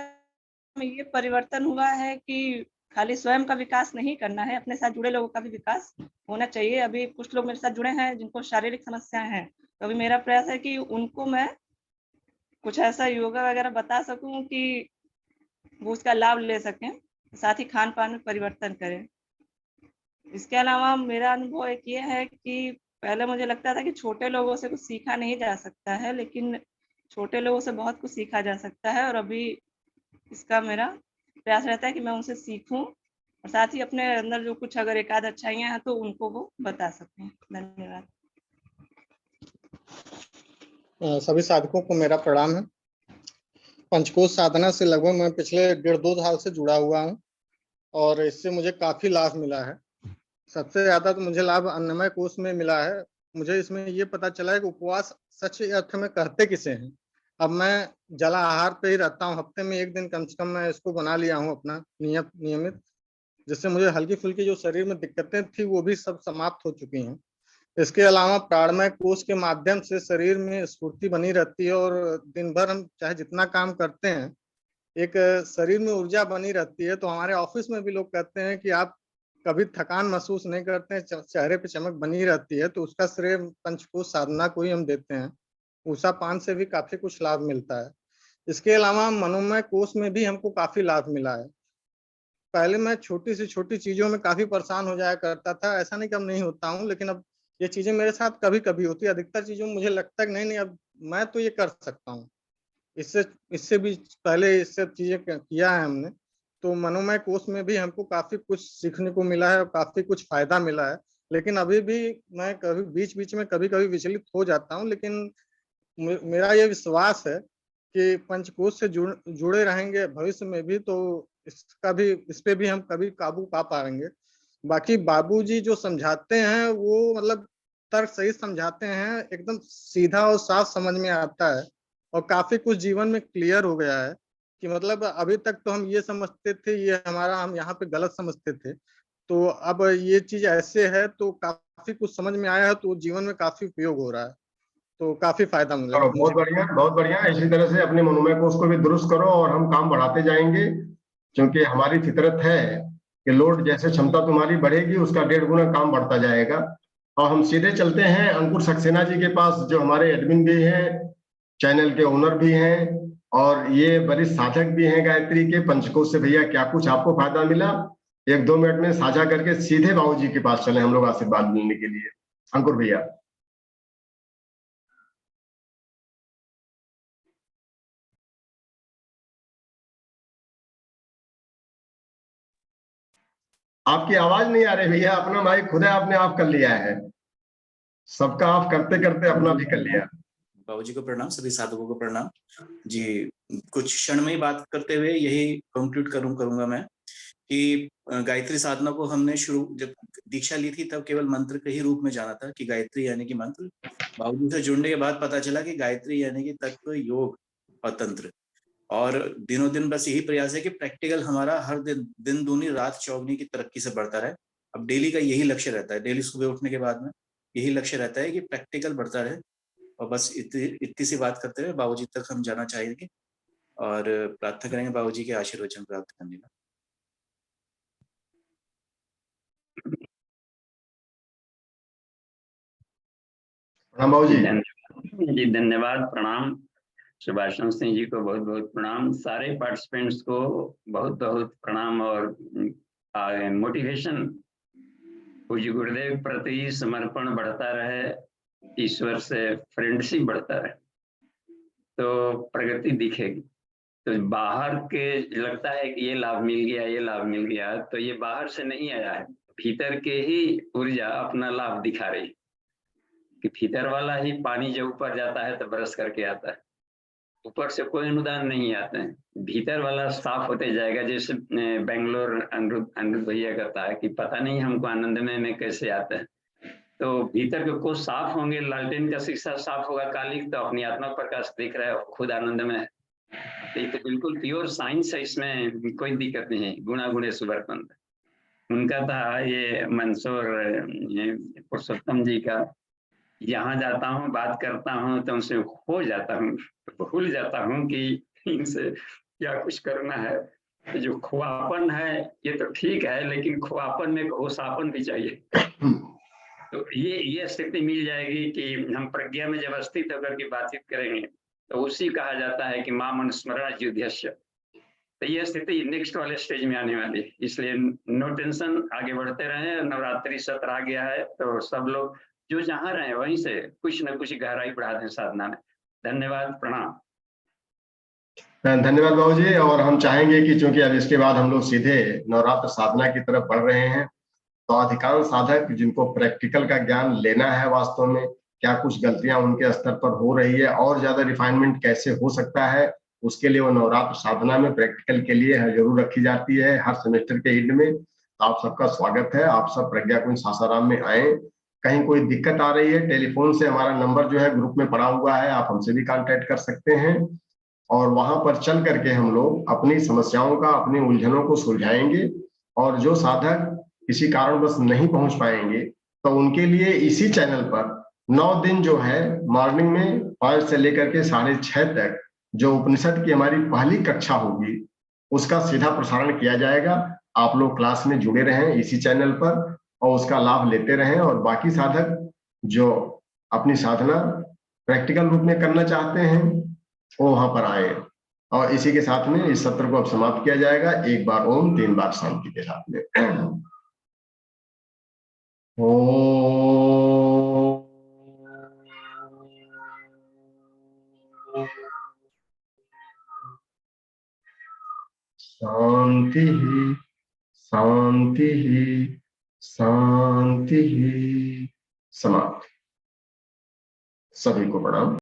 Speaker 18: में ये परिवर्तन हुआ है कि खाली स्वयं का विकास नहीं करना है, अपने साथ जुड़े लोगों का भी विकास होना चाहिए। अभी कुछ लोग मेरे साथ जुड़े हैं जिनको शारीरिक समस्याएं हैं, तो अभी मेरा प्रयास है कि उनको मैं कुछ ऐसा योगा वगैरह बता सकूं कि वो उसका लाभ ले सकें, साथ ही खान पान में परिवर्तन करें। इसके अलावा मेरा अनुभव एक ये है कि पहले मुझे लगता था कि छोटे लोगों से कुछ सीखा नहीं जा सकता है, लेकिन छोटे लोगों से बहुत कुछ सीखा जा सकता है। और अभी इसका मेरा प्रयास रहता है कि मैं उनसे सीखूं और साथ ही अपने अंदर जो कुछ अगर एकाध अच्छाइयां हैं तो उनको वो बता सकूं। धन्यवाद।
Speaker 19: सभी साधकों को मेरा प्रणाम है। पंचकोश साधना से लगभग मैं पिछले 1.5-2 साल से जुड़ा हुआ हूँ और इससे मुझे काफी लाभ मिला है। सबसे ज्यादा तो मुझे लाभ अन्नमय कोश में मिला है। मुझे इसमें ये पता चला है कि उपवास सच अर्थ में करते किसे हैं। अब मैं जला आहार पे ही रहता हूँ, हफ्ते में 1 दिन कम से कम मैं इसको बना लिया हूँ अपना नियमित, जिससे मुझे हल्की फुल्की जो शरीर में दिक्कतें थी वो भी सब समाप्त हो चुकी हैं। इसके अलावा प्राणमय कोश के माध्यम से शरीर में स्फूर्ति बनी रहती है और दिन भर हम चाहे जितना काम करते हैं एक शरीर में ऊर्जा बनी रहती है। तो हमारे ऑफिस में भी लोग कहते हैं कि आप कभी थकान महसूस नहीं करते हैं, चेहरे पे चमक बनी रहती है। तो उसका श्रेय पंचकोश साधना को ही हम देते हैं। उषा पान से भी काफी कुछ लाभ मिलता है। इसके अलावा मनोमय कोश में भी हमको काफी लाभ मिला है। पहले मैं छोटी से छोटी चीजों में काफी परेशान हो जाया करता था, ऐसा नहीं कि अब नहीं होता हूँ, लेकिन अब ये चीजें मेरे साथ कभी कभी होती है। अधिकतर चीजों में मुझे लगता है कि नहीं अब मैं तो ये कर सकता हूँ। इससे भी पहले ये सब चीजें किया है हमने। तो मनोमय कोश में भी हमको काफी कुछ सीखने को मिला है और काफी कुछ फायदा मिला है। लेकिन अभी भी मैं कभी बीच बीच में कभी कभी विचलित हो जाता हूँ, लेकिन मेरा ये विश्वास है कि पंचकोश से जुड़े रहेंगे भविष्य में भी तो इस पे भी हम कभी काबू पा पाएंगे। बाकी बाबूजी जो समझाते हैं वो मतलब तर्क सहित समझाते हैं, एकदम सीधा और साफ समझ में आता है और काफी कुछ जीवन में क्लियर हो गया है कि मतलब अभी तक तो हम ये समझते थे ये हमारा हम यहाँ पे गलत समझते थे, तो अब ये चीज ऐसे है तो काफी कुछ समझ में आया है, तो जीवन में काफी उपयोग हो रहा है, तो काफी फायदा मिला।
Speaker 1: बहुत बढ़िया। इसी तरह से अपने मनोमय कोश को भी दुरुस्त करो और हम काम बढ़ाते जाएंगे, क्योंकि हमारी फितरत है कि लोड जैसे क्षमता तुम्हारी बढ़ेगी उसका 1.5 गुना काम बढ़ता जाएगा। और हम सीधे चलते हैं अंकुर सक्सेना जी के पास, जो हमारे एडमिन भी हैं, चैनल के ओनर भी हैं और ये वरिष्ठ साधक भी हैं गायत्री के। पंचकोश से भैया क्या कुछ आपको फायदा मिला, 1-2 मिनट में साझा करके सीधे बाबू जी के पास चले हम लोग आशीर्वाद मिलने के लिए। अंकुर भैया। आपकी आवाज नहीं आ रही भैया, अपना माइक खुद आपने ऑफ कर लिया है। सबका ऑफ करते करते अपना भी कर लिया।
Speaker 13: बाबूजी को प्रणाम, सभी साधकों को प्रणाम जी। कुछ क्षण में ही बात करते हुए यही कंक्लूड करूंगा मैं कि गायत्री साधना को हमने जब दीक्षा ली थी तब केवल मंत्र के ही रूप में जाना था कि गायत्री यानी कि मंत्र। बाबूजी से जुड़ने के बाद पता चला कि गायत्री यानी कि तत्व, योग और तंत्र। और दिनों दिन बस यही प्रयास है कि प्रैक्टिकल हमारा हर दिन दूनी रात चौगनी की तरक्की से बढ़ता रहे। अब डेली का यही लक्ष्य रहता है, डेली सुबह उठने के बाद में यही लक्ष्य रहता है कि प्रैक्टिकल बढ़ता रहे। और बस इतनी सी बात करते हुए बाबूजी तक हम जाना चाहेंगे और प्रार्थना करेंगे बाबूजी के आशीर्वचन प्राप्त करने का।
Speaker 1: बाबूजी।
Speaker 20: धन्यवाद, प्रणाम। सुभाषचंद्र सिंह जी को बहुत बहुत प्रणाम, सारे पार्टिसिपेंट्स को बहुत बहुत प्रणाम और मोटिवेशन। पूज्य गुरुदेव प्रति समर्पण बढ़ता रहे, ईश्वर से फ्रेंडशिप बढ़ता रहे तो प्रगति दिखेगी। तो बाहर के लगता है कि ये लाभ मिल गया, ये लाभ मिल गया, तो ये बाहर से नहीं आया है, भीतर के ही ऊर्जा अपना लाभ दिखा रही कि भीतर वाला ही पानी जब ऊपर जाता है तो बरस करके आता है, ऊपर से कोई अनुदान नहीं आते हैं, भीतर वाला साफ होते जाएगा। जैसे बेंगलोर अनिरुद्ध भैया कहता है कि पता नहीं हमको आनंदमय में कैसे आता है, तो भीतर के को साफ होंगे, लालटेन का शीशा साफ होगा काली, तो अपनी आत्मा प्रकाश दिख रहा है, खुद आनंदमय है। तो बिल्कुल प्योर साइंस है, इसमें कोई दिक्कत नहीं है। गुणा गुणे सुवर्तन उनका था ये मंसूर पुरुषोत्तम जी का, यहाँ जाता हूँ बात करता हूँ तो उनसे खो जाता हूँ, भूल जाता हूँ कि इनसे क्या कुछ करना है। तो जो खुआपन है ये तो ठीक है, लेकिन खुआपन में होशापन भी चाहिए। तो ये स्थिति मिल जाएगी कि हम प्रज्ञा में जब स्थित होकर के बातचीत करेंगे तो उसी कहा जाता है कि मां मनुस्मरण युद्धस्य। तो ये स्थिति नेक्स्ट वाले स्टेज में आने वाली है, इसलिए नो टेंशन, आगे बढ़ते रहे। नवरात्रि सत्र आ गया है तो सब लोग जो जहाँ रहे वहीं से कुछ न कुछ गहराई बढ़ा दें साधना में। धन्यवाद, प्रणाम।
Speaker 1: धन्यवाद बाबूजी। और हम चाहेंगे कि चूंकि अब इसके बाद हम लोग सीधे नवरात्र साधना की तरफ बढ़ रहे हैं, तो अधिकांश साधक जिनको प्रैक्टिकल का ज्ञान लेना है, वास्तव में क्या कुछ गलतियां उनके स्तर पर हो रही है और ज्यादा रिफाइनमेंट कैसे हो सकता है, उसके लिए वो नवरात्र साधना में प्रैक्टिकल के लिए जरूर रखी जाती है हर सेमेस्टर के एंड में। तो आप सबका स्वागत है, आप सब प्रज्ञा कुंज सासाराम में आए। कहीं कोई दिक्कत आ रही है, टेलीफोन से हमारा नंबर जो है ग्रुप में पड़ा हुआ है, आप हमसे भी कांटेक्ट कर सकते हैं और वहां पर चल करके हम लोग अपनी समस्याओं का, अपनी उलझनों को सुलझाएंगे। और जो साधक किसी कारणवश नहीं पहुंच पाएंगे तो उनके लिए इसी चैनल पर 9 दिन जो है मॉर्निंग में 5 से लेकर के 6:30 तक जो उपनिषद की हमारी पहली कक्षा होगी उसका सीधा प्रसारण किया जाएगा। आप लोग क्लास में जुड़े रहें इसी चैनल पर और उसका लाभ लेते रहें। और बाकी साधक जो अपनी साधना प्रैक्टिकल रूप में करना चाहते हैं वो वहां पर आए। और इसी के साथ में इस सत्र को अब समाप्त किया जाएगा। 1 बार ओम, 3 बार शांति के साथ में। शांति ही शांति ही शांति ही। समाप्त। सभी को प्रणाम।